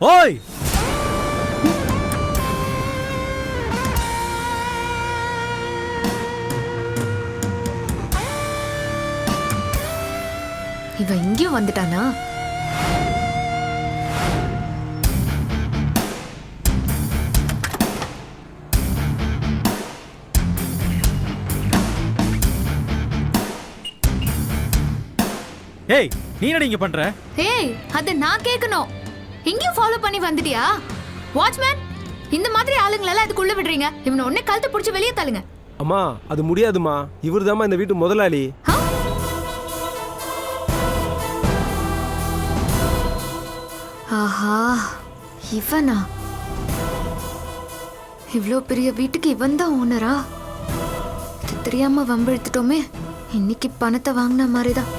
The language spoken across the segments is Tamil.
ஓய் இவன் இங்கேயும் வந்துட்டானா? ஏய் நீ என்ன இங்க பண்ற? ஏய் அத நான் கேட்கணும். இங்கேயும் ஃபாலோ பண்ணி வந்துட்டியா? வாட்ச்மேன், இந்த மாதிரி ஆளுங்களெல்லாம் இதுக்குள்ள விடுறீங்க? இவனை உடனே கழுத்தை பிடிச்சி வெளியே தள்ளுங்க. அம்மா அது முடியாதுமா, இவர் தாம்மா இந்த வீட்டு முதலாளி. ஆஹா, இவனா? இவ்ளோ பெரிய வீட்டுக்கு இவன் தான் ஓனரா? இது தெரியாம வம்பிழுத்துட்டோமே. இன்னைக்கு பணத்தை வாங்கின மாதிரிதான்.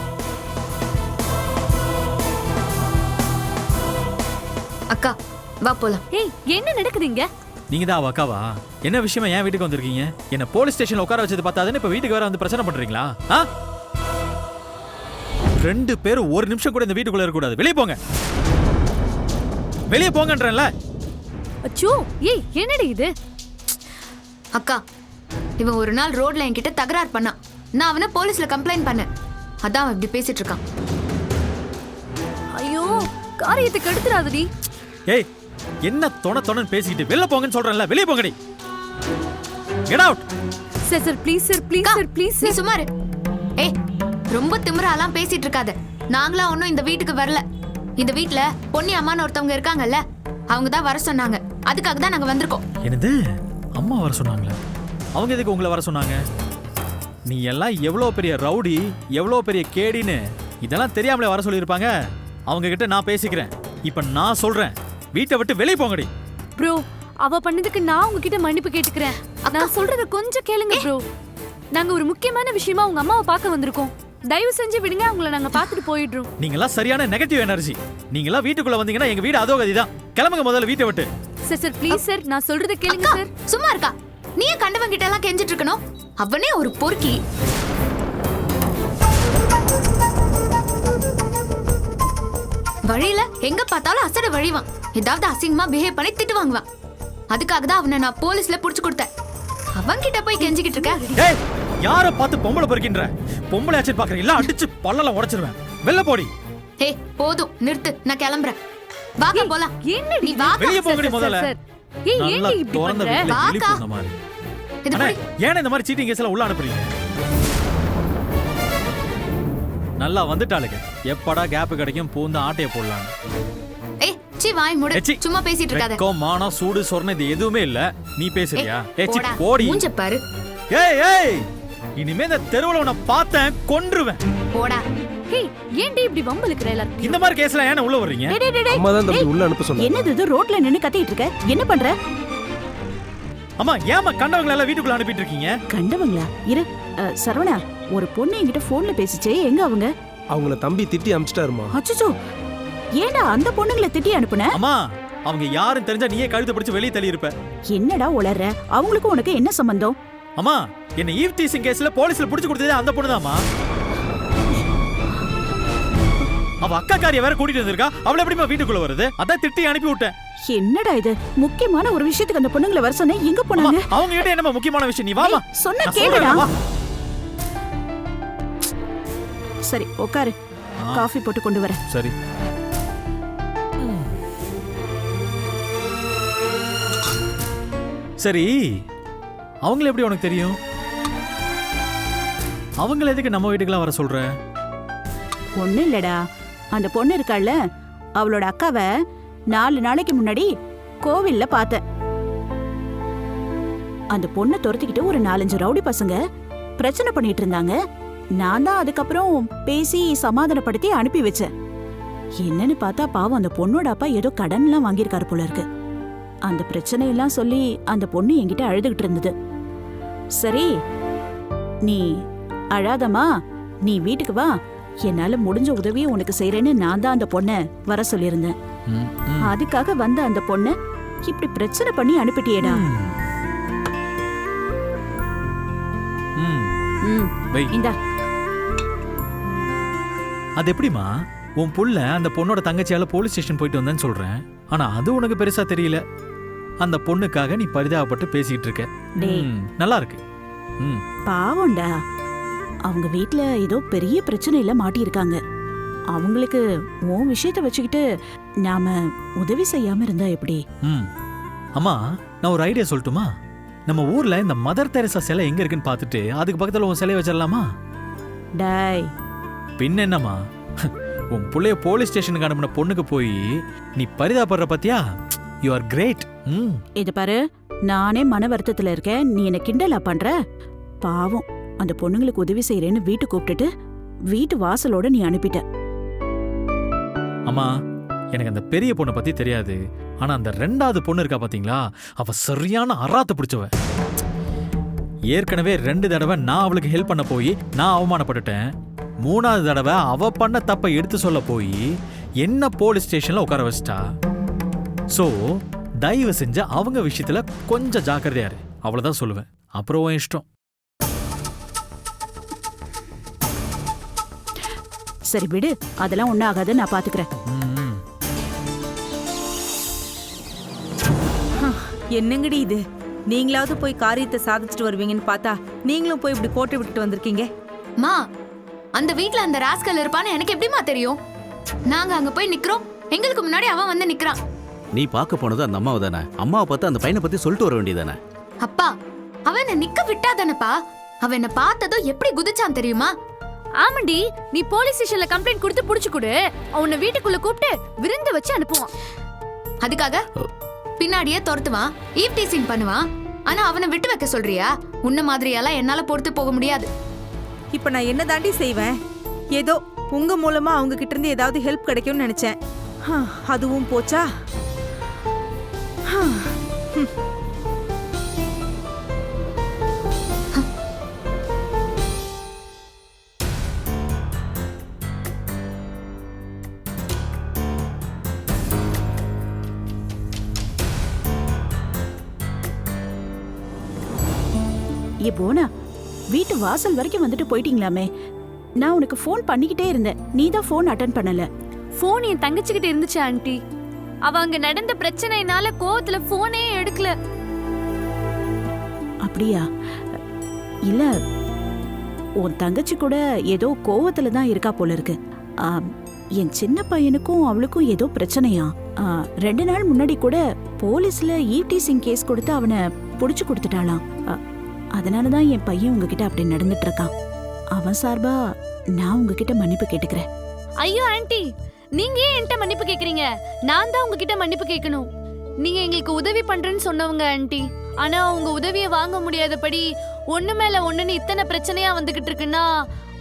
அக்கா வா போலாம். ஏய் என்ன நடக்குதுங்க? நீங்க தான் அவ அக்காவா? என்ன விஷயமா என் வீட்டுக்கு வந்திருக்கீங்க? என்ன போலீஸ் ஸ்டேஷன்ல உட்கார வச்சது பார்த்தாதுன்னு இப்ப வீட்டுக்கு வர வந்து பிரச்சனை பண்றீங்களா? ரெண்டு பேரும் ஒரு நிமிஷம் கூட இந்த வீட்டுக்குள்ள இருக்க கூடாது. வெளியே போங்க, வெளியே போங்கன்றேன்ல. அச்சோ, ஏய் என்னடி இது? அக்கா, இவன் ஒரு நாள் ரோட்ல என்கிட்ட தகராறு பண்ணான். நான் அவனை போலீஸ்ல கம்ப்ளைண்ட் பண்ணேன். அதான் அவன் இப்படி பேசிட்டு இருக்கான். ஐயோ, காரியத்துக்கு எடுத்துறாதடி. ஏய் என்ன தொணன்னு பேசிக்கிட்டு வெளிய போங்கன்னு சொல்றேன்ல. வெளியே போங்கடி. Get out. Sir please sir, please sir, please நீ சார். சும்மா இரு. ஏய் ரொம்ப திமிராலாம் பேசிட்டு இருக்காத. நாங்களா ஒன்னும் இந்த வீட்டுக்கு வரல. இந்த வீட்ல பொன்னி அம்மான்னு ஒருத்தவங்க இருக்காங்கல்ல, அவங்க தான் வர சொன்னாங்க. அதுக்காக தான் நாங்க வந்திருக்கோம். என்னது அம்மா வர சொன்னாங்களா? அவங்க எதுக்கு உங்களை வர சொன்னாங்க? நீ எல்லாம் எவ்வளோ பெரிய ரவுடி, எவ்வளோ பெரிய கேடின்னு இதெல்லாம் தெரியாமலே வர சொல்லியிருப்பாங்க. அவங்க கிட்ட நான் பேசிக்கிறேன். இப்ப நான் சொல்றேன், வீட்டை விட்டு வெளியே போங்கடி. ப்ரோ, அவ பண்ணதுக்கு நான் உங்ககிட்ட மன்னிப்பு கேட்டுக்கிறேன். நான் சொல்றத கொஞ்சம் கேளுங்க ப்ரோ. நாங்க ஒரு முக்கியமான விஷயமா உங்க அம்மாவை பார்க்க வந்திருக்கோம். தயவு செஞ்சு விடுங்க, அவங்கள நாங்க பார்த்துட்டு போயிடுறோம். நீங்கெல்லாம் சரியான நெகட்டிவ் எனர்ஜி. நீங்கெல்லாம் வீட்டுக்குள்ள வந்தீங்கன்னா எங்க வீடு அதோ கதிதான். கிளம்புங்க முதல்ல வீட்டை விட்டு. சார் ப்ளீஸ் சார், நான் சொல்றத கேளுங்க சார். சும்மா இருக்கா? நீயே கண்டவன் கிட்ட எல்லாம் கெஞ்சிட்டு இருக்கணும். அவனே ஒரு பொறுக்கி. வழியில எங்க பார்த்தாலும் அசட வழிவான். ஏதாவது அசிங்கமா பிஹேவ் பண்ணி திட்டு வாங்குவான். அதுக்காக தான் அவனை நான் போலீஸ்ல புடிச்சு கொடுத்தேன். அவன் கிட்ட போய் கெஞ்சிக்கிட்டு இருக்க. ஏய் யார பார்த்து பொம்பளை பொறுக்கின்ற? பொம்பளை ஆச்சு பாக்குறீங்களா? அடிச்சு பல்லெல்லாம் உடைச்சிருவேன். வெளில போடி. ஏய் போதும் நிறுத்து, நான் கிளம்புறேன். வாங்க போலாம். என்னடி நீ வாங்க. வெளிய போங்கடி முதல்ல. ஏய் நல்லா ஏன் இப்படி திறந்த பண்ற? வீட்ல வாக்கா. வெளிய போன மாதிரி. இது அண்ணே, போய் ஏன் இந்த மாதிரி சீட்டிங் கேஸ்ல உள்ள அனுப்புறீங்க? நல்லா வந்துட்டாளுங்க. எப்படா கேப் கிடைக்கும் பூந்து ஆட்டைய போடலாம். ஏய் சீ வாய் மூடு. ஏச்சி. சும்மா பேசிட்டு இருக்காத. வெக்கம், மானம், சூடு, சொர்ணம் இது எதுவுமே இல்ல. நீ பேசுறியா? ஏச்சி போடா. போடி. மூஞ்ச பாரு. ஏய் ஏய் இனிமே இந்த தெருவுல உன்னை பார்த்தேன் கொன்றுவேன். போடா. ஏய் ஏன்டி இப்படி வம்பலுக்குற எல்லாரும்? இந்த மாதிரி கேஸ்ல ஏன் உள்ள வர்றீங்க? டேய் டேய் டேய். அம்மா தான் தம்பி உள்ள அனுப்ப சொன்னாங்க. என்னது இது ரோட்ல நின்னு கத்திட்டு இருக்க? என்ன பண்ற? அம்மா ஏமா கண்டவங்களை எல்லாம் வீட்டுக்குள்ள அனுப்பிட்டு இருக்கீங்க? கண்டவங்களா? இரு. சரவணா, ஒரு பொண்ணு என்கிட்ட போன்ல பேசிச்சே, எங்க அவங்க? அவங்கள தம்பி திட்டி அமிச்சிட்டாருமா. அச்சச்சோ, ஏன்டா அந்த பொண்ணுங்களை திட்டி அனுப்புன? அம்மா அவங்க யாரும் தெரிஞ்சா நீயே கழுத்தை பிடிச்சு வெளியே தள்ளி இருப்ப. என்னடா உளற? அவங்களுக்கும் உனக்கு என்ன சம்பந்தம்? அம்மா என்ன ஈவ் டீசிங் கேஸ்ல போலீஸ்ல புடிச்சு கொடுத்ததே அந்த பொண்ணுதாம்மா. அவ அக்கா காரிய வேற கூட்டிட்டு வந்திருக்கா. அவளை எப்படிமா வீட்டுக்குள்ள வருது? அதான் திட்டி அனுப்பி விட்டேன். என்னடா இது? முக்கியமான ஒரு விஷயத்துக்கு அந்த பொண்ணுங்களை வர சொன்னேன், எங்க போனாங்க? அவங்க கிட்ட என்னமா முக்கியமான விஷயம்? நீ வாமா. ஏய், சொன்னா நான் கேளுடா. சொல்றேன், வா. சரி உட்காரு, காஃபி போட்டு கொண்டு வரேன். சரி. சரி அவங்கள எப்படி உனக்கு தெரியும்? அவங்கள எதுக்கு நம்ம வீட்டுக்குலாம் வர சொல்ற? ஒண்ணு இல்லடா, அந்த பொண்ணு இருக்காள்ல, அவளோட அக்காவை 4 நாளைக்கு முன்னாடி கோவில்ல பார்த்தேன். அந்த பொண்ணை துரத்திக்கிட்டு ஒரு 4-5 ரவுடி பசங்க பிரச்சனை பண்ணிட்டு இருந்தாங்க. நான் தான் அதுக்கப்புறம் பேசி சமாதானப்படுத்தி அனுப்பி வச்சேன். என்னன்னு பார்த்தா பாவம் அந்த பொண்ணோட அப்பா ஏதோ கடன்லாம் வாங்கியிருக்காரு போல இருக்கு. அந்த பிரச்சனையெல்லாம் சொல்லி அந்த பொண்ணு என்கிட்ட அழுதுகிட்டு இருந்தது. சரி நீ அழாதம்மா, நீ வீட்டுக்கு வா, என்னால முடிஞ்ச உதவியை உனக்கு செய்யறேன்னு நான் தான் அந்த பொண்ணை வர சொல்லியிருந்தேன். அதுக்காக வந்த அந்த பொண்ணு இப்படி பிரச்சனை பண்ணி அனுப்பிட்டியேடா. வை. இந்தா. அது எப்படிமா உன் புள்ள அந்த பொண்ணோட தங்கச்சியால போலீஸ் ஸ்டேஷன் போயிட்டு வந்தேன்னு சொல்றேன். ஆனா அது உனக்கு பெருசா தெரியல. அந்த பொண்ணுக்காக நீ பரிதாபப்பட்டு பேசிக்கிட்டு இருக்க. டேய். நல்லா இருக்கு. பாவம்டா, அவங்க வீட்ல ஏதோ பெரிய பிரச்சனையில மாட்டியிருக்காங்க. அவங்களுக்கு உன் விஷயத்தை வச்சுக்கிட்டு நாம உதவி செய்யாம இருந்தா எப்படி? அம்மா, நான் ஒரு ஐடியா சொல்லட்டுமா? நம்ம ஊர்ல இந்த மதர் தெரசா சிலை எங்க இருக்குன்னு பார்த்துட்டு அதுக்கு பக்கத்துல உன் சிலையை வச்சிடலாமா? டாய், பின்ன என்னம்மா, உன் புள்ளைய போலீஸ் ஸ்டேஷனுக்கு அனுப்பின பொண்ணுக்கு போய் நீ பரிதாபப்படுற பத்தியா? You are great. இது பாரு, நானே மன வருத்தத்துல இருக்கேன், நீ என்ன கிண்டலா பண்ற? பாவம், அந்த பொண்ணுங்களுக்கு உதவி செய்யறேன்னு வீட்டு கூப்பிட்டுட்டு வீட்டு வாசலோட நீ அனுப்பிட்ட. அம்மா, எனக்கு அந்த பெரிய பொண்ணை பத்தி தெரியாது. ஆனா அந்த 2வது பொண்ணு இருக்கா பாத்தீங்களா, அவ சரியான அராத்து பிடிச்சவ. ஏற்கனவே 2 தடவை நான் அவளுக்கு ஹெல்ப் பண்ண போய் நான் அவமானப்பட்டுட்டேன். 3வது தடவை அவ பண்ண தப்பை எடுத்து சொல்ல போய் என்ன போலீஸ் ஸ்டேஷன்ல உட்கார வச்சிட்டா. சோ தயவு செஞ்சு அவங்க விஷயத்துல கொஞ்சம் ஜாக்கிரதையா இரு. அவ்வளவுதான் சொல்லுவேன். அப்புறம் உன் இஷ்டம். சரி விடு, அதெல்லாம் ஒண்ணும் ஆகாது, நான் பாத்துக்கிறேன். என்னங்கடி இது? நீங்களாவது போய் காரியத்தை சாதிச்சுட்டு வருவீங்கன்னு பார்த்தா நீங்களும் போய் இப்படி கோட்டை விட்டுட்டு வந்திருக்கீங்க. மா, அந்த வீட்ல அந்த ராஸ்கல் இருப்பான்னு எனக்கு எப்படிமா தெரியும்? நாங்க அங்க போய் நிக்கிறோம், எங்களுக்கு முன்னாடி அவன் வந்து நிக்கிறான். நீ பார்க்க போனது அந்த அம்மாவை தானே? அம்மாவை பார்த்து அந்த பையனை பத்தி சொல்லிட்டு வர வேண்டியதானே? அப்பா, அவன் என்ன நிக்க விட்டாதானப்பா? அவன் என்ன பார்த்ததும் எப்படி குதிச்சான் தெரியுமா? ஆமாண்டி, நீ போலீஸ் ஸ்டேஷன்ல கம்ப்ளைண்ட் கொடுத்து புடிச்சு கொடு. அவனை வீட்டுக்குள்ள கூப்பிட்டு விருந்து வச்சு அனுப்புவான். அதுக்காக பின்னாடியே துரத்துவான், ஈவ் டீசிங் பண்ணுவான். ஆனா அவனை விட்டு வைக்க சொல்றியா? உன்ன மாதிரியெல்லாம் என்னால பொறுத்து போக முடியாது. இப்ப நான் என்ன தாண்டி செய்வேன்? ஏதோ உங்க மூலமா அவங்க கிட்ட இருந்து ஏதாவது ஹெல்ப் கிடைக்கும்னு நினைச்சேன். அதுவும் போச்சா? ஏ போனா, வீட்டு வாசல் வரைக்கும் வந்துட்டு போயிட்டீங்களாமே. நான் உனக்கு ஃபோன் பண்ணிக்கிட்டே இருந்தேன், நீ தான் ஃபோன் அட்டன் பண்ணல. போன் என் தங்கச்சிக்கிட்ட இருந்துச்சு ஆண்டி. அவ அங்க நடந்த பிரச்சனைனால கோவத்துல போனே எடுக்கல. அப்படியா? இல்ல, உன் தங்கச்சி கூட ஏதோ கோவத்துல தான் இருக்கா போல இருக்கு. என் சின்ன பையனுக்கும் அவளுக்கும் ஏதோ பிரச்சனையா. 2 நாள் முன்னாடி கூட போலீஸ்ல ஈவ் டீசிங் கேஸ் கொடுத்து அவனை புடிச்சு கொடுத்துட்டாளாம். அதனாலதான் என் பையன் உங்ககிட்ட அப்படி நடந்துட்டு இருக்கான். அவன் சார்பா நான் உங்ககிட்ட மன்னிப்பு கேட்டுக்கிறேன். ஐயோ ஆண்டி, நீங்க ஏன் என்கிட்ட மன்னிப்பு கேக்குறீங்க? நான் தான் உங்ககிட்ட மன்னிப்பு கேட்கணும். நீங்க எங்களுக்கு உதவி பண்றேன்னு சொன்னவங்க ஆண்டி. ஆனா உங்க உதவியை வாங்க முடியாதபடி ஒண்ணு மேல ஒண்ணுன்னு இத்தனை பிரச்சனையா வந்துகிட்டு இருக்குன்னா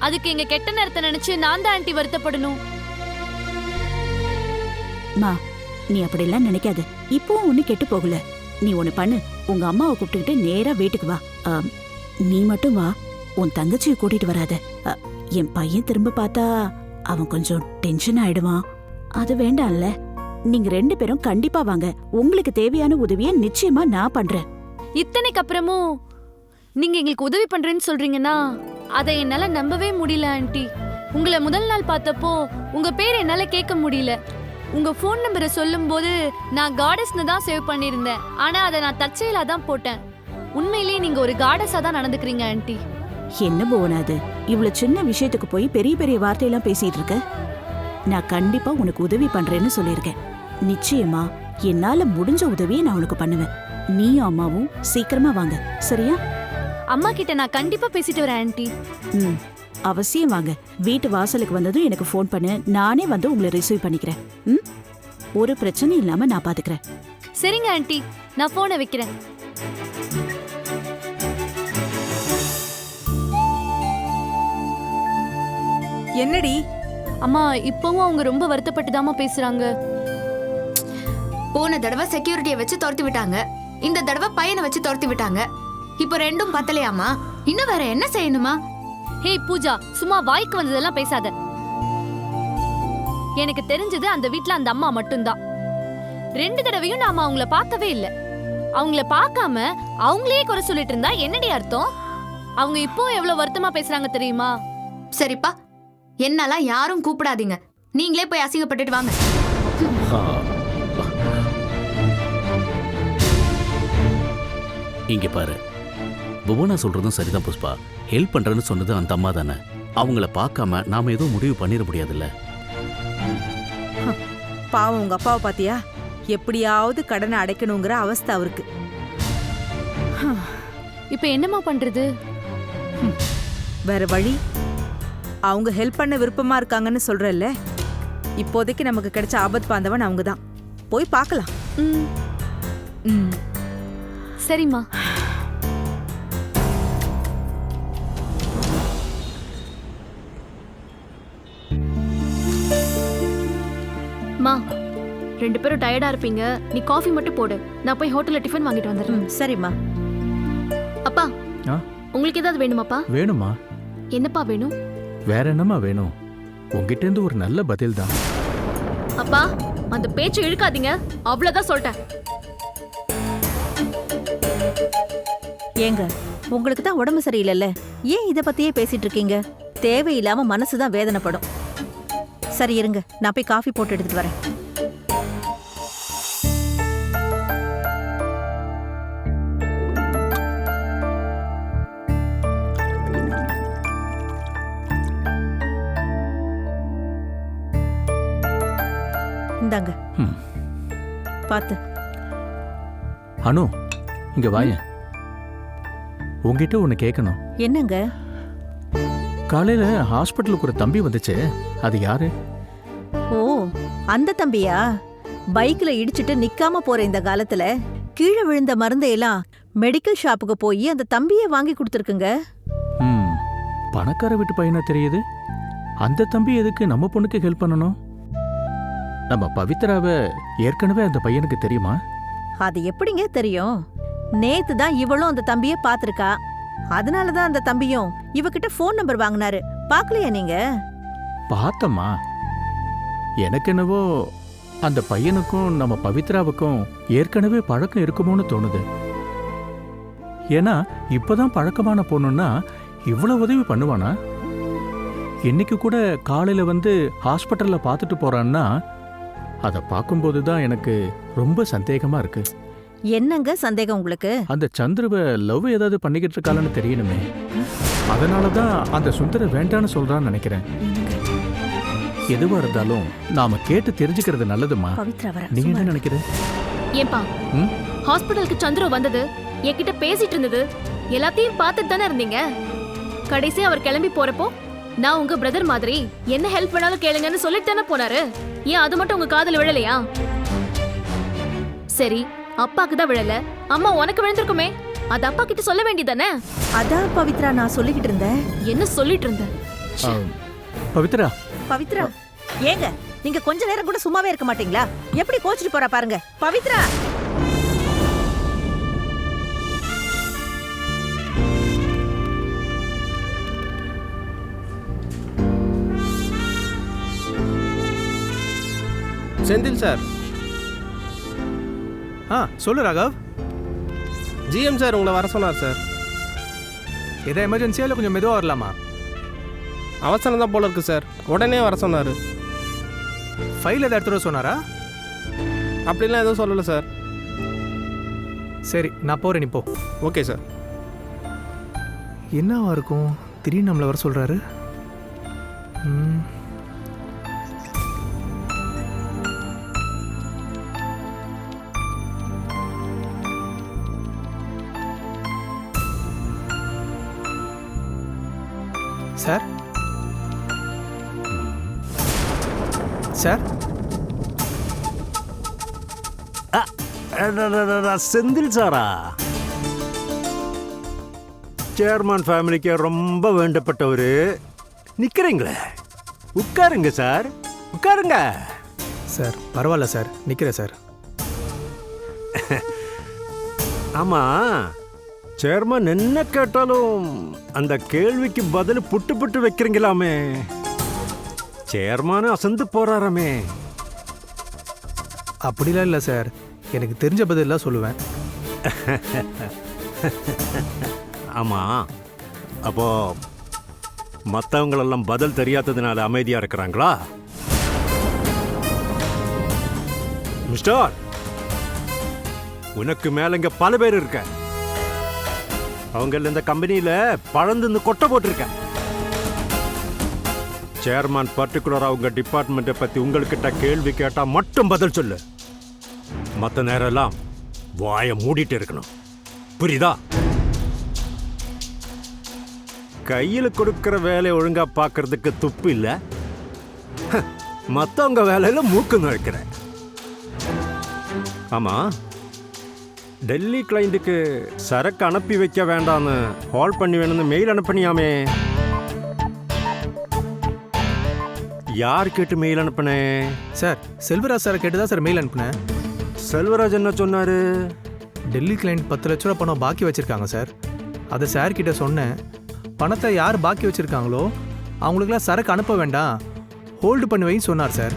அதுக்கு எங்க கெட்ட நேரத்தை நினைச்சு நான் தான் ஆண்டி வருத்தப்படணும். மா, நீ அப்படிலாம் நினைக்காத. இப்பவும் ஒண்ணு கெட்டு போகல. நீ ஒண்ணு பண்ணு, உங்க அம்மாவை கூப்பிட்டுக்கிட்டு நேரா வீட்டுக்கு வா. நீ மட்டும் வா, உன் தங்கச்சியை கூட்டிட்டு வராத. என் பையன் திரும்ப பார்த்தா அவன் கொஞ்சம் டென்ஷன் ஆயிடுவான். அது வேண்டாம்ல. நீங்க 2 பேரும் கண்டிப்பா வாங்க. உங்களுக்கு தேவையான உதவியை நிச்சயமா நான் பண்றேன். இத்தனைக்கு அப்புறமும் நீங்க எங்களுக்கு உதவி பண்றேன்னு சொல்றீங்கன்னா அதை என்னால நம்பவே முடியல ஆண்டி. உங்களை முதல் நாள் பார்த்தப்போ உங்க பேர் என்னால கேட்க முடியல. உங்க போன் நம்பரை சொல்லும் போது நான் காடஸ்னு தான் சேவ் பண்ணிருந்தேன். ஆனா அதை நான் தற்செயலா தான் போட்டேன். உண்மையிலேயே நீங்க ஒரு காடஸா தான் நடந்துக்கிறீங்க ஆண்டி. என்ன போனாது, இவ்வளவு சின்ன விஷயத்துக்கு போய் பெரிய பெரிய வார்த்தையெல்லாம் பேசிட்டு இருக்க? நான் கண்டிப்பா உனக்கு உதவி பண்றேன்னு சொல்லியிருக்கேன். நிச்சயமா என்னால முடிஞ்ச உதவியை நான் உனக்கு பண்ணுவேன். நீயும் அம்மாவும் சீக்கிரமா வாங்க, சரியா? அம்மா கிட்ட நான் கண்டிப்பா பேசிட்டு வரேன் ஆண்டி. அவசியம் வாங்க. வீட்டு வாசலுக்கு வந்ததும் எனக்கு ஃபோன் பண்ணு, நானே வந்து உங்களை ரிசீவ் பண்ணிக்கிறேன். ஒரு பிரச்சனை இல்லாம நான் பாத்துக்கிறேன். சரிங்க ஆண்டி, நான் போனை வைக்கிறேன். என்னடி? அம்மா, இப்பவும் அவங்க ரொம்ப வருத்தப்பட்டுதாம்மா பேசுறாங்க. போன தடவை செக்யூரிட்டியை வச்சு துரத்தி விட்டாங்க, இந்த தடவை பையனை வச்சு துரத்தி விட்டாங்க. இப்போ 2ம் பத்தலையாமா? இன்னும் வேற என்ன செய்யணுமா? ஹே பூஜா, சும்மா வாய்க்கு வந்ததெல்லாம் பேசாத. எனக்கு தெரிஞ்சது அந்த வீட்ல அந்த அம்மா மட்டும்தான். 2 தடவையும் நாம அவங்கள பார்க்கவே இல்ல. அவங்கள பார்க்காம அவங்களே குறை சொல்லிட்டு இருந்தா என்னடி அர்த்தம்? அவங்க இப்போ எவ்வளவு வருத்தமா பேசுறாங்க தெரியுமா? சரிப்பா, என்னெல்லாம் யாரும் கூப்பிடாதீங்க. நீங்களே போய் அசிங்கப்பட்டுட்டு வாங்க. இங்க பாரு, புவனா சொல்றதும் சரிதான் புஷ்பா. ஹெல்ப் பண்றேன்னு சொன்னது அந்த அம்மா தானே. அவங்கள பார்க்காம நாம எதுவும் முடிவு பண்ணிட முடியாதுல்ல. பாவம் உங்க அப்பாவை பாத்தியா? எப்படியாவது கடனை அடைக்கணுங்கிற அவஸ்தை அவருக்கு. இப்ப என்னம்மா பண்றது? வேற வழி? அவங்க ஹெல்ப் பண்ண விருப்பமா இருக்காங்கன்னு சொல்றல்ல. இப்போதைக்கு நமக்கு கிடைச்ச ஆபத் பாந்தவன் அவங்க தான். போய் பார்க்கலாம். ம், ம். சரிம்மா. மா, 2 பேரும் டயர்டா இருப்பீங்க. நீ காஃபி மட்டும் போடு, நான் போய் ஹோட்டல்ல டிஃபன் வாங்கிட்டு வந்துடுறேன். சரிம்மா. அப்பா, உங்களுக்கு ஏதாவது வேணுமாப்பா? வேணுமா? என்னப்பா வேணும்? வேற என்னமா வேணும்? உங்ககிட்ட இருந்து ஒரு நல்ல பதில் தான். அப்பா, அந்த பேச்சை இழுக்காதீங்க, அவ்வளவுதான் சொல்லிட்டேன். ஏங்க, உங்களுக்கு தான் உடம்பு சரியில்லைல்ல, ஏன் இத பத்தியே பேசிட்டு இருக்கீங்க? தேவையில்லாம மனசுதான் வேதனைப்படும். சரி இருங்க, நான் போய் காஃபி போட்டு எடுத்துட்டு வரேன். இந்தாங்க. பாத்து. அனு, இங்க வாயேன். உங்ககிட்ட ஒன்னு கேட்கணும். என்னங்க? காலையில ஹாஸ்பிட்டலுக்கு ஒரு தம்பி வந்துச்சு, அது யாரு? ஓ, அந்த தம்பியா? பைக்ல இடிச்சிட்டு நிக்காம போற இந்த காலத்துல கீழே விழுந்த மருந்தையெல்லாம் மெடிக்கல் ஷாப்புக்கு போய் அந்த தம்பியை வாங்கி கொடுத்துருக்குங்க. ம், பணக்கார வீட்டு பையனா தெரியுது. அந்த தம்பி எதுக்கு நம்ம பொண்ணுக்கு ஹெல்ப் பண்ணணும்? நம்ம பவித்ராவை ஏற்கனவே அந்த பையனுக்கு தெரியுமா? அது எப்படிங்க தெரியும்? நேத்து தான் இவளும் அந்த தம்பியை பாத்திருக்கா. அதனாலதான் அந்த தம்பியும் இவகிட்ட போன் நம்பர் வாங்கினாரு. பாக்கலையா நீங்க? பார்த்தம்மா. எனக்கு என்னவோ அந்த பையனுக்கும் நம்ம பவித்ராவுக்கும் ஏற்கனவே பழக்கம் இருக்குமோன்னு தோணுது. ஏன்னா இப்பதான் பழக்கமான பொண்ணுன்னா இவ்வளவு உதவி பண்ணுவானா? இன்னைக்கு கூட காலையில வந்து ஹாஸ்பிட்டல்ல பார்த்துட்டு போறான்னா அதை பார்க்கும்போது தான் எனக்கு ரொம்ப சந்தேகமா இருக்கு. என்னங்க சந்தேகம் உங்களுக்கு? அந்த சந்திரவை லவ் ஏதாவது பண்ணிக்கிட்டு இருக்காளன்னு தெரியணுமே. அதனாலதான் அந்த சுந்தர வேண்டான்னு சொல்றான்னு நினைக்கிறேன். எதுவா இருந்தாலும் நாம கேட்டு தெரிஞ்சுக்கிறது நல்லதுமா. பவித்ரா வர. நீங்க என்ன நினைக்கிற? ஏன்பா, ஹாஸ்பிட்டலுக்கு சந்திர வந்தது, என்கிட்ட பேசிட்டு இருந்தது, எல்லாத்தையும் பார்த்துட்டு தானே இருந்தீங்க. கடைசி அவர் கிளம்பி போறப்போ நான் உங்க பிரதர் மாதிரி என்ன ஹெல்ப் பண்ணாலும் கேளுங்கன்னு சொல்லிட்டு தானே போனாரு. ஏன் அது மட்டும் உங்க காதுல விழலையா? சரி, அப்பாக்கு தான் விழல, அம்மா உனக்கு விழுந்திருக்குமே, அது அப்பா கிட்ட சொல்ல வேண்டியதானே? அதான் பவித்ரா நான் சொல்லிக்கிட்டு இருந்தேன். என்ன சொல்லிட்டு இருந்த? பவித்ரா. பவித்ரா, ஏங்க நீங்க கொஞ்ச நேரம் கூட சும்மாவே இருக்க மாட்டீங்களா? எப்படி கோச்சிட்டு போறா பாருங்க. பவித்ரா, செந்தில் சார். சொல்லு ராகவ். ஜிஎம் சார் உங்களை வர சொன்னார் சார். எதா எமர்ஜென்சியா இல்லை கொஞ்சம் மெதுவாக வரலாமா? அவசரம் தான் போல இருக்கு சார், உடனே வர சொன்னார். ஃபைல் எதை எடுத்துகிட்டு சொன்னாரா? அப்படிலாம் எதுவும் சொல்லலை சார். சரி, நான் போகிறேன், நீ போ. Okay sir. என்னவா இருக்கும் திடீர்னு நம்மளை வர சொல்கிறாரு? சார் சார் செந்தில் சாரா? சேர்மன் ஃபேமிலிக்கு ரொம்ப வேண்டப்பட்டவர். நிக்கிறீங்களே, உட்காருங்க சார், உட்காருங்க. சார் பரவாயில்ல சார், நிற்கிறேன் சார். ஆமா, சேர்மன் என்ன கேட்டாலும் அந்த கேள்விக்கு பதில் புட்டு புட்டு வைக்கிறீங்களாமே. சேர்மன் அசந்து போறாராமே. அப்படிலாம் இல்லை சார், எனக்கு தெரிஞ்ச பதிலாம் சொல்லுவேன். ஆமா, அப்போ மற்றவங்களெல்லாம் பதில் தெரியாததுனால அமைதியா இருக்கிறாங்களா? மிஸ்டர், உனக்கு மேல இங்க பல பேர் இருக்க. அவங்க இந்த கம்பெனியில பழந்து கொட்டை போட்டிருக்க. சேர்மன் பர்டிகுலரா உங்க டிபார்ட்மெண்ட்டை பத்தி உங்ககிட்ட கேள்வி கேட்டா மட்டும் பதில் சொல்லு. மற்ற நேரம் எல்லாம் வாயை மூடிட்டு இருக்கணும். புரியுதா? கையில கொடுக்கிற வேலையை ஒழுங்கா பார்க்கறதுக்கு துப்பு இல்ல, மத்தவங்க வேலையில மூக்கு நுழைக்கிற. ஆமா, டெல்லி கிளைண்ட்டுக்கு சரக்கு அனுப்பி வைக்க வேண்டாம்னு கால் பண்ணி வேணும்னு மெயில் அனுப்பினியாமே, யார் கேட்டு மெயில் அனுப்புனேன்? சார் செல்வராஜ் சாரை கேட்டு தான் சார் மெயில் அனுப்புனேன். செல்வராஜ் என்ன சொன்னாரு? டெல்லி கிளைண்ட் 10 லட்ச ரூபா பணம் பாக்கி வச்சிருக்காங்க சார். அதை சார் கிட்ட சொன்னேன். பணத்தை யார் பாக்கி வச்சிருக்காங்களோ அவங்களுக்குலாம் சரக்கு அனுப்ப வேண்டாம், ஹோல்டு பண்ணி வைன்னு சொன்னார் sir.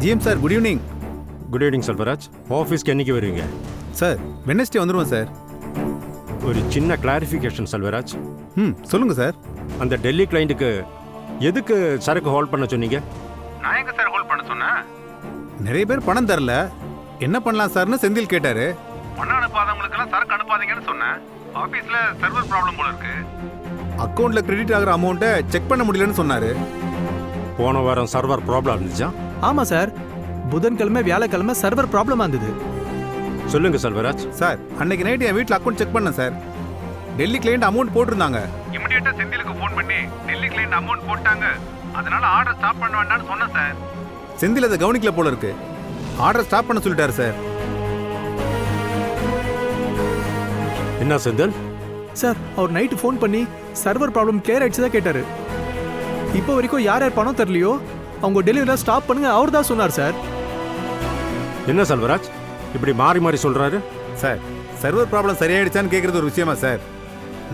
GM sir, good evening. Good evening Selvaraj. ஆஃபீஸ்க்கு என்னைக்கு வருவீங்க? சார் வெட்னஸ்டே வந்துடுவோம் சார். ஒரு சின்ன கிளாரிஃபிகேஷன் செல்வராஜ். சொல்லுங்க சார். அந்த டெல்லி கிளைண்ட்டுக்கு எதுக்கு சரக்கு ஹோல்ட் பண்ண சொன்னீங்க? நான் எங்க சார் ஹோல்ட் பண்ண சொன்னேன்? நிறைய பேர் பணம் தரல, என்ன பண்ணலாம் சார்னு செந்தில் கேட்டாரு. பணம் அனுப்பாதவங்களுக்கெல்லாம் சரக்கு அனுப்பாதீங்கன்னு சொன்னேன். ஆபீஸ்ல சர்வர் ப்ராப்ளம் போல இருக்கு, அக்கவுண்ட்ல கிரெடிட் ஆகிற அமௌண்ட்டை செக் பண்ண முடியலன்னு சொன்னாரு. போன வாரம் சர்வர் ப்ராப்ளம் இருந்துச்சா? ஆமா சார், புதன்கிழமை வியாழக்கிழமை சர்வர் ப்ராப்ளமா இருந்தது. சொல்லுங்க செல்வராஜ். சார் அன்னைக்கு நைட் என் வீட்டில் அக்கௌண்ட் செக் பண்ணேன் சார். டெல்லி கிளைண்ட் அமௌண்ட் போட்டிருந்தாங்க. இமிடியேட்டா செந்திலுக்கு ஃபோன் பண்ணி டெல்லி கிளைண்ட் அமௌண்ட் போட்டாங்க, அதனால ஆர்டர் ஸ்டாப் பண்ண வேண்டாம்னு சொன்னேன் சார். செந்தில் அதை கவனிக்கல போல இருக்கு, ஆர்டர் ஸ்டாப் பண்ண சொல்லிட்டாரு சார். என்ன செந்தில்? சார் அவர் நைட்டு ஃபோன் பண்ணி சர்வர் ப்ராப்ளம் கிளியர் ஆயிடுச்சு தான் கேட்டாரு. இப்போ வரைக்கும் யார் யார் பணம் தரலையோ அவங்க டெலிவரிலாம் ஸ்டாப் பண்ணுங்க அவர் தான் சொன்னார் சார். என்ன செல்வராஜ் இப்படி மாறி மாறி சொல்றாரு? சார் சர்வர் ப்ராப்ளம் சரியாயிடுச்சான்னு கேட்கறது ஒரு விஷயமா சார்?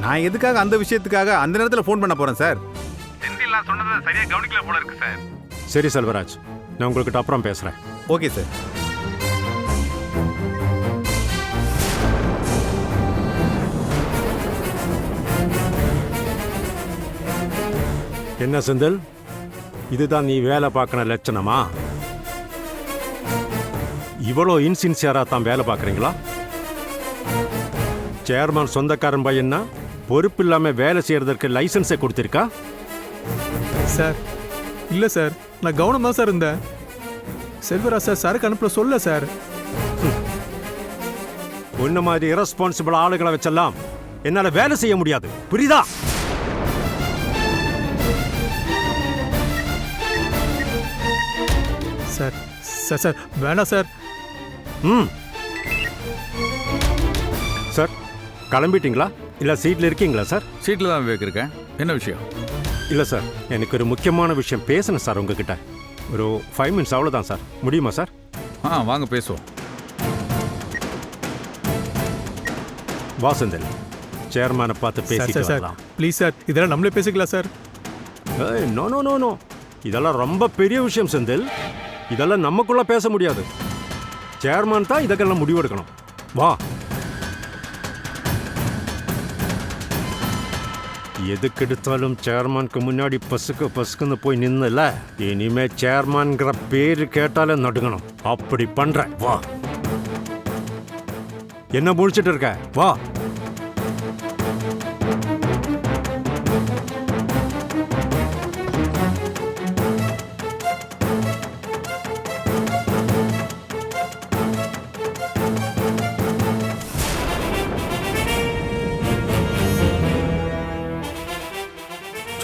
நான் எதுக்காக அந்த விஷயத்துக்காக அந்த நேரத்தில் ஃபோன் பண்ண போறேன் சார்? செந்தில் நான் சொன்னதை சரியா கவனிக்கல போல இருக்கு சார். சரி செல்வராஜ், நான் உங்கள்கிட்ட அப்புறம் பேசுறேன். Okay sir. என்ன செந்தில், இதுதான் நீ வேலை பார்க்கற லட்சணமா? இவ்வளோ இன்சின்சியரா தான் வேலை பார்க்குறீங்களா? சேர்மன் சொந்தக்காரன் பையன்னா பொறுப்பு இல்லாம வேலை செய்யறதற்கு லைசன்ஸை கொடுத்திருக்கா? சார் இல்லை சார், நான் கவனமாக தான் சார் இருந்தேன். செல்வராஜ் சார் சரக்கு அனுப்பல சொல்ல சார். உன்ன மாதிரி இரஸ்பான்சிபிள் ஆளுகளை வச்செல்லாம் என்னால வேலை செய்ய முடியாது, புரியுதா? சார் சார் சார் வேணாம் சார். சார் கிளம்பிட்டீங்களா இல்லை சீட்டில் இருக்கீங்களா சார்? சீட்டில் தான் வைக்கிறேன். என்ன விஷயம்? இல்லை சார், எனக்கு ஒரு முக்கியமான விஷயம் பேசணும் சார் உங்ககிட்ட. ஒரு 5 மினிட்ஸ் அவ்வளோதான் சார், முடியுமா சார்? வாங்க பேசுவோம். வாசந்தல், சேர்மனை பார்த்து பேசிட்டு வரலாம். ப்ளீஸ் சார், இதெல்லாம் நம்மளே பேசிக்கலாம் sir. No no no no, இதெல்லாம் ரொம்ப பெரிய விஷயம் செந்தில். இதெல்லாம் நமக்குள்ள பேச முடியாது. சேர்மன் தான் இதுக்கெல்லாம் முடிவெடுக்கணும். வா. எதுக்கு எடுத்தாலும் சேர்மனுக்கு முன்னாடி பசுக்குன்னு போய் நின்னல, இனிமே சேர்மன்கிற பேரு கேட்டாலே நடுங்கணும். அப்படி பண்ற. வா. என்ன முடிச்சிட்டு இருக்க? வா.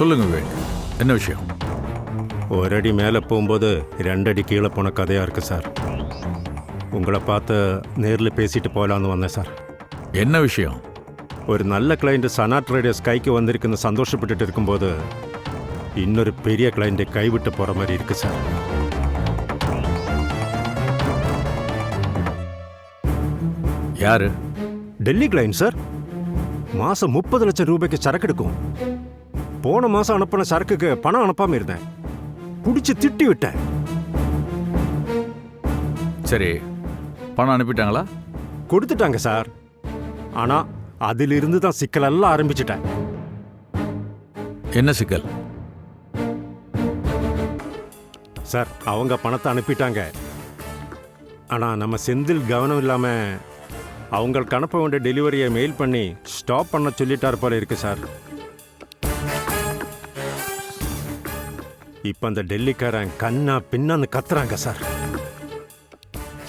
சொல்லுங்க விவேக், என்ன விஷயம்? ஒரு அடி மேலே போகும்போது 2 அடி கீழே போன கதையாக இருக்குது சார். உங்களை பார்த்து நேரில் பேசிட்டு போகலான்னு வந்தேன் சார். என்ன விஷயம்? ஒரு நல்ல கிளைண்ட் சனா ட்ரேடர்ஸ் கைக்கு வந்திருக்குன்னு சந்தோஷப்பட்டுட்டு இருக்கும்போது இன்னொரு பெரிய கிளைண்ட்டை கைவிட்டு போகிற மாதிரி இருக்கு சார். யாரு? Delhi client sir. மாதம் 30 லட்சம் ரூபாய்க்கு சரக்கு எடுக்கும். போன மாதம் அனுப்பின சரக்குக்கு பணம் அனுப்பாமல் இருந்தேன். புடிச்சு திட்டி விட்டேன். சரி, பணம் அனுப்பிட்டாங்களா? கொடுத்துட்டாங்க சார். ஆனா அதிலிருந்து தான் சிக்கலெல்லாம் ஆரம்பிச்சிட்டேன். என்ன சிக்கல்? சார், அவங்க பணத்தை அனுப்பிட்டாங்க. ஆனா நம்ம செந்தில் கவனம் இல்லாம அவங்களுக்கு அனுப்ப வேண்டிய டெலிவரியை மெயில் பண்ணி ஸ்டாப் பண்ண சொல்லிட்டார் போல இருக்கு சார். இப்ப அந்த டெல்லிக்காரன் கண்ணா பின்னான்னு கத்துறாங்க சார்.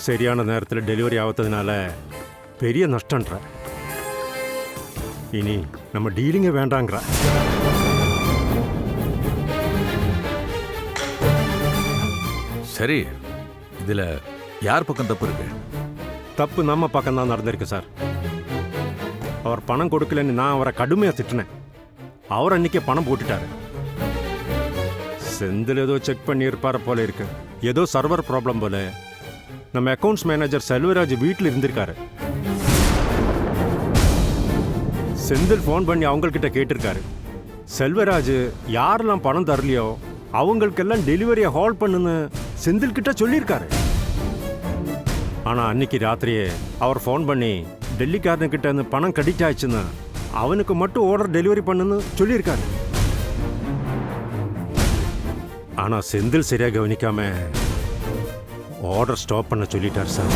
சரியான நேரத்தில் டெலிவரி ஆகாததுனால பெரிய நஷ்டன்ற. இனி நம்ம டீலிங்க வேண்டாங்கிற. சரி, இதுல யார் பக்கம் தப்பு இருக்கு? தப்பு நம்ம பக்கம் தான் நடந்திருக்கு சார். அவர் பணம் கொடுக்கலன்னு நான் அவரை கடுமையாக திட்டினேன். அவர் அன்னைக்கே பணம் போட்டுட்டாரு. செந்தில் ஏதோ செக் பண்ணி இருப்பார போல இருக்கு. ஏதோ சர்வர் ப்ராப்ளம் போல. நம்ம அக்கௌண்ட்ஸ் மேனேஜர் செல்வராஜ் வீட்டில் இருந்திருக்காரு. செந்தில் ஃபோன் பண்ணி அவங்கக்கிட்ட கேட்டிருக்காரு. செல்வராஜ் யாரெல்லாம் பணம் தரலையோ அவங்களுக்கெல்லாம் டெலிவரியை ஹால் பண்ணுன்னு செந்தில் கிட்ட சொல்லியிருக்காரு. ஆனால் அன்னைக்கு ராத்திரியே அவர் ஃபோன் பண்ணி டெல்லிக்காரனுக்கிட்ட இருந்து பணம் கிரெடிட் ஆயிடுச்சுன்னு அவனுக்கு மட்டும் ஆர்டர் டெலிவரி பண்ணுன்னு சொல்லியிருக்காரு. ஆனால் செந்தில் சரியாக கவனிக்காம ஆர்டர் ஸ்டாப் பண்ண சொல்லிட்டார் சார்.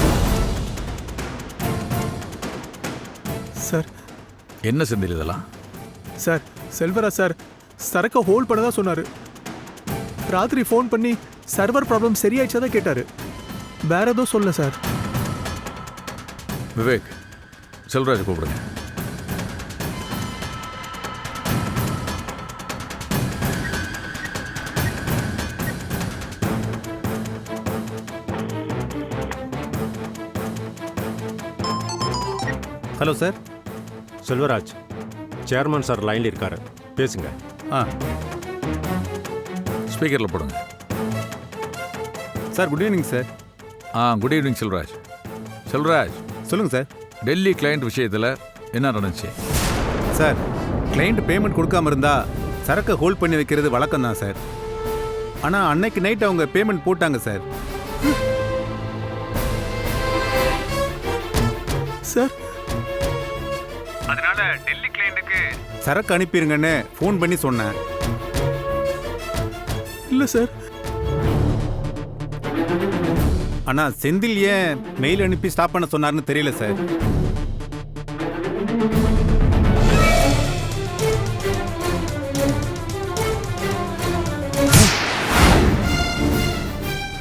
சார், என்ன செந்தில் இதெல்லாம்? சார், செல்வராஜ் சார் சரக்கை ஹோல்ட் பண்ண தான் சொன்னார். ராத்திரி ஃபோன் பண்ணி சர்வர் ப்ராப்ளம் சரியாயிடுச்சா தான் கேட்டார். வேற எதுவும் சொல்ல சார். விவேக், செல்வராஜ் கூப்பிடுங்க. Hello sir. Selvaraj, chairman sir லைனில் இருக்காரு, பேசுங்க. ஸ்பீக்கரில் போடுங்க. Sir, good evening sir. Good evening Selvaraj. Selvaraj, சொல்லுங்கள் சார். டெல்லி கிளையண்ட் விஷயத்தில் என்ன நடந்துச்சு? சார், கிளைண்ட் பேமெண்ட் கொடுக்காம இருந்தா சரக்கை ஹோல்ட் பண்ணி வைக்கிறது வழக்கம் தான் சார். ஆனால் அன்னைக்கு நைட் அவங்க பேமெண்ட் போட்டாங்க சார். சார், அதனால டெல்லி கிளையண்ட்டுக்கு சரக்கு அனுப்பிடுங்கன்னு ஃபோன் பண்ணி சொன்னேன். இல்லை சார். ஆனால் செந்தில் ஏன் மெயில் அனுப்பி ஸ்டாப் பண்ண சொன்னார்னு தெரியல சார்.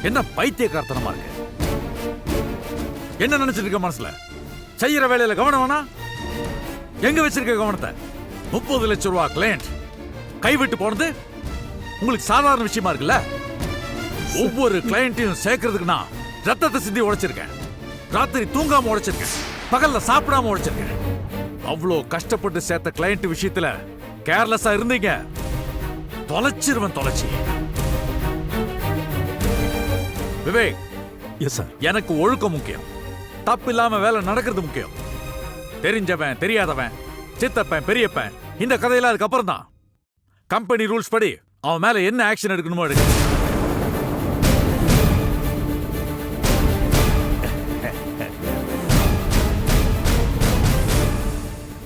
என்ன பைத்தியக்காரத்தனமா இருக்கு? என்ன நினைச்சிட்டு இருக்க மனசுல? செய்யற வேலையில கவனம் வேணா? எங்க வச்சிருக்க கவனத்தை? 30 லட்சம் ரூபாய் கிளையண்ட் கைவிட்டு போனது உங்களுக்கு சாதாரண விஷயமா இருக்குல்ல? ஒவ்வொரு கிளையண்ட்டையும் சேர்க்கறதுக்கு நான் ரத்தத்தை சிந்தி உடைச்சிருக்கேன். ராத்திரி தூங்காம உடைச்சிருக்கேன். பகல்ல சாப்பிடாம உடைச்சிருக்கேன். அவ்வளோ கஷ்டப்பட்டு சேர்த்த கிளையண்ட் விஷயத்துல கேர்லெஸ்ஸா இருந்தீங்க, தொலைச்சிருவன் தொலைச்சி. Vivek, yes sir. எனக்கு ஒழுக்கம் முக்கியம். தப்பு இல்லாம வேலை நடக்கிறது முக்கியம். தெரிஞ்சவன் தெரியாதவன், சித்தப்பன் பெரியப்பன், இந்த கதையெல்லாம் அதுக்கப்புறம் தான். கம்பெனி ரூல்ஸ் படி அவன் மேல என்ன ஆக்ஷன் எடுக்கணுமோ எடுக்க.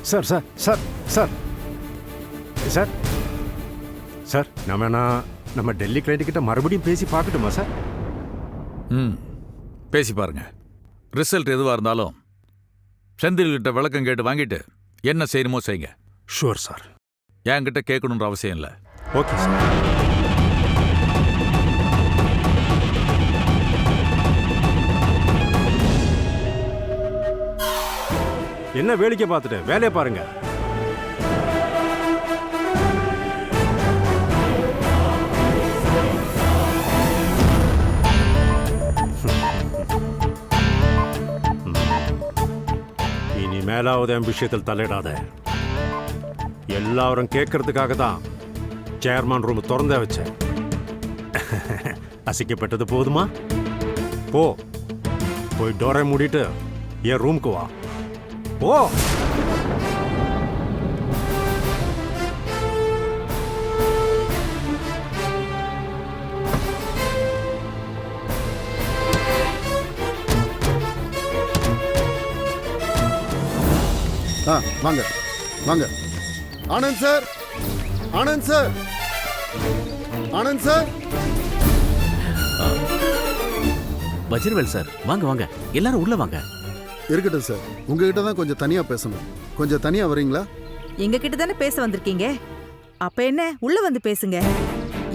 Sir sir sir sir sir sir நம்ம டெல்லி கிளைண்ட் கிட்ட மறுபடியும் பேசி பார்க்கட்டுமா சார்? பேசி பாருங்க. ரிசல்ட் எதுவாக இருந்தாலும் செந்தில்கிட்ட விளக்கம் கேட்டு வாங்கிட்டு என்ன செய்யணுமோ செய்யுங்க. Sure sir. என்கிட்ட கேட்கணுன்ற அவசியம் இல்லை. Okay sir. என்ன வேடிக்கை பார்த்துட்டு வேலையை பாருங்க. இனி மேலாவது என் விஷயத்தில் தலையிடாத. எல்லாரும் கேட்கறதுக்காக தான் சேர்மன் ரூம் திறந்தே வச்சேன். அசிக்கப்பட்டது போதுமா? போய் டோரை மூடிட்டு என் ரூமுக்கு வா. ஓ, வாங்க வாங்க. Anand sir, Anand sir, Anand sir. Vajravel sir, வாங்க வாங்க, எல்லாரும் உள்ள வாங்க. இருக்கட்டும் சார், உங்ககிட்ட தான் கொஞ்சம் தனியா பேசணும். கொஞ்சம் தனியா வரீங்களா? எங்க கிட்ட தானே பேச வந்திருக்கீங்க, அப்ப என்ன உள்ள வந்து பேசுங்க.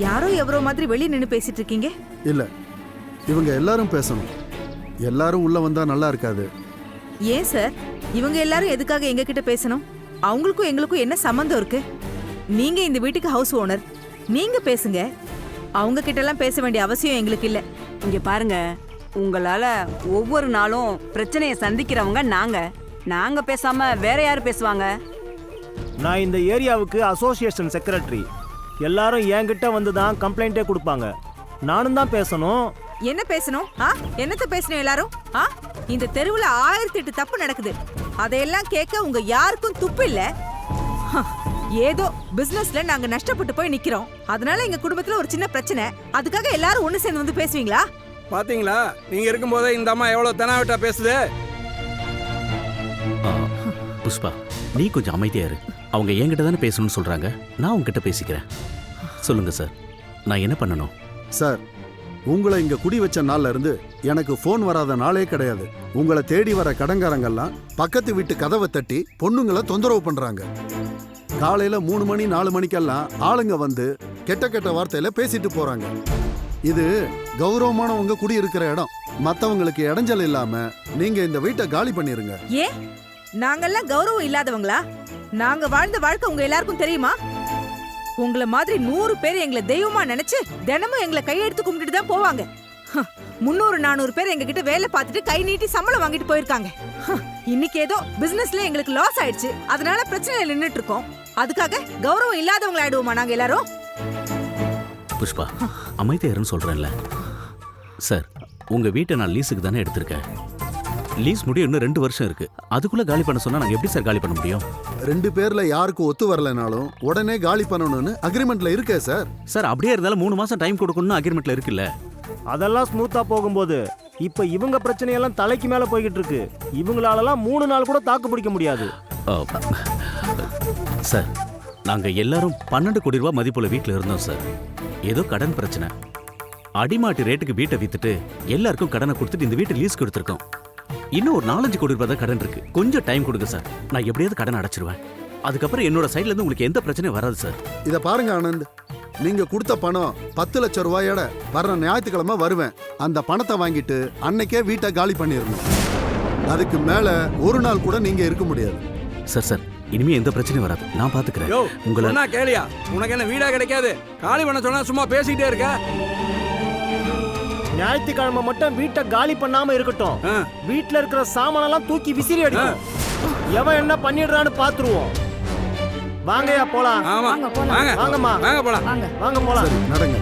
யாரோ எவரோ மாதிரி வெளியே நின்னு பேசிட்டு இருக்கீங்க. இல்ல, இவங்க எல்லாரும் பேசணும். எல்லாரும் உள்ள வந்தா நல்லா இருக்காது. ஏன் சார், இவங்க எல்லாரும் எதுக்காக எங்க கிட்ட பேசணும்? அவங்களுக்கும் எங்களுக்கும் என்ன சம்பந்தம் இருக்கு? நீங்க இந்த வீட்டுக்கு ஹவுஸ் ஓனர், நீங்க பேசுங்க. அவங்க கிட்ட எல்லாம் பேச வேண்டிய அவசியம் எங்களுக்கு இல்ல. இங்க பாருங்க, உங்களால ஒவ்வொரு நாளும் பிரச்சனையை சந்திக்கிறவங்க நாங்க பேசாம வேற யாரு பேசுவாங்க? நான் இந்த ஏரியாவுக்கு அசோசியேஷன் செக்ரட்டரி. எல்லாரும் என்கிட்ட வந்து தான் கம்ப்ளைண்டே கொடுப்பாங்க. நானும் தான் பேசணும். என்ன பேசணும்? என்னத்த பேசணும் எல்லாரும்? இந்த தெருவுல 1008 தப்பு நடக்குது. அதையெல்லாம் கேட்க உங்க யாருக்கும் துப்பு இல்ல. ஏதோ பிசினஸ்ல நாங்க நஷ்டப்பட்டு போய் நிக்கிறோம். அதனால எங்க குடும்பத்துல ஒரு சின்ன பிரச்சனை. அதுக்காக எல்லாரும் ஒண்ணு சேர்ந்து வந்து பேசுவீங்களா? பாத்தீங்களா, நீங்க இருக்கும்போதே இந்த அம்மா எவ்வளவு தெனாவட்டா பேசுது. புஷ்பா, நீ கொஞ்சம் அமைதியா இரு. அவங்க என்கிட்ட தானே பேசணும்னு சொல்றாங்க, நான் உங்ககிட்ட பேசிக்கிறேன். சொல்லுங்க சார், நான் என்ன பண்ணணும்? சார், உங்களை இங்க குடி வச்ச நாள்ல இருந்து எனக்கு போன் வராத நாளே கிடையாது. உங்களை தேடி வர கடங்காரங்கெல்லாம் பக்கத்து வீட்டு கதவை தட்டி பொண்ணுங்களை தொந்தரவு பண்றாங்க. காலையில 3 மணி 4 மணிக்கெல்லாம் ஆளுங்க வந்து கெட்ட கெட்ட வார்த்தையில பேசிட்டு போறாங்க. இது கௌரவமானவங்க குடி இருக்கிற இடம். மத்தவங்களுக்கு இடைஞ்சல் இல்லாம நீங்க இந்த வீட்டை காலி பண்ணிருங்க. ஏன் நாங்கெல்லாம் கௌரவம் இல்லாதவங்களா? நாங்க வாழ்ந்த வாழ்க்கை உங்க எல்லாருக்கும் தெரியுமா? உங்களை மாதிரி 100 பேர் எங்களை தெய்வமா நினைச்சு தினமும் எங்களை கையெடுத்து கும்பிட்டுட்டு தான் போவாங்க. 300-400 பேர் எங்க கிட்ட வேலை பார்த்துட்டு கை நீட்டி சம்பளம் வாங்கிட்டு போயிருக்காங்க. இன்னைக்கு ஏதோ பிசினஸ்ல எங்களுக்கு லாஸ் ஆயிடுச்சு, அதனால பிரச்சனையில நின்னுட்டு இருக்கோம். அதுக்காக கௌரவம் இல்லாதவங்க ஆயிடுவோமா நாங்க எல்லாரும்? புஷ்பா, அமைதியா இருன்னு சொல்றேன்ல. சார், உங்க வீட்டை நான் லீஸுக்கு தானே எடுத்திருக்கேன். லீஸ் முடிய இன்னும் 2 வருஷம் இருக்கு. அதுக்குள்ள காலி பண்ண சொன்னா நாங்க எப்படி சார் காலி பண்ண முடியும்? 2 பேர்ல யாருக்கும் ஒத்து வரலனாலும் உடனே காலி பண்ணணும்னு அக்ரிமெண்ட்ல இருக்கே சார். சார், அப்படியே இருந்தாலும் 3 மாசம் டைம் கொடுக்கணும்னு அக்ரிமெண்ட்ல இருக்குல்ல. அதெல்லாம் ஸ்மூத்தா போகும்போது இப்ப இவங்க பிரச்சனையெல்லாம் தலைக்கு மேல போய்கிட்டு இருக்கு. இவங்களாலலாம் 3 நாள் கூட தாக்கு பிடிக்க முடியாது. சார், நாங்க எல்லாரும் 12 கோடி ரூபாய் மதிப்புள்ள வீட்டுல இருந்தோம் சார். ஏதோ கடன் பிரச்சனை, அடிமாட்டு ரேட்டுக்கு வீட்டை வித்துட்டு எல்லாருக்கும் கடனை கொடுத்துட்டு இந்த வீட்டை லீஸ் கொடுத்துருக்கோம். இன்னும் ஒரு 4-5 கோடி ரூபாய் தான் கடன் இருக்கு. கொஞ்சம் டைம் கொடுங்க சார், நான் எப்படியாவது கடன் அடைச்சிருவேன். அதுக்கப்புறம் என்னோட சைட்ல இருந்து உங்களுக்கு எந்த பிரச்சனையும் வராது சார். இத பாருங்க ஆனந்த், நீங்க கொடுத்த பணம் 10 லட்சம் ரூபாயோட வர்ற ஞாயிற்றுக்கிழமை வருவேன். அந்த பணத்தை வாங்கிட்டு அன்னைக்கே வீட்டை காலி பண்ணிடணும். அதுக்கு மேல ஒரு நாள் கூட நீங்க இருக்க முடியாது. சார், இனிமே எந்த பிரச்சனையும் வராது, நான் பாத்துக்கிறேன். உங்களை என்ன கேளியா? உனக்கு என்ன வீடா கிடைக்காது? காலி பண்ண சொன்னா சும்மா பேசிக்கிட்டே இருக்க. ஞாயிற்றுக்கிழமை மட்டும் வீட்டை காலி பண்ணாம இருக்கட்டும். வீட்டுல இருக்கிற சாமானெல்லாம் தூக்கி விசிறி அடிக்கும். எவன் என்ன பண்ணிடுறான்னு பாத்துருவோம். வாங்கயா போலாம். வாங்கம்மா, வாங்க போலாம். வாங்க போலாம். நடங்க.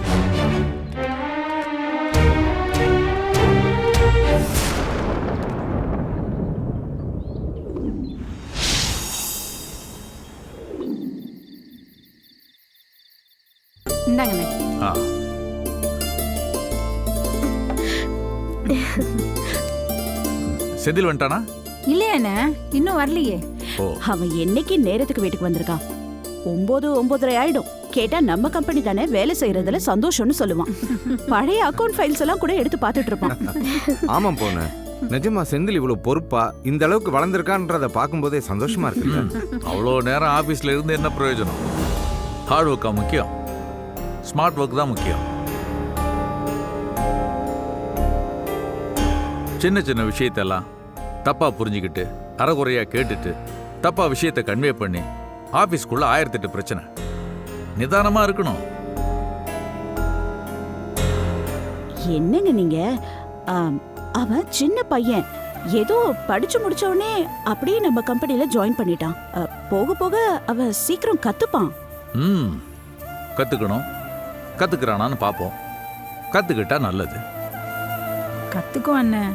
இந்தாங்கண்ணே. செந்தில் வந்துட்டானா? இல்லையாண்ணே, இன்னும் வரலையே. அவன் என்னைக்கு நேரத்துக்கு வீட்டுக்கு வந்திருக்கான்? 9-9:30 ஆயிடும். கேட்டா நம்ம கம்பெனி தானே வேலை செய்யறதுல சந்தோஷம்னு சொல்லுவான். பழைய அக்கவுண்ட் ஃபைல்ஸ் எல்லாம் கூட எடுத்து பார்த்துட்டு இருப்பான். ஆமாம் போன நிஜமா செந்தில் இவ்வளவு பொறுப்பா இந்த அளவுக்கு வளர்ந்துருக்கான்றத பார்க்கும்போதே சந்தோஷமா இருக்கு. அவ்வளோ நேரம் ஆபீஸ்ல இருந்து என்ன பிரயோஜனம்? ஹார்ட் ஒர்க்கா முக்கியம், ஸ்மார்ட் ஒர்க் தான் முக்கியம். சின்ன சின்ன விஷயத்தெல்லாம் தப்பா புரிஞ்சுக்கிட்டு அறகுறையா கேட்டுட்டு தப்பா விஷயத்தை கன்வே பண்ணி ஆபீஸ்க்குள்ள 1008 பிரச்சனை. நிதானமா இருக்கணும். என்னங்க நீங்க? அவன் சின்ன பையன், ஏதோ படிச்சு முடிச்ச உடனே அப்படியே நம்ம கம்பெனில ஜாயின் பண்ணிட்டான். போக போக அவன் சீக்கிரம் கத்துப்பான். கத்துக்கணும். கத்துக்கிறானான்னு பாப்போம். கத்துக்கிட்டா நல்லது. கத்துக்கோ அண்ணன்.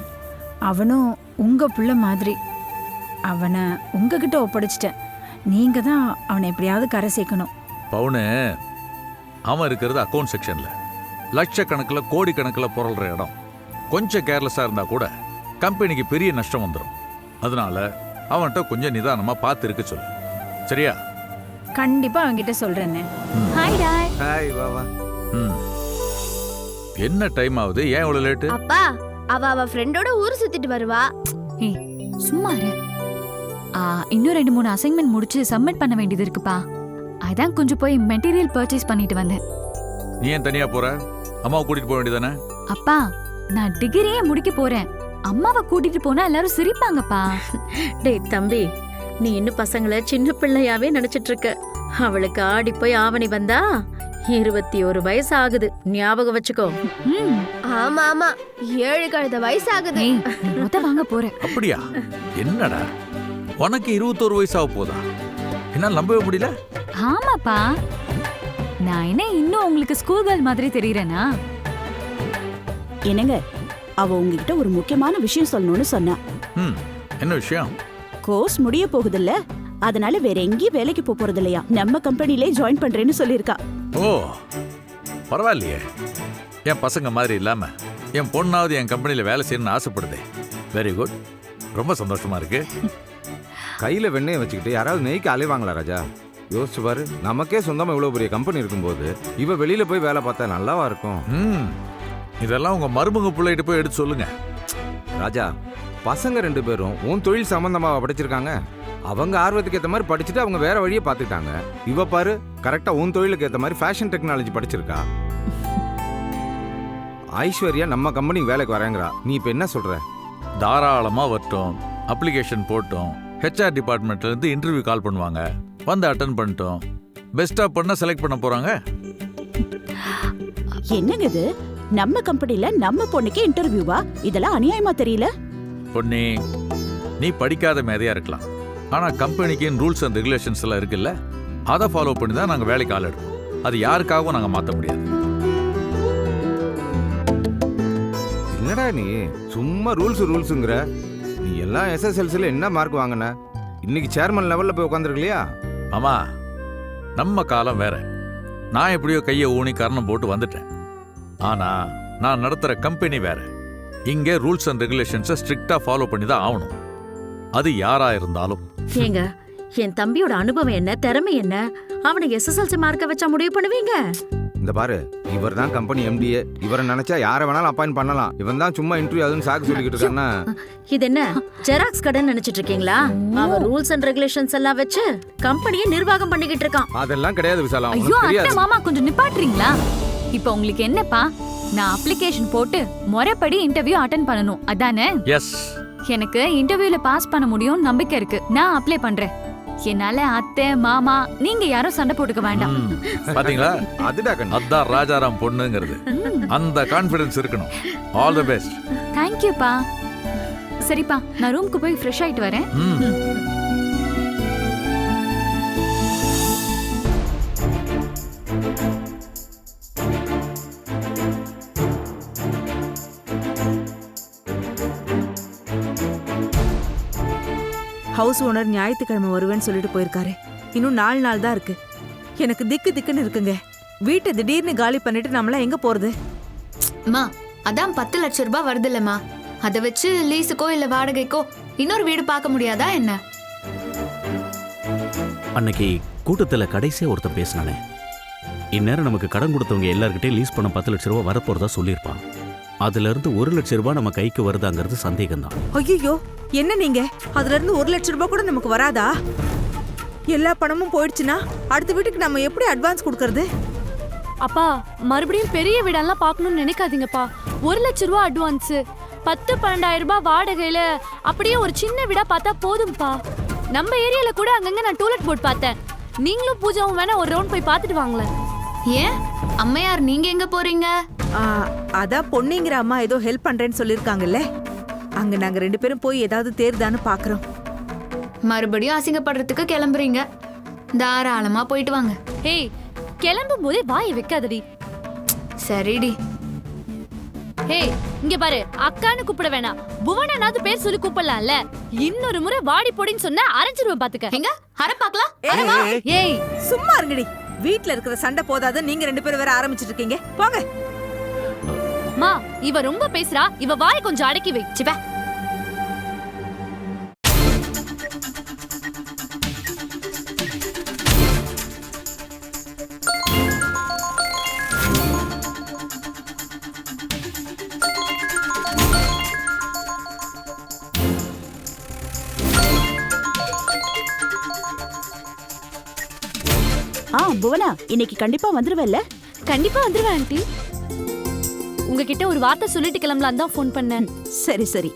அவனும் உங்க பிள்ளை மாதிரி. அவனை உங்ககிட்ட ஒப்படைச்சிட்டேன். நீங்க தான் அவனை எப்படியாவது கரை சேர்க்கணும். பவுனு, அவன் இருக்கிறது அக்கௌண்ட் செக்ஷன்ல. லட்சக்கணக்கில் கோடிக்கணக்கில் புரள்ற இடம். கொஞ்சம் கேர்லெஸ்ஸாக இருந்தால் கூட கம்பெனிக்கு பெரிய நஷ்டம் வந்துடும். அதனால அவன்கிட்ட கொஞ்சம் நிதானமா பார்த்து இருக்க சொல்லு. சரியா? கண்டிப்பா அவன்கிட்ட சொல்றேன்னு. ஹாய் டாய். ஹாய் வாவா. என்ன டைம் ஆகுது? ஏன் இவ்வளவு லேட்டு? அப்பா அவ ஃப்ரெண்டோட ஊர் சுத்திட்டு வருவா. ஏய் சும்மா இரு. இன்னும் 2-3 அசைன்மெண்ட் முடிச்சு சப்மிட் பண்ண வேண்டியது இருக்குப்பா. அதான் கொஞ்சம் போய் மெட்டீரியல் பர்ச்சேஸ் பண்ணிட்டு வந்தேன். நீ ஏன் தனியா போற? அம்மாவை கூட்டிட்டு போக வேண்டியதானே? அப்பா நான் டிகிரியே முடிக்க போறேன். அம்மாவை கூட்டிட்டு போனா எல்லாரும் சிரிப்பாங்கப்பா. டேய் தம்பி, நீ இன்னும் பசங்களை சின்ன பிள்ளையாவே நினைச்சிட்டு இருக்க. அவளுக்கு ஆடி போய் ஆவணி வந்தா 21 வயசு ஆகுது, ஞாபகம் வச்சுக்கோ. ஆமா ஆமா 7 கழுத வயசு ஆகுது. வாங்க போறேன். அப்படியா? என்னடா உனக்கு 21 வயசாக போதா? என்னால நம்பவே முடியல. ஆமாப்பா, நான் என்ன இன்னும் உங்களுக்கு ஸ்கூல் கேர்ள் மாதிரி தெரியறேனா? என்னங்க, அவ உங்ககிட்ட ஒரு முக்கியமான விஷயம் சொல்லணும்னு சொன்னா. என்ன விஷயம்? கோர்ஸ் முடிய போகுதுல்ல, அதனால வேற எங்கேயும் வேலைக்கு போறது இல்லையா, நம்ம கம்பெனிலே ஜாயின் பண்றேன்னு சொல்லிருக்கா. ஓ பரவாயில்லையே, என் பசங்க மாதிரி இல்லாம என் பொண்ணாவது என் கம்பெனில வேலை செய்யணும்னு ஆசைப்படுதே. வெரி குட், ரொம்ப சந்தோஷமா இருக்கு. கையில வெண்ணெயை வச்சுக்கிட்டு யாராவது நெய்க்கு அலைவாங்களா ராஜா? யோசிச்சு பாரு, நமக்கே சொந்தமா இவ்வளவு பெரிய கம்பெனி இருக்கும்போது இவ வெளியில போய் வேலை பார்த்தா நல்லாவா இருக்கும்? இதெல்லாம் உங்க மருமக பிள்ளைகிட்ட போய் எடுத்து சொல்லுங்க. ராஜா, பசங்க 2 பேரும் உன் தொழில் சம்பந்தமா படிச்சிருக்காங்க. அவங்க ஆர்வத்துக்கு ஏற்ற மாதிரி படிச்சுட்டு அவங்க வேற வழியை பார்த்துட்டாங்க. இவ பாரு, கரெக்டா உன் தொழிலுக்கு ஏற்ற மாதிரி ஃபேஷன் டெக்னாலஜி படிச்சிருக்கா. ஐஸ்வர்யா நம்ம கம்பெனிக்கு வேலைக்கு வரேங்கிறா. நீ இப்ப என்ன சொல்ற? தாராளமா வரட்டும், அப்ளிகேஷன் போட்டோம். HR டிபார்ட்மெண்ட்ல இருந்து இன்டர்வியூ கால் பண்ணுவாங்க, வந்து அட்டென்ட் பண்ணிட்டோம். பெஸ்டா பண்ண செலக்ட் பண்ண போறாங்க. என்னங்க இது, நம்ம கம்பெனில நம்ம பொண்ணுக்கு இன்டர்வியூவா? இதெல்லாம் அநியாயமா தெரியல. பொன்னி, நீ படிக்காத மேதையா இருக்கலாம், ஆனா கம்பெனிக்கு ரூல்ஸ் அண்ட் ரெகுலேஷன்ஸ் எல்லாம் இருக்குல்ல, அதை ஃபாலோ பண்ணி தான் நாங்க வேலைக்கு ஆள் எடுப்போம். அது யாருக்காகவும் நாங்க மாற்ற முடியாது. என்னடா நீ சும்மா ரூல்ஸுங்கிற? நீ எல்லாம் SSLCல என்ன மார்க் வாங்கின? இன்னைக்கு சேர்மன் லெவல்ல போய் உட்காந்துருக்கலையா? ஆமா, நம்ம காலம் வேற. நான் எப்படியோ கையை ஊனி கரணம் போட்டு வந்துட்டேன். ஆனா நான் நடத்துற கம்பெனி வேற. இங்கே ரூல்ஸ் அண்ட் ரெகுலேஷன்ஸை ஸ்ட்ரிக்டா ஃபாலோ பண்ணி தான் ஆகணும், அது யாரா இருந்தாலும். ஏங்க, என் தம்பியோட அனுபவம் என்ன, திறமை என்ன, அவனை SSLC மார்க்க வச்சா முடிவு பண்ணுவீங்க? இந்த பாரு, இவர் தான் கம்பெனி MDA. இவரை நினைச்சா யாரை வேணாலும் அப்பாயிண்ட் பண்ணலாம். இவன் தான் சும்மா இன்டர்வியூ அதுன்னு சாக்கு சொல்லிக்கிட்டு இருக்கானா? இது என்ன ஜெராக்ஸ் கடன் நினைச்சிட்டு இருக்கீங்களா? அவன் ரூல்ஸ் அண்ட் ரெகுலேஷன்ஸ் எல்லாம் வச்சு கம்பெனியை நிர்வாகம் பண்ணிக்கிட்டு இருக்கான். அதெல்லாம் கிடையாது விசாலா, ஐயோ உங்களுக்கு அத்தை தெரியாது. மாமா கொஞ்சம் நிப்பாட்டுறீங்களா? இப்போ உங்களுக்கு என்னப்பா, நான் அப்ளிகேஷன் போட்டு முறைப்படி இன்டர்வியூ அட்டென்ட் பண்ணனும், அதானே? எஸ். எனக்கு இன்டர்வியூல பாஸ் பண்ண முடியும் நம்பிக்கை இருக்கு. நான் அப்ளை பண்றேன். என்னால அத்தை மாமா நீங்க யாரும் சண்டை போட்டுக்க வேண்டாம். பாத்தீங்களா, அதான் ராஜாராம் பொண்ணுங்கிறது. அந்த கான்ஃபிடன்ஸ் இருக்கணும். All the best. Thank you பா. சரிப்பா, நான் ரூமுக்கு போய் ஃப்ரெஷ் ஆயிட்டு வரேன். ஹவுஸ் ஓனர் ஞாயிற்றுக்கிழமை வருவேன்னு சொல்லிட்டு போயிருக்காரு. இன்னும் 4 நாள் தான் இருக்கு. எனக்கு திக்குன்னு இருக்குங்க. வீட்டை திடீர்னு காலி பண்ணிட்டு நம்மளாம் எங்க போறது? அம்மா, அதான் 10 லட்சம் ரூபாய் வருது இல்லம்மா, அதை வச்சு லீஸுக்கோ இல்ல வாடகைக்கோ இன்னொரு வீடு பார்க்க முடியாதா என்ன? அன்னைக்கு கூட்டத்துல கடைசியா ஒருத்தன் பேசினானே, இந்நேரம் நமக்கு கடன் கொடுத்தவங்க எல்லார்கிட்டையும் லீஸ் பண்ண 10 லட்சம் ரூபாய் வரப்போறதா சொல்லியிருப்பான். அதுல இருந்து 1 லட்சம் ரூபாய் நம்ம கைக்கு வருதாங்கிறது சந்தேகம் தான். ஐயோ, என்ன நீங்க, அதுல இருந்து 1 லட்சம் ரூபாய் கூட நமக்கு வராதா? எல்லா பணமும் போயிடுச்சுன்னா அடுத்த வீட்டுக்கு நம்ம எப்படி அட்வான்ஸ் கொடுக்கறது? அப்பா, மறுபடியும் பெரிய வீடெல்லாம் பார்க்கணும்னு நினைக்காதீங்கப்பா. 1 லட்சம் ரூபாய் அட்வான்ஸ், 10-12,000 ரூபாய் வாடகையில அப்படியே ஒரு சின்ன வீடா பார்த்தா போதும்பா. நம்ம ஏரியால கூட அங்கங்க நான் டூலெட் போர்ட் பார்த்தேன். நீங்களும் பூஜாவும் வேணா ஒரு ரவுண்ட் போய் பார்த்துட்டு வாங்களேன். ஏன் அம்மையார், நீங்க எங்க போறீங்க? அதான் பொண்ணுங்கிற அம்மா ஏதோ ஹெல்ப் பண்றேன்னு சொல்லிருக்காங்கல்ல, அங்க நாங்க 2 பேரும் போய் ஏதாவது தேர்தான்னு பாக்குறோம். மறுபடியும் அசிங்கப்படுறதுக்கு கிளம்புறீங்க? தாராளமா போயிட்டு வாங்க. ஏய், கிளம்பும் போதே வாயை வைக்காதடி. சரிடி. ஏய், இங்க பாரு, அக்கான்னு கூப்பிட வேணாம், புவனானாவது பேர் சொல்லி கூப்பிடலாம்ல. இன்னொரு முறை வாடி போடின்னு சொன்னா அரைஞ்சிருவேன் பாத்துக்க. எங்க அரை பாக்கலாம்? ஏய், சும்மா இருங்கடி. வீட்ல இருக்கிற சண்டை போதாத நீங்க 2 பேரும் வேற ஆரம்பிச்சிட்டு இருக்கீங்க. போங்க. மா, இவ ரொம்ப பேசுறா, இவ வாய் கொஞ்சம் அடக்கி வை. சிப்பா. போனா இன்னைக்கு கண்டிப்பா வந்துருவல்ல? கண்டிப்பா வந்துருவேன் ஆண்டி. உங்ககிட்ட ஒரு வார்த்தை சொல்லிட்டு கிளம்பலாம் தான் ஃபோன் பண்ணேன். சரி சரி.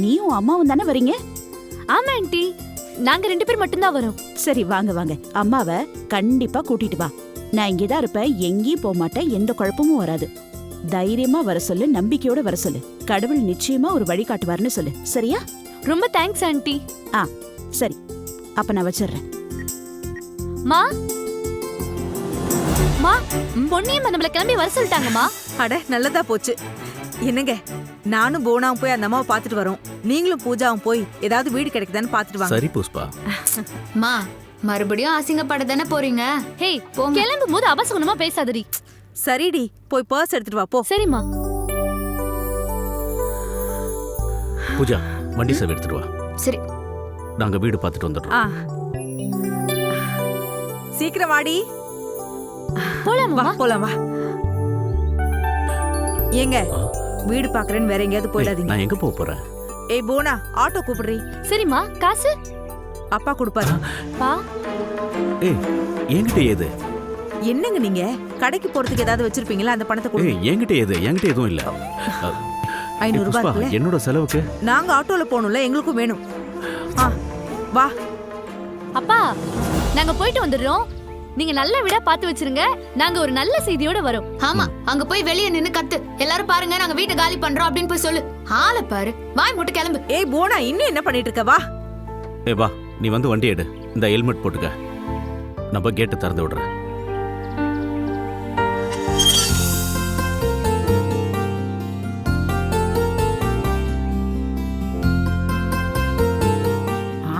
நீயும் அம்மாவும் தானே வரீங்க? ஆமா ஆண்டி, நாங்க 2 பேர் மட்டும்தான் வரோம். சரி வாங்க வாங்க. அம்மாவை கண்டிப்பா கூட்டிட்டு வா. நான் இங்கேதான் இருப்பேன், எங்கேயும் போக மாட்டேன், எந்த குழப்பமும் வராது. தைரியமா வர சொல்லு, நம்பிக்கையோட வர சொல்லு. கடவுள் நிச்சயமா ஒரு வழி காட்டுவார்னு சொல்லு. சரியா? ரொம்ப தேங்க்ஸ் ஆண்டி. சரி, அப்ப நான் வச்சிடுறேன். மா மா, பொன்னியம்மா நம்மள கிளம்பி வர சொல்லிட்டாங்கம்மா. அட நல்லதா போச்சு. என்னங்க, நானும் போனாவும் போய் அந்த அம்மாவை பாத்துட்டு வரோம். நீங்களும் பூஜாவும் போய் ஏதாவது வீடு கிடைக்குதான்னு பாத்துட்டு வாங்க. சரி புஷ்பா. மா, மறுபடியும் அசிங்கப்பட தானே போறீங்க? ஹே, கிளம்பும் போது அபசகுணமா பேசாதடி. சரிடி, போய் பர்ஸ் எடுத்துட்டு வா போ. சரிம்மா. பூஜா, வண்டி சேவை எடுத்துட்டு வா. சரி, நாங்க வீடு பார்த்துட்டு வந்துடுறோம். சீக்கிரம் வாடி. போலாம் வா, போலாம் வா. ஏங்க, வீடு பாக்குறேன்னு வேற எங்கேயாவது போயிடாதீங்க. நான் எங்க போறேன்? ஏய் போனா, ஆட்டோ கூப்பிடுறீ? சரிம்மா. காசு அப்பா கொடுப்பாரு. பா. ஏய், என்கிட்ட ஏது? என்னங்க நீங்க கடைக்கு போறதுக்கு ஏதாவது வச்சிருப்பீங்களா? அந்த பணத்தை கொடுங்க. ஏய், என்கிட்ட ஏது? என்கிட்ட எதுவும் இல்ல. 500 ரூபாய் இருக்குல்ல? என்னோட செலவுக்கு நாங்க ஆட்டோல போணும்ல, எங்களுக்கும் வேணும். வா. அப்பா, நாங்க போயிட்டு வந்துடுறோம். நீங்க நல்ல வீடா பார்த்து வச்சிருங்க. நாங்க ஒரு நல்ல செய்தியோட வரோம். ஆமா, அங்க போய் வெளிய நின்னு கத்து, எல்லாரும் பாருங்க நாங்க வீட்டை காலி பண்றோம் அப்படின்னு போய் சொல்லு. ஆளை பாரு, வாய் மூட்டு கிளம்பு. ஏய் போனா, இன்னும் என்ன பண்ணிட்டு இருக்க? வா. ஏய் வா, நீ வந்து வண்டி எடு. இந்த ஹெல்மெட் போட்டுக்க. நம்ம கேட்டு திறந்து விடுறேன்.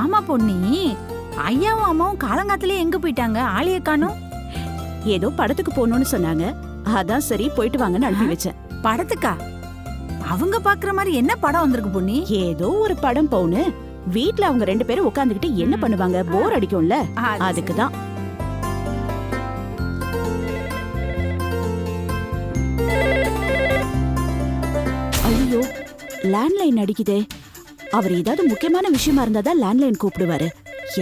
ஆமா பொன்னி, ஐயாவும் அம்மாவும் காலங்காத்திலே எங்க போயிட்டாங்க? ஆளைய காணோம். ஏதோ படத்துக்கு போகணும்னு சொன்னாங்க, அதான் சரி போயிட்டு வாங்கன்னு அனுப்பி வச்சேன். படத்துக்கா? அவங்க பாக்குற மாதிரி என்ன படம் வந்திருக்கு பொன்னி? ஏதோ ஒரு படம் போன்னு. வீட்ல அவங்க 2 பேரும் உட்காந்துக்கிட்டு என்ன பண்ணுவாங்க? போர் அடிக்கும்ல, அதுக்குதான். ஐயோ, லேண்ட்லைன் அடிக்குதே. அவர் ஏதாவது முக்கியமான விஷயமா இருந்தாதான் லேண்ட்லைன் கூப்பிடுவாரு.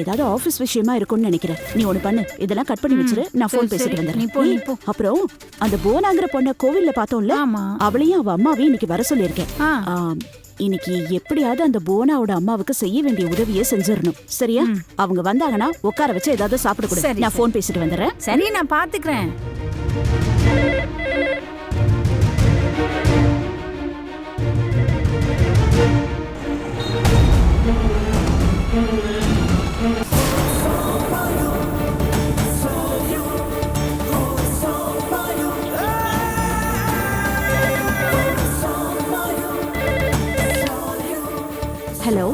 ஏதாவது ஆபீஸ் விஷயமா இருக்கும்னு நினைக்கிறேன். நீ ஒண்ணு பண்ணு, இதெல்லாம் கட் பண்ணி வச்சிரு, நான் போன் பேசிட்டு வந்துடுறேன். அப்புறம் அந்த போனாங்கிற பொண்ண கோவில்ல பார்த்தோம்ல, அவளையும் அவ அம்மாவையும் இன்னைக்கு வர சொல்லியிருக்கேன். இன்னைக்கு எப்படியாவது அந்த போனாவோட அம்மாவுக்கு செய்ய வேண்டிய உதவியை செஞ்சிடணும். சரியா? அவங்க வந்தாங்கன்னா உட்கார வச்சு ஏதாவது சாப்பிட கூட. நான் போன் பேசிட்டு வந்துடுறேன். சரி, நான் பாத்துக்கிறேன். ஹலோ.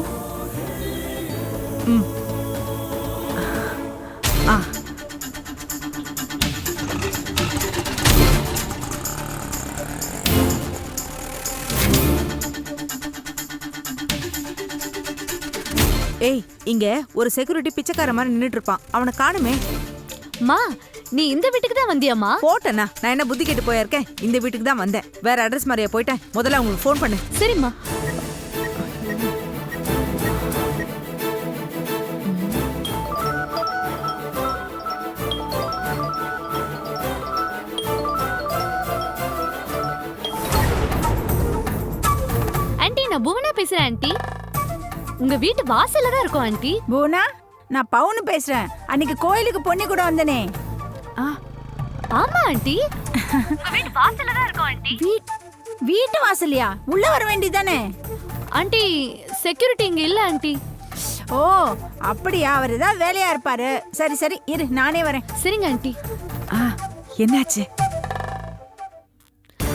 ஏய், இங்க ஒரு செக்யூரிட்டி பிச்சைக்கார மாதிரி நின்னுட்டு இருப்பான். அவனை காணுமே. மா, நீ இந்த வீட்டுக்கு தான் வந்தியாமா? போட்டேனா? நான் என்ன புத்தி கேட்டு போயிருக்கேன்? இந்த வீட்டுக்கு தான் வந்தேன். வேற அட்ரஸ் மாதிரியா போயிட்டேன். முதல்ல அவங்களுக்கு ஃபோன் பண்ணு. சரிம்மா. ஆண்டி, நான் புவனா பேசுறேன். ஆண்டி, உங்க வீட்டு வாசல்ல தான் இருக்கோம். ஆண்டி புவனா, நான் பவுனு பேசுறேன். அன்னைக்கு கோயிலுக்கு பொண்ணு கூட வந்தனே. ஆமா ஆண்டி, வீட்டு வாசல்ல தான் இருக்கோம். ஆண்டி, வீட்டு வாசல்லையா? உள்ள வர வேண்டியதானே? ஆண்டி, செக்யூரிட்டி இங்க இல்ல. ஆண்டி. ஓ அப்படியா? அவர் ஏதாவது வேலையா இருப்பாரு. சரி சரி, இரு, நானே வரேன். சரிங்க ஆண்டி. என்னாச்சு?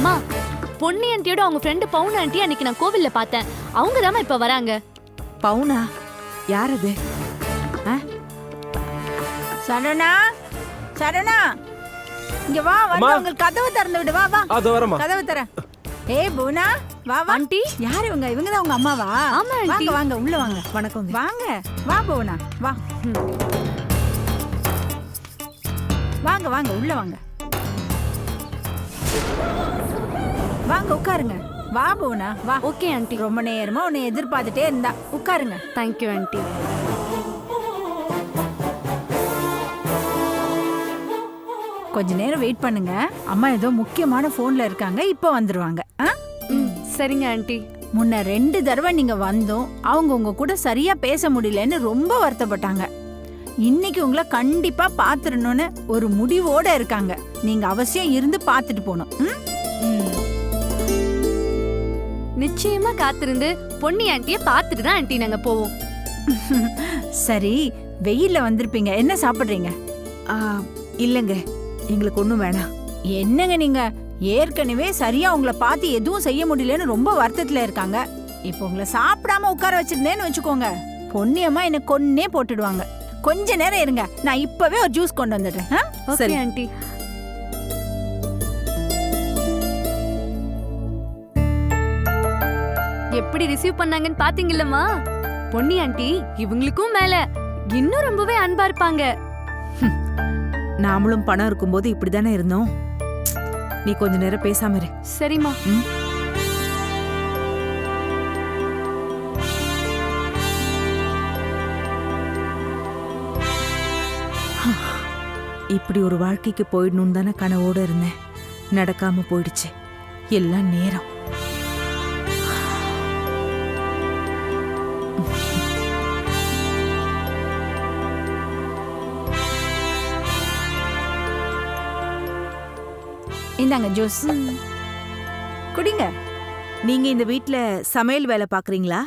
மா, பொன்னி ஆண்டியோட அவங்க ஃப்ரெண்டு பவுன் ஆண்டி அன்னைக்கு நான் கோவில்ல பார்த்தேன். அவங்க தான் இப்ப வராங்க. பவுனா? யார் அது? சரணா, சரணா, இங்க வா. வந்து உங்களுக்கு கதவு திறந்து விடு. வா வா, கதவு தர. ஏய் புவனா, வா வா. ஆண்டி, யார் இவங்க? இவங்க தான் உங்க அம்மாவா? ஆமா ஆண்டி. வாங்க வாங்க, உள்ள வாங்க. வணக்கம். வாங்க வா புவனா, வா. வாங்க வாங்க, உள்ள வாங்க. வாங்க உட்காருங்க. வா புவனா, வா. Okay aunty. ரொம்ப நேரமா உன்னை எதிர்பார்த்துட்டே இருந்தா. உட்காருங்க. Thank you aunty. கொஞ்ச நேரம் வெயிட் பண்ணுங்க. அம்மா ஏதோ முக்கியமான போன்ல இருக்காங்க, இப்ப வந்துருவாங்க. சரிங்க ஆண்டி. முன்ன 2 தடவை நீங்க வந்தோம், அவங்க உங்க கூட சரியா பேச முடியலன்னு ரொம்ப வருத்தப்பட்டாங்க. இன்னைக்கு உங்களை கண்டிப்பா பாத்துடணும்னு ஒரு முடிவோட இருக்காங்க. நீங்க அவசியம் இருந்து பாத்துட்டு போகணும். நிச்சயமா காத்திருந்து பொன்னி ஆண்டிய பாத்துட்டு தான் ஆண்டி நாங்க போவோம். சரி, வெயில்ல வந்திருப்பீங்க, என்ன சாப்பிடுறீங்க? இல்லங்க, எங்களுக்கு ஒண்ணும் வேணாம். என்னங்க நீங்க ஏற்கனவே சரியா உங்களை பார்த்து எதுவும் செய்ய முடியலன்னு ரொம்ப வருத்தத்துல இருக்காங்க. இப்போ உங்களை சாப்பிடாம உட்கார வச்சிருந்தேன்னு வச்சுக்கோங்க, பொன்னியம்மா என்ன கொன்னே போட்டுடுவாங்க. கொஞ்ச நேரம் இருங்க, நான் இப்பவே ஒரு ஜூஸ் கொண்டு வந்துடுறேன். Okay aunty. எப்படி ரிசீவ் பண்ணாங்கன்னு பாத்தீங்கல்லம்மா? பொன்னி ஆண்டி இவங்களுக்கும் மேல இன்னும் ரொம்பவே அன்பா இருப்பாங்க. நாமளும் பணம் இருக்கும்போது இப்படிதானே இருந்தோம். நீ கொஞ்ச நேரம் பேசாம இரு. சரிம்மா. இப்படி ஒரு வாழ்க்கைக்கு போயிடணும்னு தானே கனவோட இருந்தேன். நடக்காம போயிடுச்சு. எல்லாம் நேரம். இந்தாங்க ஜூஸ், குடிங்க. நீங்க இந்த வீட்ல சமையல் வேலை பாக்குறீங்களா?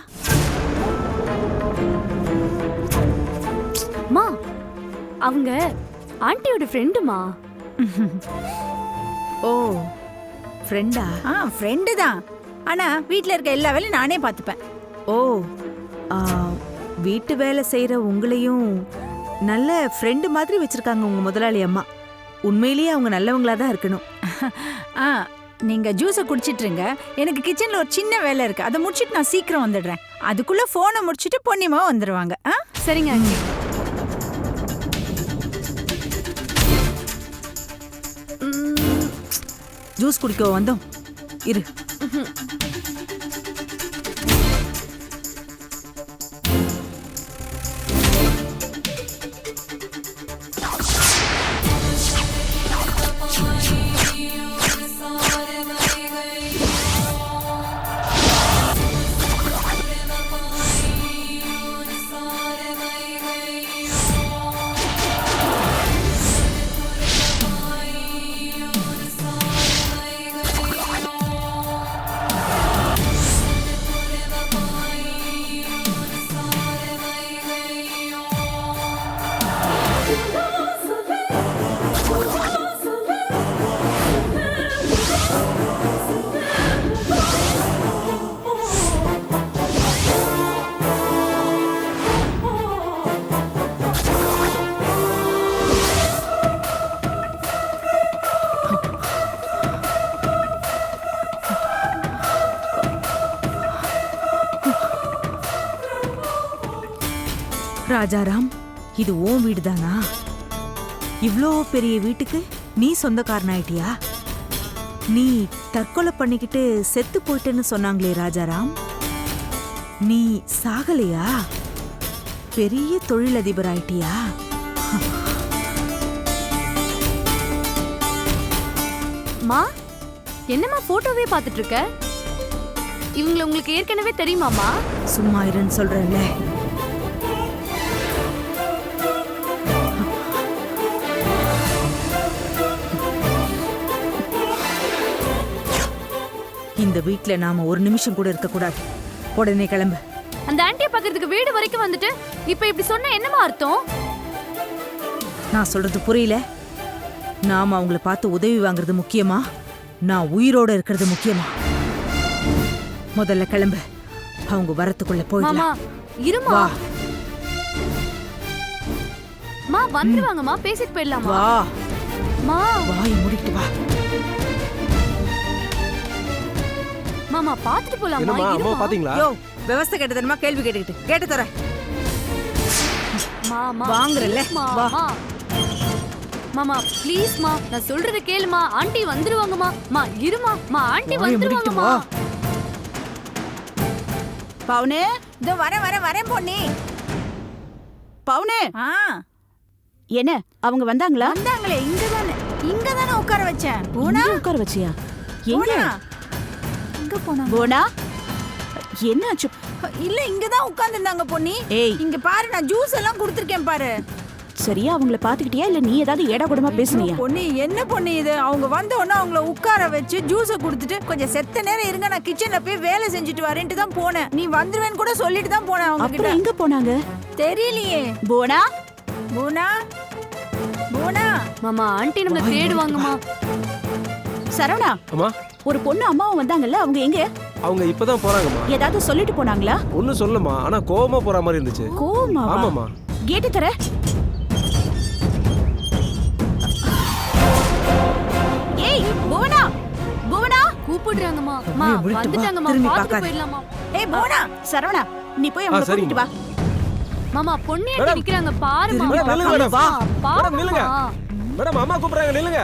மா, அவங்க ஆண்டியோட ஃப்ரெண்டுமா. ஓ, ஃப்ரெண்டா? ஃப்ரெண்டு தான். ஆனா வீட்ல இருக்க எல்லா வேலையும் நானே பார்த்துப்பேன். ஓ, வீட்டு வேலை செய்யற உங்களையும் நல்ல ஃப்ரெண்டு மாதிரி வச்சிருக்காங்க உங்க முதலாளி அம்மா. உண்மையிலேயே அவங்க நல்லவங்களா தான் இருக்கணும். நீங்க ஜூஸை குடிச்சிட்டுருங்க, எனக்கு கிச்சன்ல ஒரு சின்ன வேலை இருக்கு, அதை முடிச்சிட்டு நான் சீக்கிரம் வந்துடுறேன். அதுக்குள்ள போனை முடிச்சிட்டு பொன்னியம்மா வந்துருவாங்க. சரிங்க ஆண்டி. ஜூஸ் குடிக்க வந்தோம், இரு. ராஜாராம், இது உன் வீடுதானா? இவ்ளோ பெரிய வீட்டுக்கு நீ சொந்தக்காரனாயிட்டியா? நீ தற்கொலை பண்ணிக்கிட்டு செத்து போயிட்டேன்னு சொன்னாங்களே ராஜாராம், நீ சாகலையா? பெரிய தொழிலதிபர் ஆயிட்டியா? மா, என்னம்மா போட்டோவே பார்த்துட்டு இருக்க? இவங்களை உங்களுக்கு ஏற்கனவே தெரியுமாமா? சும்மா இருன்னு சொல்றேன்ல. இந்த வீட்ல நாம ஒரு நிமிஷம் கூட இருக்க கூடாது. உடனே கிளம்பு. அந்த ஆண்டியை பார்க்கிறதுக்கு வீடு வரைக்கும் வந்துட்டு இப்ப இப்படி சொன்னா என்னமா அர்த்தம்? நான் சொல்றது புரியல? நாம அவங்கள பார்த்து உதவி வாங்குறது முக்கியமா, நான் உயிரோட இருக்கிறது முக்கியமா? முதல்ல கிளம்பு, அவங்க வரத்துக்குள்ள போயிடலாம். இருமா. வா. மா வந்துருவாங்கம்மா, பேசிட்டு போயிடலாமா? வா. மா வாயை மூடிட்டு வா. மாமா பாத்துட்டு போலாமா? அம்மா பாத்தீங்களா? யோ, விவசாய கேட்டதனமா கேள்வி கேட்டுக்கிட்டு கேட்டு தர. மாமா வாங்குறல்ல, வா. மாமா ப்ளீஸ் மா, நான் சொல்றத கேளுமா. ஆண்டி வந்துருவாங்கம்மா. மா இருமா. மா ஆண்டி வந்துருவாங்கம்மா. பவுனே, இதோ வரேன் பொன்னி. பவுனே, என்ன அவங்க வந்தாங்களா? வந்தாங்களே, இங்க இங்கதானே உட்கார வச்சேன். பூனா உட்கார வச்சியா? எங்க எங்க போனா? போனா என்னாச்சு? இல்ல இங்கதான் உட்கார்ந்திருந்தாங்க பொன்னி. ஏய் இங்க பாரு, நான் ஜூஸ் எல்லாம் கொடுத்திருக்கேன் பாரு. சரியா அவங்கள பாத்துக்கிட்டியா இல்ல நீ ஏதாவது ஏடா கூடமா பேசுனியா? பொன்னி என்ன பொன்னி இது? அவங்க வந்த உடனே அவங்கள உட்கார வச்சு ஜூஸை கொடுத்துட்டு கொஞ்சம் செத்த நேரம் இருங்க, நான் கிச்சன்ல போய் வேலை செஞ்சுட்டு வரேன்ட்டு தான் போனேன். நீ வந்துருவேன்னு கூட சொல்லிட்டு தான் போனேன் அவங்க கிட்ட. அப்புறம் எங்க போனாங்க? தெரியலையே. போனா பூனா பூனா மாமா ஆண்டி நம்மள தேடுவாங்கம்மா. சரவணா, அம்மா ஒரு பொண்ணு அம்மாவும் வந்தாங்கல்ல, அவங்க எங்க? அவங்க இப்பதான் போறாங்கம்மா. ஏதாவது சொல்லிட்டு போனாங்களா? ஒன்னும் சொல்லமா, ஆனா கோவமா போற மாதிரி இருந்துச்சு. கோவமா? ஆமாமா. கேட்டு தர. ஏய் புவனா, புவனா கூப்பிடுறாங்கம்மா. மா வந்துட்டாங்கம்மா, பாத்துட்டு போயிடலாமா? ஏய் புவனா, சரவணா நீ போய் அவங்கள கூட்டிட்டு வா. மாமா பொண்ணு ஏன் நிக்கறாங்க பாருமா. மேடம் நில்லுங்க மேடம். வா மேடம் நில்லுங்க. மேடம் அம்மா கூப்பிடுறாங்க, நில்லுங்க.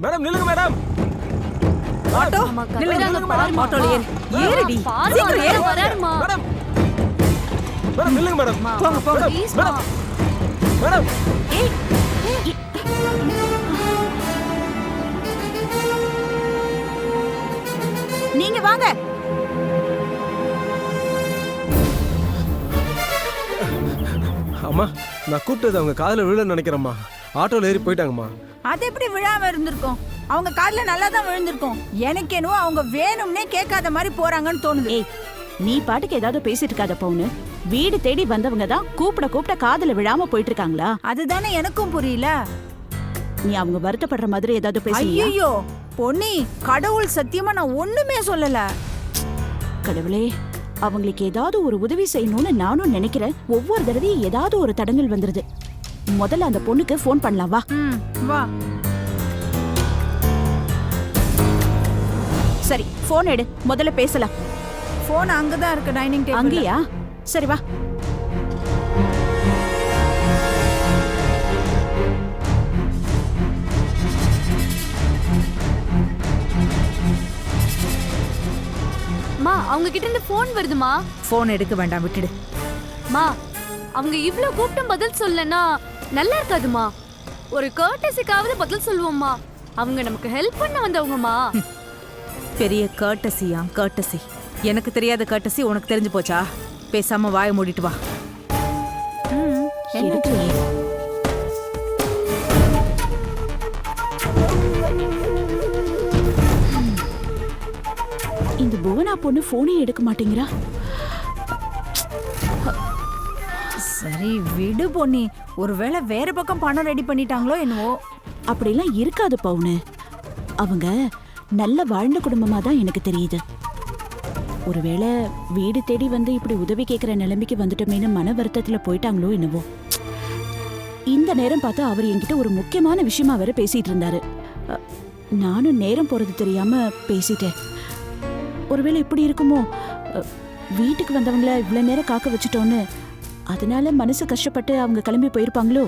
மேடம் நில்லுங்க மேடம். ஆட்டோ நில்லுங்க மேடம். ஆட்டோல ஏறுடி. சீக்கிரம் ஏறு. வராருமா. மேடம் மேடம் நில்லுங்க மேடம். போங்க போங்க. Madam madam. ஏய் நீங்க வாங்க. அம்மா நான் கூப்பிட்டது அவங்க காதுல விழன்னு நினைக்கிறேம்மா. ஆட்டோல ஏறி போயிட்டாங்கம்மா. அது எப்படி விழாம இருந்திருக்கும்? அவங்க காதுல நல்லா தான் விழுந்திருக்கும். எனக்கு என்னவோ அவங்க வேணும்னே கேட்காத மாதிரி போறாங்கன்னு தோணுது. ஏய் நீ பாட்டுக்கு ஏதாவது பேசிட்டு இருக்காத பவுனு. வீடு தேடி வந்தவங்க தான் கூப்பிட காதுல விழாம போயிட்டு இருக்காங்களா? அதுதானே எனக்கும் புரியல. நீ அவங்க வருத்தப்படுற மாதிரி ஏதாவது பேசுறியா? ஐயோ பொன்னி, கடவுள் சத்தியமா நான் ஒண்ணுமே சொல்லல. கடவுளே, அவங்களுக்கு ஏதாவது ஒரு உதவி செய்யணும்னு நானும் நினைக்கிறேன். ஒவ்வொரு தடவையும் ஏதாவது ஒரு தடங்கல் வந்துருது. முதல்ல அந்த பொண்ணுக்கு ஃபோன் பண்ணலாம் வா. வா. சரி ஃபோன் எடு, முதல்ல பேசலாம். ஃபோன் அங்கதான் இருக்கு, டைனிங் டேபிள். அங்கயா? சரி வா. மா அவங்க கிட்ட இருந்து ஃபோன் வருதுமா. ஃபோன் எடுக்க வேண்டாம், விட்டுடு. மா அவங்க இவ்ளோ கூப்பிட்டும் பதில் சொல்லனா நல்லா இருக்காதுமா. ஒரு கர்ட்டஸிக்காவது பதில் சொல்லுவோம்மா. அவங்க நமக்கு ஹெல்ப் பண்ண வந்தவங்கம்மா. பெரிய கர்ட்டசியா? கர்ட்டசி எனக்கு தெரியாத கர்ட்டசி உனக்கு தெரிஞ்சு போச்சா? பேசாம வாயை மூடிட்டு வா. இந்த புவனா பொண்ணு போனே எடுக்க மாட்டேங்கிறா. சரி விடு பொன்னி. ஒருவேளை வேற பக்கம் பணம் ரெடி பண்ணிட்டாங்களோ என்னவோ. அப்படிலாம் இருக்காது பவுனு. அவங்க நல்ல வாழ்ந்த குடும்பமா தான் எனக்கு தெரியுது. ஒருவேளை வீடு தேடி வந்து இப்படி உதவி கேட்கிற நிலைமைக்கு வந்துட்டோமேனு மன வருத்தத்துல போயிட்டாங்களோ என்னவோ. இந்த நேரம் பார்த்து அவர் என்கிட்ட ஒரு முக்கியமான விஷயமா வேற பேசிட்டு இருந்தாரு. நானும் நேரம் போறது தெரியாம பேசிட்டேன். ஒருவேளை இப்படி இருக்குமோ, வீட்டுக்கு வந்தவங்கள இவ்வளவு நேரம் காக்க வச்சுட்டோன்னு அதனால மனசு கஷ்டப்பட்டு அவங்க கிளம்பி போயிருப்பாங்களோ.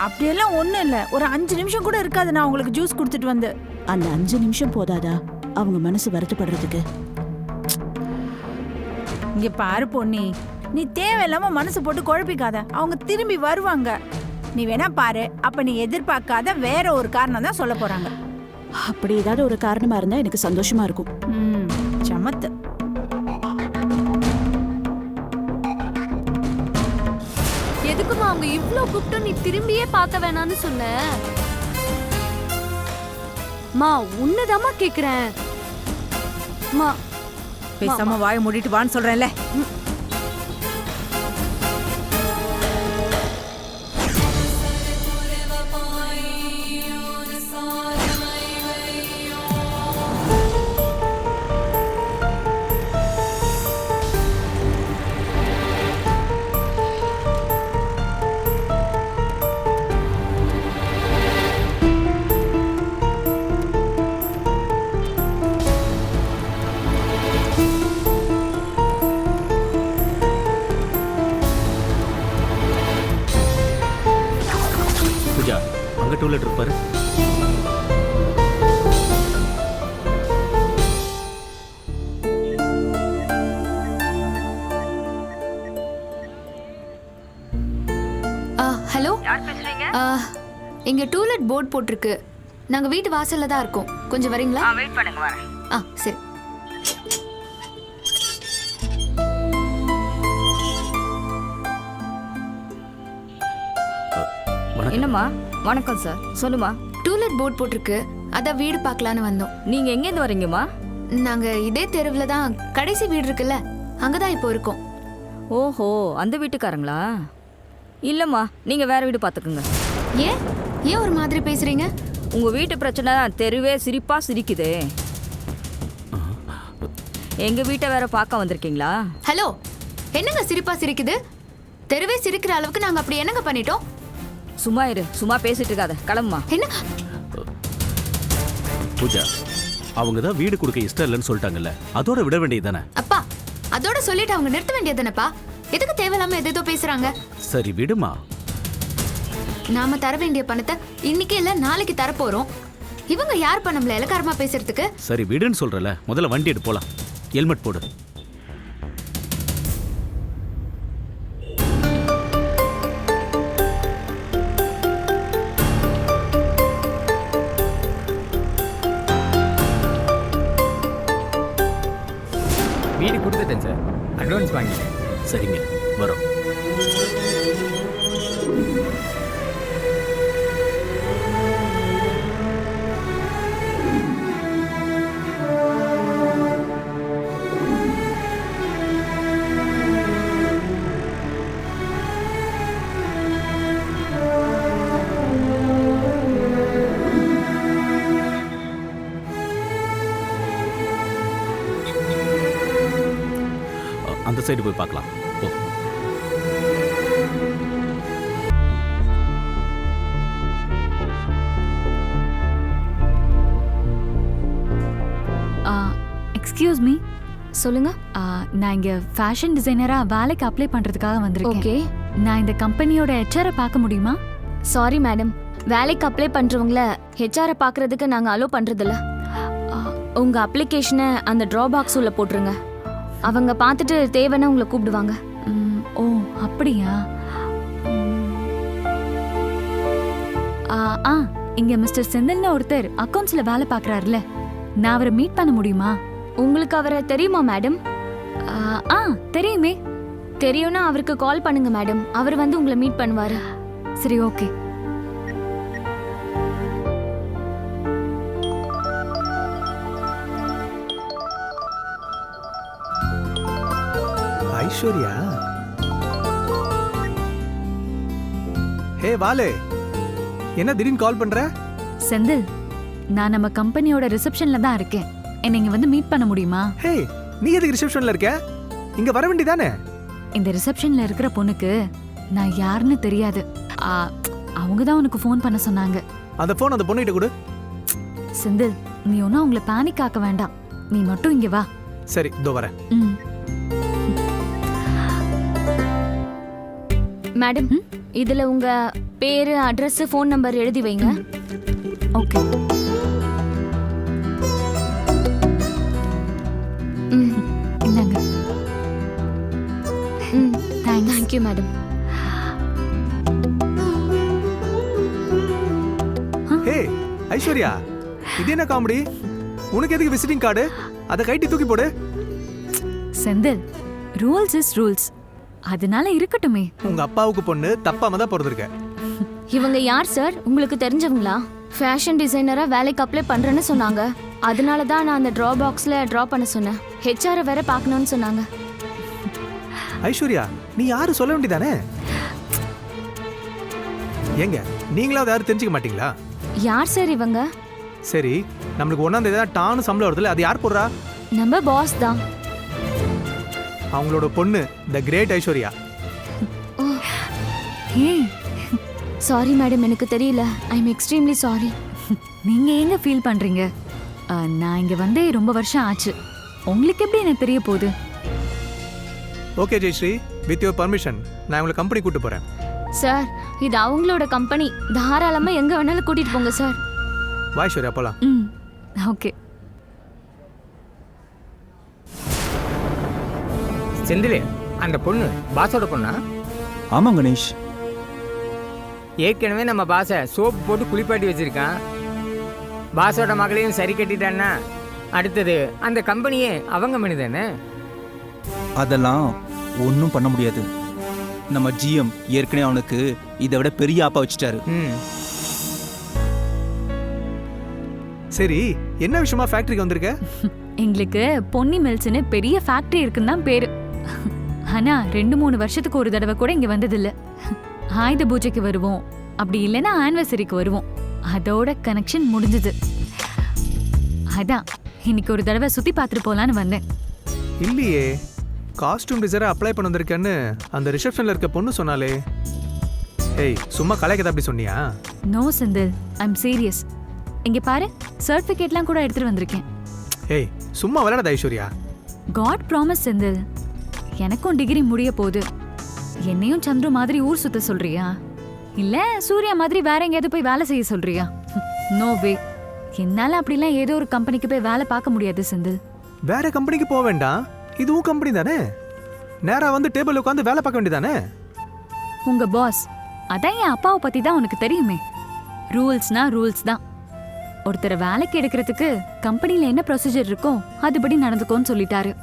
அப்படியெல்லாம் ஒண்ணும் இல்ல. ஒரு 5 நிமிஷம் கூட இருக்காது நான் உங்களுக்கு ஜூஸ் கொடுத்துட்டு வந்து. அந்த 5 நிமிஷம் போதாதா அவங்க மனசு வருத்தப்படுறதுக்கு? இங்க பாரு பொன்னி, நீ தேவையில்லாம மனசு போட்டு குழப்பிக்காத. அவங்க திரும்பி வருவாங்க. நீ வேணா பாரு. அப்ப நீ எதிர்பார்க்காத வேற ஒரு காரணம் தான் சொல்ல போறாங்க. அப்படி ஏதாவது ஒரு காரணமா இருந்தா எனக்கு சந்தோஷமா இருக்கும். சமத்து. எதுக்குமா அவங்க இவ்ளோ கூப்பிட்டு நீ திரும்பியே பார்க்க வேணான்னு சொன்ன? மா உன்னதாமா கேக்குறேன். மா பேசாம வாயை மூடிட்டு வான்னு சொல்றேன்ல. அங்க டூலெட் இருப்பாரு. ஹலோ, இங்க டூலெட் போர்ட் போட்டிருக்கு. நாங்க வீட்டு வாசல்ல தான் இருக்கோம். கொஞ்சம் வரீங்களா? வெயிட் பண்ணுங்க, வரேன். சரி. என்னம்மா? வணக்கம் சார், சொல்லுமா. டூலெட் போர்ட் போட்டிருக்கு, அதான் வீடு பார்க்கலான்னு வந்தோம். நீங்க எங்கேருந்து வரீங்கம்மா? நாங்க இதே தெருவுல தான் கடைசி வீடு இருக்குல்ல, அங்கதான் இப்போ இருக்கோம். ஓஹோ, அந்த வீட்டுக்காரங்களா? இல்லம்மா, நீங்க வேற வீடு பார்த்துக்குங்க. ஏன் ஒரு மாதிரி பேசுறீங்க? உங்க வீட்டு பிரச்சனை தெருவே சிரிப்பா சிரிக்குதே. எங்க வீட்டை வேற பார்க்க வந்திருக்கீங்களா? ஹலோ, என்னங்க சிரிப்பா சிரிக்குது? தெருவே சிரிக்கிற அளவுக்கு நாங்க அப்படி என்னங்க பண்ணிட்டோம்? சும்மா இரு, சும்மா பேசிட்டு இருக்காத, கிளம்புமா. என்ன பூஜா, அவங்க தான் வீடு கொடுக்க இஷ்டம் இல்லைன்னு சொல்லிட்டாங்கல்ல, அதோட விட வேண்டியது தானே? அப்பா, அதோட சொல்லிட்டு அவங்க நிறுத்த வேண்டியதுதானப்பா. எதுக்கு தேவையில்லாம எதோ பேசுறாங்க? சரி விடுமா. நாம தர வேண்டிய பணத்தை இன்னைக்கு இல்ல நாளைக்கு தரப்போறோம். இவங்க யார் பண்ணம்ல இலக்காரமா பேசுறதுக்கு? சரி விடுன்னு சொல்றல, முதல்ல வண்டி எடுத்து போலாம். ஹெல்மெட் போடு. வீடு கொடுத்துட்டேன் சார், அட்வான்ஸ் வாங்கிட்டேன். சரிங்க, வரோம். அந்த சைடு போய் பார்க்கலாம். ஓ, எக்ஸ்கியூஸ் மீ. சொல்லுங்க. நான் இங்க ஃபேஷன் டிசைனரா வேலைக்கு அப்ளை பண்றதுக்காக வந்திருக்கேன். ஓகே. நான் இந்த கம்பெனியோட ஹெச்ஆரை பார்க்க முடியுமா? சாரி மேடம், வேலைக்கு அப்ளை பண்றவங்கள ஹெச்ஆரை பார்க்கறதுக்கு நாங்க அலோ பண்றதில்ல. உங்க அப்ளிகேஷனை அந்த ட்ரா பாக்ஸ் உள்ள போட்டுருங்க. அவங்க பார்த்துட்டு தேவைன்னா உங்களை கூப்பிடுவாங்க. ஓ அப்படியா? இங்க மிஸ்டர் செந்தில்னு ஒருத்தர் அக்கவுண்ட்ஸ்ல வேலை பார்க்கறாருல, நான் அவரை மீட் பண்ண முடியுமா? உங்களுக்கு அவரை தெரியுமா மேடம்? தெரியுமே. தெரியும்னா அவருக்கு கால் பண்ணுங்க மேடம், அவர் வந்து உங்களை மீட் பண்ணுவாரு. சரி, ஓகே. ஐஸ்வர்யா, ஹே வாலே, என்ன திடீர்னு கால் பண்ற? செந்தில், நான் நம்ம கம்பெனியோட ரிசப்ஷன்ல தான் இருக்கேன். என்னை இங்க வந்து மீட் பண்ண முடியுமா? ஹே, நீ எதுக்கு ரிசப்ஷன்ல இருக்க? இங்க வர வேண்டியதானே? இந்த ரிசப்ஷன்ல இருக்கிற பொண்ணுக்கு நான் யாருன்னு தெரியாது. அவங்க தான் உனக்கு ஃபோன் பண்ண சொன்னாங்க. அந்த ஃபோன் அந்த பொண்ணுகிட்ட கொடு. செந்தில், நீ ஒன்னும் அவங்கள பேனிக் ஆக்க வேண்டாம். நீ மட்டும் இங்க வா. சரி, இதோ வரேன். மேடம், இதுல உங்க பேரு, அட்ரஸ், ஃபோன் நம்பர் எழுதி வைங்க. ஓகே. இந்தாங்க. Thank you madam. ஹே ஐஸ்வர்யா, இது என்ன காமெடி? உனக்கு எதுக்கு விசிட்டிங் கார்டு? அதை கைட்டி தூக்கி போடு. Senthil, rules is rules. அதனால இருக்கட்டுமே. உங்க அப்பாவுக்கு பொண்ணு தப்பாம தான் பிறந்திருக்க. இவங்க யார் சார்? உங்களுக்கு தெரிஞ்சவங்களா? ஃபேஷன் டிசைனரா வேலைக்கு அப்ளை பண்றேன்னு சொன்னாங்க. அதனால தான் நான் அந்த ட்ரா பாக்ஸ்ல ட்ரா பண்ண சொன்னேன். ஹெச்ஆரை வேற பார்க்கணும்னு சொன்னாங்க. ஐஸ்வர்யா, நீ யாரு சொல்ல வேண்டியதானே? ஏங்க, நீங்களாவது யாரும் தெரிஞ்சுக்க மாட்டீங்களா? யார் சார் இவங்க? சரி, நம்மளுக்கு 1ஆம் தேதி தான் டான்னு சம்பளம் வருதுல, அது யார் போடுறா? நம்ம பாஸ் தான். அவங்களோட பொண்ணு the great Aishwarya. Sorry madam, எனக்கு தெரியல. I am extremely sorry. நீங்க ஏங்க ஃபீல் பண்றீங்க? நான் இங்க வந்தே ரொம்ப வருஷம் ஆச்சு. உங்களுக்கு எப்படி எனக்கு தெரிய போகுது? Okay Jayashree, with your permission நான் உங்களை கம்பெனி கூட்டு போறேன். சார், இது அவங்களோட கம்பெனி. தாராளமா எங்க வேணாலும் கூட்டிட்டு போங்க சார். வா ஐஸ்வர்யா, போலாம். ஓகே. செந்திலே, அந்த பொண்ணு பாஸோட பொண்ணா? ஆமாம் கணேஷ். ஏற்கனவே நம்ம பாஸை சோப்பு போட்டு குளிப்பாட்டி வச்சிருக்கான். பாஸோட மகளையும் சரி கட்டிட்டான்னா அடுத்தது அந்த கம்பெனியே அவங்க மணி தானே. அதெல்லாம் ஒன்றும் பண்ண முடியாது. நம்ம ஜிஎம் ஏற்கனவே அவனுக்கு இதை விட பெரிய ஆப்பா வச்சுட்டாரு. சரி, என்ன விஷயமா ஃபேக்டரிக்கு வந்திருக்க? எங்களுக்கு பொன்னி மில்ஸ்னு பெரிய ஃபேக்டரி இருக்குன்னு தான் பேரு. ஆனா 2-3 வருஷத்துக்கு ஒரு தடவை கூட இங்க வந்ததில்ல. ஆயுத பூஜைக்கு வருவோம், அப்படி இல்லைன்னா ஆனிவர்சரிக்கு வருவோம். அதோட கனெக்ஷன் முடிஞ்சது. அதான் இன்னைக்கு ஒரு தடவை சுத்தி பார்த்துட்டு போலான்னு வந்தேன். இல்லையே, காஸ்டியூம் டிசைனரை அப்ளை பண்ண வந்திருக்கேன்னு அந்த ரிசப்ஷன்ல இருக்க பொண்ணு சொன்னாலே. ஏய், சும்மா கலாய்க்கதா அப்படி சொன்னியா? No Senthil, I'm serious. இங்க பாரு, சர்டிபிகேட்லாம் கூட எடுத்துட்டு வந்திருக்கேன். ஏய், சும்மா விளையாடாத ஐஸ்வர்யா. காட் ப்ராமிஸ் செந்தில், எனக்கும் டிகிரி முடிய போகுது. என்னையும் சந்துரு மாதிரி ஊர் சுத்த சொல்றியா, இல்ல சூர்யா மாதிரி வேற எங்கேயாவது போய் வேலை செய்ய சொல்றியா? நோ வே, என்னால அப்படிலாம் ஏதோ ஒரு கம்பெனிக்கு போய் வேலை பார்க்க முடியாது செந்தில். வேற கம்பெனிக்கு போக வேண்டாம், இதுவும் கம்பெனி தானே. நேரா வந்து டேபிள் உட்காந்து வேலை பார்க்க வேண்டியதானே. உங்க பாஸ் அதான் என் அப்பாவை பத்தி தான் உனக்கு தெரியுமே. ரூல்ஸ்னா ரூல்ஸ் தான். ஒருத்தரை வேலைக்கு எடுக்கிறதுக்கு கம்பெனில என்ன ப்ரொசீஜர் இருக்கோ அதுபடி நடந்துக்கோன்னு சொல்லிட்டாரு.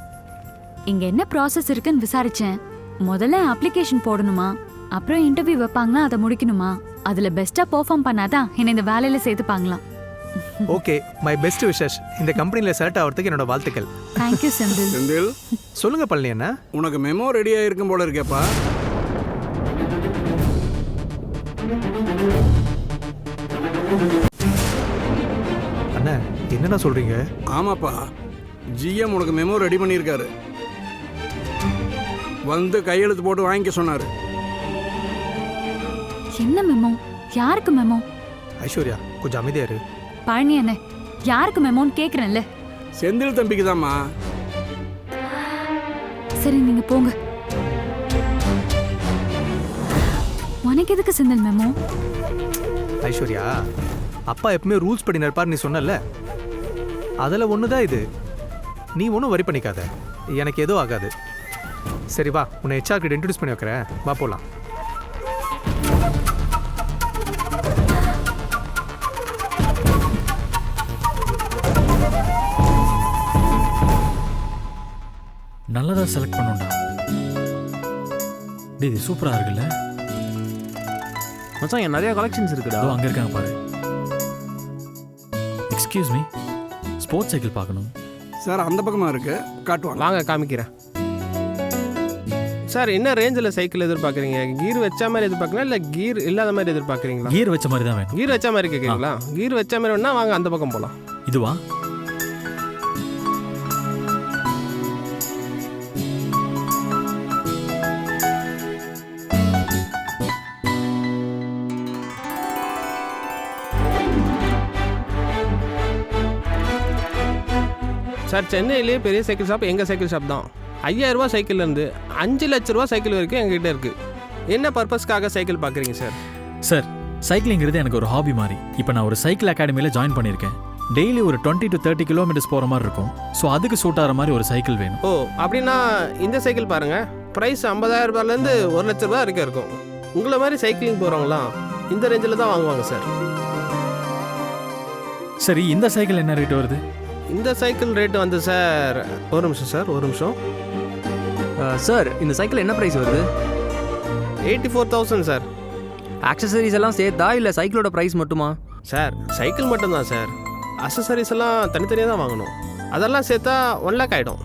இங்க என்ன ப்ராசஸ் இருக்குன்னு விசாரிச்சேன். முதல்ல அப்ளிகேஷன் போடணுமா, அப்புறம் இன்டர்வியூ வைப்பாங்களா, அதை முடிக்கணுமா. அதுல பெஸ்டா பெர்ஃபார்ம் பண்ணாதான் என்ன இந்த வேலையில சேர்த்துப்பாங்களாம். Okay, my best wishes. இந்த கம்பெனில செலக்ட் ஆகிறதுக்கு என்னோட வாழ்த்துக்கள். Thank you Senthil. செந்தில், சொல்லுங்க பழனி அண்ணா. உனக்கு மெமோ ரெடியா இருக்கும் போல இருக்கேப்பா. அண்ணா, என்னண்ணா சொல்றீங்க? ஆமாப்பா, ஜிஎம் உனக்கு மெமோ ரெடி பண்ணியிருக்காரு. வந்து கையெழுத்து போட்டு வாங்கிக்க சொன்னாரு. என்ன மெமோ? யாருக்கு மெமோ? ஐஸ்வர்யா, கொஞ்சம் அமைதியா இரு. பழனி அண்ணே, யாருக்கு மெமோன்னு கேக்குறேன்ல. செந்தில் தம்பிக்கு தான்மா. சரி, நீங்க போங்க. உனக்கு எதுக்கு செந்தில் மெமோ? ஐஸ்வர்யா, அப்பா எப்பவுமே ரூல்ஸ் படி நடப்பார் நீ சொன்னல, அதில் ஒன்று தான் இது. நீ ஒன்றும் வரி பண்ணிக்காத, எனக்கு எதுவும் ஆகாது. சரி வா, உன்னை ஹெச்ஆர் கிட்ட இன்ட்ரடியூஸ் பண்ணி வைக்கிறேன், வா போகலாம். நல்லதா செலக்ட் பண்ணுண்டா. டேய், இது சூப்பரா இருக்குல்ல மச்சான். இங்க நிறைய கலெக்ஷன்ஸ் இருக்குடா. அங்க இருக்காங்க பாரு. எக்ஸ்கியூஸ் மீ, ஸ்போர்ட்ஸ் சைக்கிள் பார்க்கணும் சார். அந்த பக்கமா இருக்கு, காட்டுவாங்க. வாங்க காமிக்கிறேன். சார், என்ன ரேஞ்சில் சைக்கிள் எதிர்பார்க்குறீங்க? கீர் வச்ச மாதிரி எதிர்பார்க்குறீங்களா இல்லை கீர் இல்லாத மாதிரி எதிர்பார்க்குறீங்களா? கீர் வச்ச மாதிரி தான் வேணும். கீர் வச்ச மாதிரி கேட்குறீங்களா? கீர் வச்ச மாதிரி வேணா வாங்க, அந்த பக்கம் போகலாம். இதுவா? சார், சென்னையிலேயே பெரிய சைக்கிள் ஷாப் எங்கள் சைக்கிள் ஷாப் தான். 5000 ரூபா சைக்கிள்லேருந்து 5 லட்ச ரூபா சைக்கிள் வரைக்கும் எங்ககிட்ட இருக்குது. என்ன பர்பஸ்க்காக சைக்கிள் பார்க்குறீங்க சார்? சார், சைக்கிளிங்கிறது எனக்கு ஒரு ஹாபி மாதிரி. இப்போ நான் ஒரு சைக்கிள் அகாடமியில் ஜாயின் பண்ணியிருக்கேன். டெய்லி ஒரு 20 to 30 கிலோமீட்டர்ஸ் போகிற மாதிரி இருக்கும். ஸோ அதுக்கு சூட் ஆகிற மாதிரி ஒரு சைக்கிள் வேணும். ஓ, அப்படின்னா இந்த சைக்கிள் பாருங்கள். ப்ரைஸ் 50,000 ரூபாயிலேருந்து 1 லட்ச ரூபா வரைக்கும் இருக்கும். உங்களை மாதிரி சைக்கிளிங் போகிறவங்களாம் இந்த ரேஞ்சில் தான் வாங்குவாங்க சார். சரி, இந்த சைக்கிள் என்ன ரேட் வருது? இந்த சைக்கிள் ரேட் வந்து சார், ஒரு நிமிஷம் சார், ஒரு நிமிஷம் சார். இந்த சைக்கிள் என்ன ப்ரைஸ் வருது? 84,000 சார். ஆக்சசரிஸ் எல்லாம் சேர்த்தா இல்லை சைக்கிளோட ப்ரைஸ் மட்டுமா? சார், சைக்கிள் மட்டும்தான் சார். அக்சசரிஸ் எல்லாம் தனித்தனியாக தான் வாங்கணும். அதெல்லாம் சேர்த்தா 1 lakh ஆகிடும்.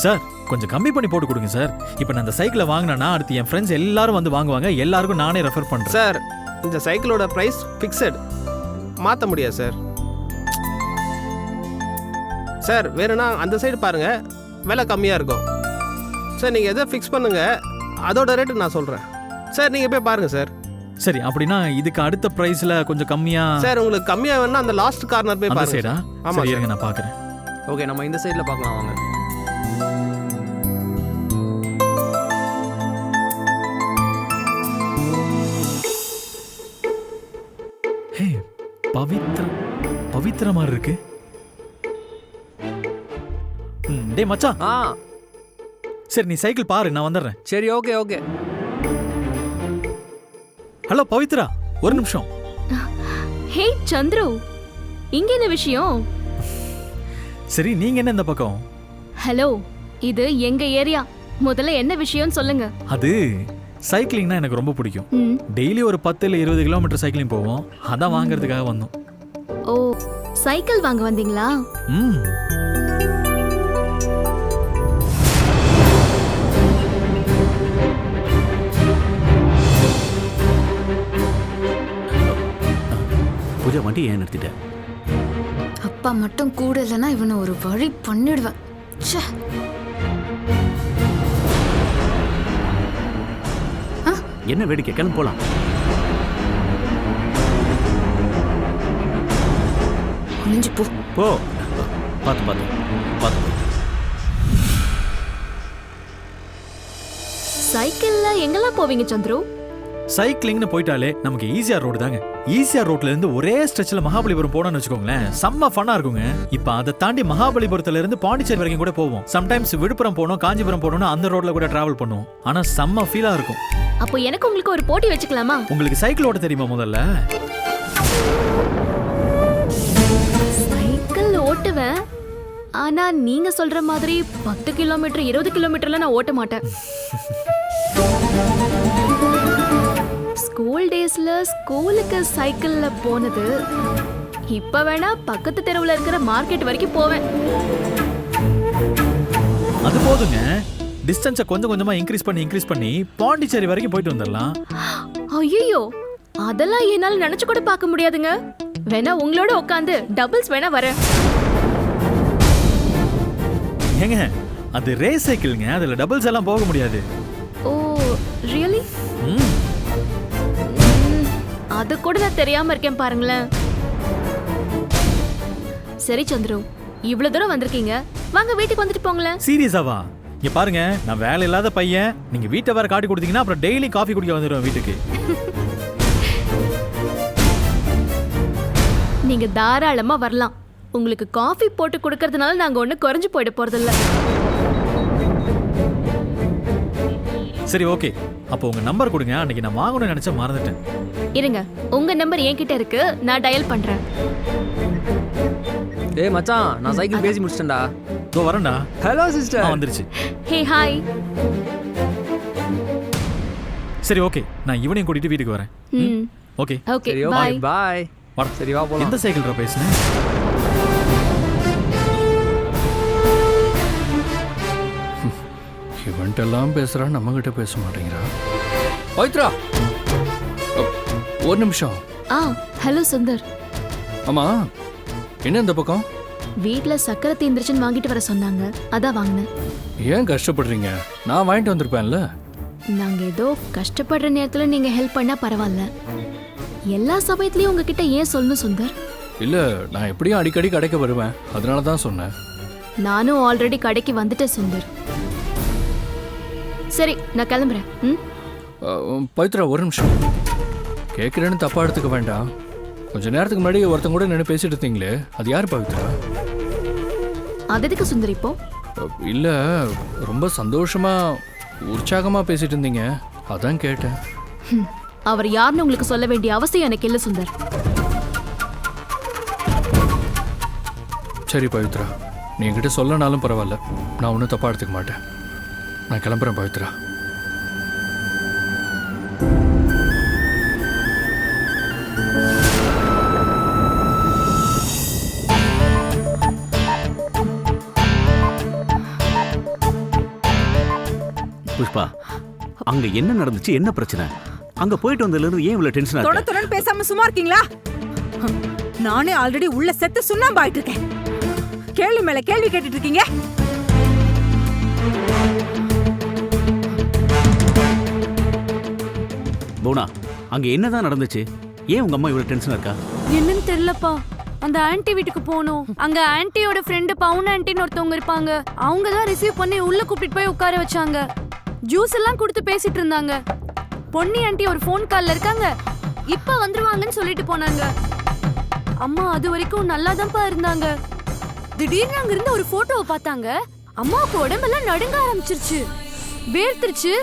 சார், கொஞ்சம் கம்மி பண்ணி போட்டு கொடுங்க சார். இப்போ நான் இந்த சைக்கிளை வாங்கினேன்னா அடுத்து என் ஃப்ரெண்ட்ஸ் எல்லாரும் வந்து வாங்குவாங்க. எல்லாருக்கும் நானே ரெஃபர் பண்ணுறேன். சார், இந்த சைக்கிளோட ப்ரைஸ் ஃபிக்ஸட், மாற்ற முடியாது சார். சார், வேணும்னா அந்த சைடு பாருங்கள், விலை கம்மியாக இருக்கும். சார், நீங்கள் எதை ஃபிக்ஸ் பண்ணுங்கள், அதோட ரேட்டு நான் சொல்கிறேன். சார், நீங்கள் போய் பாருங்கள் சார். சரி, அப்படின்னா இதுக்கு அடுத்த ப்ரைஸில் கொஞ்சம் கம்மியாக. சார், உங்களுக்கு கம்மியாக வேணா அந்த லாஸ்ட் கார்னர் போய் பாருங்க. சைடா? ஆமாம், இருங்க, நான் பார்க்குறேன். ஓகே, நம்ம இந்த சைடில் பார்க்கலாம் வாங்க. ஹே, பவித்ரா மாதிரி இருக்கு. டேய் மச்சான். சரி, நீ சைக்கிள் பாரு, நான் வந்துடுறேன். சரி, ஓகே ஓகே. ஹலோ பவித்ரா, ஒரு நிமிஷம். ஹே சந்துரு, இங்க என்ன விஷயம்? சரி நீங்க என்ன இந்த பக்கம்? ஹலோ, இது எங்க ஏரியா. முதல்ல என்ன விஷயம்னு சொல்லுங்க. அது சைக்கிளிங்னா எனக்கு ரொம்ப பிடிக்கும். ம். டெய்லி ஒரு 10 இல்ல 20 கிலோமீட்டர் சைக்கிளிங் போவோம். அதான் வாங்குறதுக்காக வந்தோம். ஓ, சைக்கிள் வாங்க வந்தீங்களா? ம். பூஜா வண்டி ஏன் நிறுத்திட்ட? அப்பா மட்டும் கூட இல்லைன்னா இவனை ஒரு வழி பண்ணிடுவேன். ச்சே. என்ன வேடிக்கை? கிளம்பு போலாம். ஒளிஞ்சு போ. போ. பார்த்து பார்த்து பார்த்து. சைக்கிள்ல எங்கெல்லாம் போவீங்க சந்துரு? சைக்கிளிங்னு போயிட்டாலே நமக்கு ஈசிஆர் ரோடு தாங்க. ஈசிஆர் ரோட்ல இருந்து ஒரே ஸ்ட்ரெச்ல மகாபலிபுரம் போனோம்னு வச்சுக்கோங்களேன், செம்ம ஃபன்னா இருக்குங்க. இப்ப அதை தாண்டி மகாபலிபுரத்துல இருந்து பாண்டிச்சேரி வரைக்கும் கூட போவோம். சம்டைம்ஸ் விழுப்புரம் போனோம், காஞ்சிபுரம் போனோம்னா அந்த ரோட்ல கூட டிராவல் பண்ணுவோம். ஆனா செம்ம ஃபீலா இருக்கும். அப்போ எனக்கு உங்களுக்கு ஒரு போட்டி வச்சுக்கலாமா? உங்களுக்கு சைக்கிள் ஓட்ட தெரியுமா முதல்ல? சைக்கிள் ஓட்டுவேன். ஆனா நீங்க சொல்ற மாதிரி 10 கிலோமீட்டர் 20 கிலோமீட்டர்ல நான் ஓட்ட மாட்டேன். ஸ்கூல் டேஸ்ல ஸ்கூலுக்கு சைக்கிள்ல போனது. இப்ப வேணா பக்கத்து தெருவுல இருக்கிற மார்க்கெட் வரைக்கும் போவேன். அது போதுங்க. டிஸ்டன்ஸை கொஞ்சம் கொஞ்சமா இன்க்ரீஸ் பண்ணி பாண்டிச்சேரி வரைக்கும் போயிட்டு வந்துடலாம். ஐயோ, அதெல்லாம் என்னால நினைச்சு கூட பார்க்க முடியாதுங்க. வேணா உங்களோட உட்காந்து டபுள்ஸ் வேணா வரேன். ஏங்க, அது ரேஸ் சைக்கிள்ங்க, அதுல டபுள்ஸ் எல்லாம் போக முடியாது. ஓ, ரியலி? அது கூட நான் தெரியாம இருக்கேன் பாருங்களேன். சரி சந்துரு, இவ்வளவு தூரம் வந்திருக்கீங்க, வாங்க வீட்டுக்கு வந்துட்டு போங்களேன். சீரியஸாவா? இங்க பாருங்க, நான் வேலை இல்லாத பையன். நீங்க வீட்டை வேற காட்டி கொடுத்தீங்கன்னா அப்புறம் டெய்லி காஃபி குடிக்க வந்துடுவேன் வீட்டுக்கு. நீங்க தாராளமா வரலாம். உங்களுக்கு காஃபி போட்டு கொடுக்கறதுனால நாங்க ஒண்ணு குறைஞ்சு போயிட போறதில்ல. சரி ஓகே, அப்போ உங்க நம்பர் கொடுங்க. அன்னைக்கு நான் வாங்கணும்னு நினைச்ச மறந்துட்டேன். இருங்க, உங்க நம்பர் என்கிட்ட இருக்கு, நான் டயல் பண்றேன். டேய் மச்சான், நான் சைக்கிள் பேசி முடிச்சிட்டேன்டா. தோ வரேன்டா. Hello sister. வந்துருச்சு. Hey hi. சரி ஓகே, நான் ஈவினிங் கூட்டிட்டு வீட்டுக்கு வரேன். Okay okay, bye bye. சரி வா போலாம். எந்த சைக்கிள்ரா பேசுனேன்? இவன்ட்டெல்லாம் பேசுறா, நம்ம கிட்ட பேச மாட்டேங்கிறா. பவித்ரா, ஒரு நிமிஷம். ஹலோ சுந்தர். ஆமா, என்ன இந்த பக்கம்? வீட்ல சக்கரை தீந்துருச்சுன்னு வாங்கிட்டு வர சொன்னாங்க, அதான் வாங்கினேன். ஏன் கஷ்டப்படுறீங்க? நான் வாங்கிட்டு வந்திருப்பேன்ல. நாங்க ஏதோ கஷ்டப்படுற நேரத்துல நீங்க ஹெல்ப் பண்ணா பரவாயில்ல. எல்லா சமயத்துலயும் உங்ககிட்ட ஏன் சொல்லணும் சுந்தர்? இல்ல, நான் எப்படியும் அடிக்கடி கடைக்கு வருவேன், அதனால தான் சொன்னேன். நானும் ஆல்ரெடி கடைக்கு வந்துட்டேன் சுந்தர். சரி, நான் கிளம்புறேன். பவித்ரா, ஒரு நிமிஷம். கேட்குறேன்னு தப்பா எடுத்துக்க வேண்டாம். கொஞ்ச நேரத்துக்கு முன்னாடி ஒருத்தங்க கூட நின்று பேசிட்டு இருந்தீங்களே, அது யார் பவித்ரா? அது எதுக்கு சுந்தர் இப்போ? இல்ல, ரொம்ப சந்தோஷமா உற்சாகமா பேசிட்டு இருந்தீங்க, அதான் கேட்டேன். அவர் யாருன்னு உங்களுக்கு சொல்ல வேண்டிய அவசியம் எனக்கு இல்ல சுந்தர். சரி பவித்ரா, நீ என்கிட்ட சொல்லனாலும் பரவாயில்ல, நான் ஒன்றும் தப்பா எடுத்துக்க மாட்டேன். நான் கிளம்புறேன் பவித்ரா. புஷ்பா, அங்க என்ன நடந்துச்சு? என்ன பிரச்சனை? அங்க போயிட்டு வந்ததுல இருந்து ஏன் இவ்வளவு டென்ஷனா தொட இருக்கு? தொடன்னு பேசாம சும்மா இருக்கீங்களா? நானே ஆல்ரெடி உள்ள செத்து சுண்ணாம்பாயிட்டு இருக்கேன். கேள்வி மேல கேள்வி கேட்டுட்டு இருக்கீங்க. போனா, அங்க என்னதான் நடந்துச்சு? ஏன் உங்க அம்மா இவ்வளவு டென்ஷனா இருக்கா? என்னன்னு தெரியலப்பா. அந்த ஆன்ட்டி வீட்டுக்கு போனோம். அங்க ஆன்ட்டியோட ஃப்ரெண்டு பவுன் ஆன்ட்டின்னு ஒருத்தவங்க இருப்பாங்க. அவங்க தான் ரிசீவ் பண்ணி உள்ள கூப்பிட்டு போய் உட்கார வச்சாங்க. ஜூஸ் எல்லாம் கொடுத்து பேசிட்டு இருந்தாங்க. பொன்னி ஆன்ட்டி ஒரு ஃபோன் கால்ல இருக்காங்க, இப்ப வந்துருவாங்கன்னு சொல்லிட்டு போனாங்க. அம்மா அது வரைக்கும் நல்லா தான்ப்பா இருந்தாங்க. திடீர்னு அங்க இருந்து ஒரு போட்டோவை பார்த்தாங்க. அம்மாவுக்கு உடம்பெல்லாம் நடுங்க ஆரம்பிச்சிருச்சு, வேர்த்துருச்சு,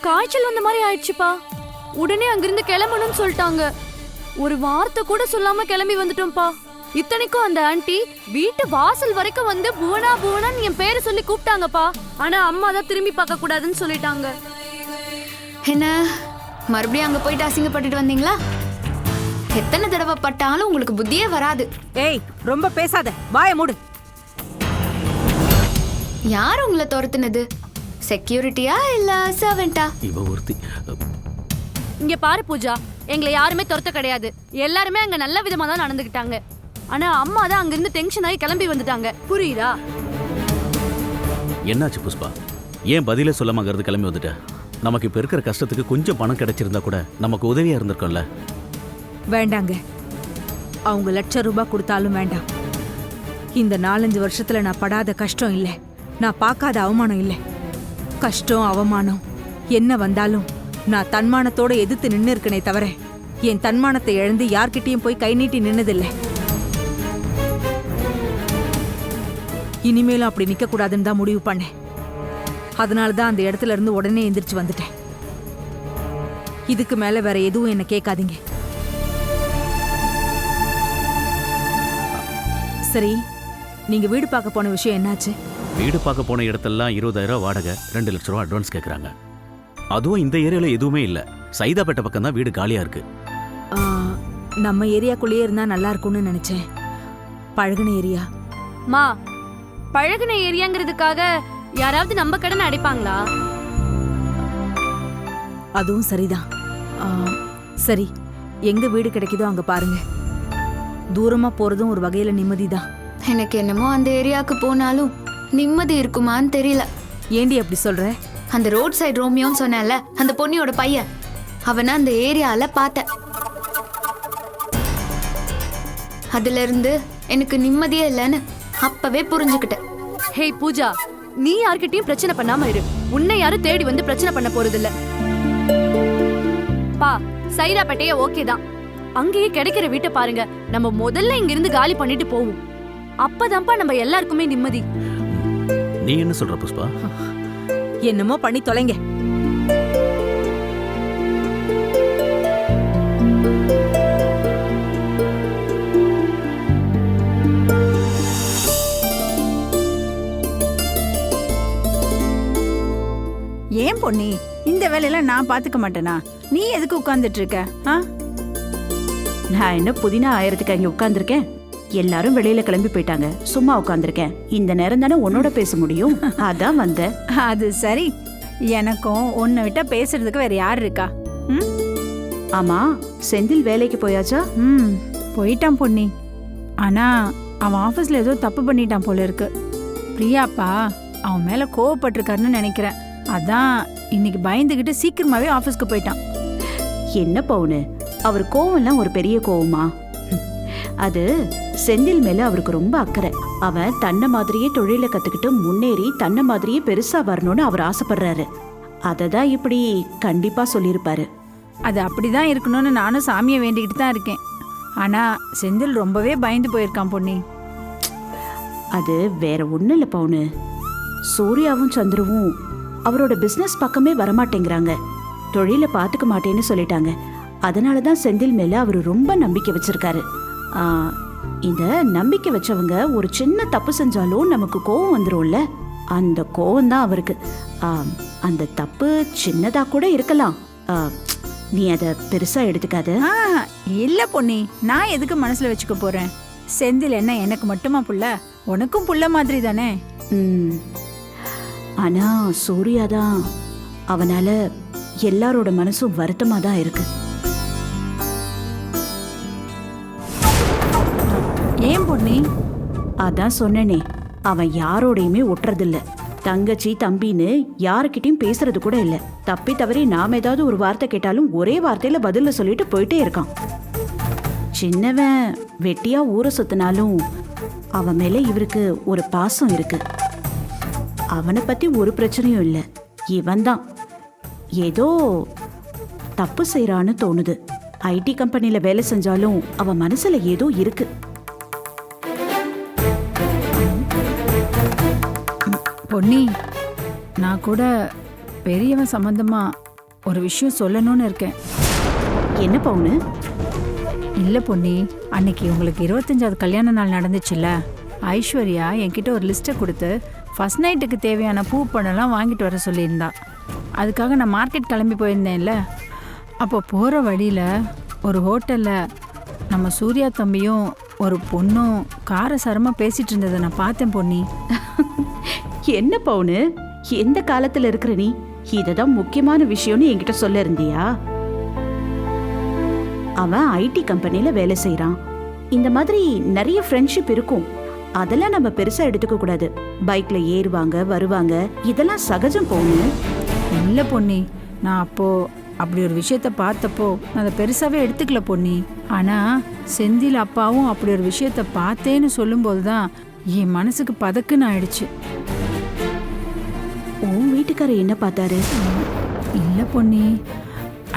காய்ச்சல் வந்த மாதிரி ஆயிடுச்சுப்பா. உடனே அங்கிருந்து கிளம்பணும்னு சொல்லிட்டாங்க. ஒரு வார்த்தை கூட சொல்லாம கிளம்பி வந்துட்டோம்ப்பா. இத்தனைக்கும் அந்த ஆண்டி வீட்டு வாசல் வரைக்கும் வந்து புவனா புவனான்னு என் பேரை சொல்லி கூப்பிட்டாங்கப்பா. ஆனா அம்மா தான் திரும்பி பார்க்க கூடாதுன்னு சொல்லிட்டாங்க. என்ன மறுபடியும் அங்க போயிட்டு அசிங்கப்பட்டுட்டு வந்தீங்களா? எத்தனை தடவை பட்டாலும் உங்களுக்கு புத்தியே வராது. ஏய், ரொம்ப பேசாத, வாயை மூடு. யார் உங்களை துரத்துனது? செக்யூரிட்டியா இல்ல சர்வெண்டா? இவ ஒருத்தி. இங்க பாரு பூஜா, எங்களை யாருமே துரத்த கிடையாது. எல்லாருமே அங்க நல்ல விதமா தான் நடந்துக்கிட்டாங்க. ஆனா அம்மா தான் அங்கிருந்து டென்ஷன் ஆகி கிளம்பி வந்துட்டாங்க. புரியுதா? என்னாச்சு புஷ்பா? ஏன் பதிலே சொல்லாமங்கிறது கிளம்பி வந்துட்ட? நமக்கு இப்ப இருக்கிற கஷ்டத்துக்கு கொஞ்சம் பணம் கிடைச்சிருந்தா கூட நமக்கு உதவியா இருந்திருக்கும்ல. வேண்டாங்க, அவங்க ₹1,00,000 கொடுத்தாலும் வேண்டாம். இந்த 4-5 வருஷத்துல நான் படாத கஷ்டம் இல்லை, நான் பார்க்காத அவமானம் இல்லை. கஷ்டம் அவமானம் என்ன வந்தாலும் நான் தன்மானத்தோட எதிர்த்து நின்று இருக்கனே தவிர என் தன்மானத்தை இழந்து யார்கிட்டயும் போய் கை நீட்டி நின்னதில்லை. இனிமேலும் அப்படி நிக்க கூடாதுன்னு தான் முடிவு பண்ணேன். அதனாலதான் அந்த இடத்துல இருந்து உடனே எந்திரிச்சு வந்துட்டேன். இதுக்கு மேல வேற எதுவும் என்ன கேட்காதீங்க. சரி, நீங்க வீடு பார்க்க போன விஷயம் என்னாச்சு? வீடு பார்க்க போன இடத்தெல்லாம் 20,000 வாடகை, 2 லட்ச ரூபா அட்வான்ஸ் கேட்குறாங்க. அதுவும் இந்த ஏரியால எதுவுமே இல்லை. சைதாப்பேட்டை பக்கம் தான் வீடு காலியா இருக்கு. நம்ம ஏரியாக்குள்ளேயே இருந்தா நல்லா இருக்கும்னு நினைச்சேன். பழகுன ஏரியா. மா, பழகுன ஏரியாங்கிறதுக்காக யாராவது நம்ம கடனை அடைப்பாங்களா? அதுவும் சரிதான். சரி, எங்க வீடு கிடைக்குதோ அங்க பாருங்க. தூரமா போறதும் ஒரு வகையில நிம்மதிதான். எனக்கு என்னமோ அந்த ஏரியாவுக்கு போனாலும் நிம்மதி இருக்குமான்னு தெரியல. ஏண்டி அப்படி சொல்ற? அந்த ரோட் சைடு ரோமியோன்னு சொன்னேன்ல, அந்த பொண்ணியோட பையன், அவனை அந்த ஏரியால பார்த்தேன். அதுல இருந்து எனக்கு நிம்மதியே இல்லைன்னு அப்பவே புரிஞ்சுக்கிட்டேன். ஹே பூஜா, நீ யார்கிட்டயும் பிரச்சனை பண்ணாம இரு. உன்னை யாரும் தேடி வந்து பிரச்சனை பண்ண போறது இல்ல. பா, சைதாப்பேட்டையே ஓகே தான். அங்கேயே கிடைக்கிற வீட்டை பாருங்க. நம்ம முதல்ல இங்க இருந்து காலி பண்ணிட்டு போவோம். அப்பதான்ப்பா நம்ம எல்லாருக்குமே நிம்மதி. நீ என்ன சொல்ற புஷ்பா? என்னமோ பண்ணி தொலைங்க. ஏன் பொன்னி, இந்த வேலையெல்லாம் நான் பாத்துக்க மாட்டேனா? நீ எதுக்கு உட்கார்ந்துட்டு இருக்க? நான் என்ன புதினா ஆயிரத்துக்கு அங்கே உட்கார்ந்துருக்கேன்? எல்லாரும் வெளியில கிளம்பி போயிட்டாங்க, சும்மா உட்காந்துருக்கேன். இந்த நேரம் தானே உன்னோட பேச முடியும், அதான் வந்தேன். அது சரி, எனக்கும் உன்னை விட்டா பேசுறதுக்கு வேற யார் இருக்கா? ஆமா, செந்தில் வேலைக்கு போயாச்சா? போயிட்டான் பொன்னி. ஆனா அவன் ஆபீஸ்ல ஏதோ தப்பு பண்ணிட்டான் போல இருக்கு. பிரியாப்பா அவன் மேல கோவப்பட்டிருக்காருன்னு நினைக்கிறேன். அதான் இன்னைக்கு பயந்துகிட்டு சீக்கிரமாவே ஆபீஸ்க்கு போயிட்டான். என்ன பவுனு, அவர் கோவம்லாம் ஒரு பெரிய கோவமா? அது செந்தில் மேல அவருக்கு ரொம்ப அக்கறை. அவன் தன்னை மாதிரியே தொழில கத்துக்கிட்டு முன்னேறி தன்னை மாதிரியே பெருசா வரணும்னு அவர் ஆசைப்படுறாரு. அததான் இப்படி கண்டிப்பா சொல்லியிருப்பாரு. அது அப்படிதான் இருக்கணும்னு நானும் சாமியை வேண்டிக்கிட்டு தான் இருக்கேன். ஆனா செந்தில் ரொம்பவே பயந்து போயிருக்கான் பொன்னி. அது வேற ஒண்ணும் இல்ல பவுனு, சூர்யாவும் சந்துருவும் அவரோட பிசினஸ் பக்கமே வரமாட்டேங்கிறாங்க. தொழில பாத்துக்க மாட்டேன்னு சொல்லிட்டாங்க. அதனாலதான் செந்தில் மேல அவரு ரொம்ப நம்பிக்கை வச்சிருக்காரு. இந்த நம்பிக்கை வச்சவங்க ஒரு சின்ன தப்பு செஞ்சாலும் நமக்கு கோவம் வந்துரும்ல, அந்த கோவம் தான் அவருக்கு. அந்த தப்பு சின்னதா கூட இருக்கலாம், நீ அதை பெருசா எடுத்துக்காத. இல்ல பொன்னி, நான் எதுக்கு மனசுல வச்சுக்க போறேன்? செந்தில் என்ன எனக்கு மட்டுமா புள்ள? உனக்கும் புள்ள மாதிரி தானே. ஆனா சூர்யாதான், அவனால எல்லாரோட மனசும் வருத்தமா தான் இருக்கு. ஏன் பொன்னி? அதான் சொன்னேனே, அவன் யாரோடையுமே ஒட்டுறதில்ல. தங்கச்சி தம்பின்னு யாருக்கிட்டையும் பேசுறது கூட இல்ல. தப்பி தவறி நாம ஏதாவது ஒரு வார்த்தை கேட்டாலும் ஒரே வார்த்தையில பதில சொல்லிட்டு போயிட்டே இருக்கான். சின்னவன் வெட்டியா ஊரை சுத்தினாலும் அவன் மேல இவருக்கு ஒரு பாசம் இருக்கு. அவனை பத்தி ஒரு பிரச்சனையும் இல்ல. இவன் தான் ஏதோ தப்பு செய்யறான்னு தோணுது. ஐடி கம்பெனில வேலை செஞ்சாலும் அவன் மனசுல ஏதோ இருக்கு. பொன்னி, நான் கூட பெரியவன் சம்பந்தமா ஒரு விஷயம் சொல்லணும்னு இருக்கேன். என்ன பவுனு? இல்ல பொன்னி, அன்னைக்கு உங்களுக்கு 25வது கல்யாண நாள் நடந்துச்சுல்ல, ஐஸ்வர்யா என்கிட்ட ஒரு லிஸ்ட்டை கொடுத்து ஃபர்ஸ்ட் நைட்டுக்கு தேவையான பூ பழம்லாம் வாங்கிட்டு வர சொல்லியிருந்தா. அதுக்காக நான் மார்க்கெட் கிளம்பி போயிருந்தேன்ல, அப்போ போகிற வழியில் ஒரு ஹோட்டலில் நம்ம சூர்யா தம்பியும் ஒரு பொண்ணும் காரசாரமாக பேசிகிட்டு இருந்ததை நான் பார்த்தேன் பொன்னி. என்ன பவுனு, எந்த காலத்துல இருக்கிற நீ இததான் முக்கியமான விஷயம்னு என்கிட்ட சொல்ல இருந்தியா? அவன் ஐடி கம்பெனில வேலை செய்யறான். இந்த மாதிரி நிறைய ஃப்ரெண்ட்ஷிப் இருக்கும், அதெல்லாம் நம்ம பெருசா எடுத்துக்க கூடாது. பைக்ல ஏறுவாங்க வருவாங்க, இதெல்லாம் சகஜம் பவுனு. இல்லை பொன்னி, நான் அப்போ அப்படி ஒரு விஷயத்த பார்த்தப்போ நான் அதை பெருசாவே எடுத்துக்கல பொன்னி. ஆனா செந்தில் அப்பாவும் அப்படி ஒரு விஷயத்த பார்த்தேன்னு சொல்லும்போது தான் என் மனசுக்கு பதக்குன்னு ஆயிடுச்சு. உன் வீட்டுக்காரர் என்ன பார்த்தாரு? இல்லை பொன்னி,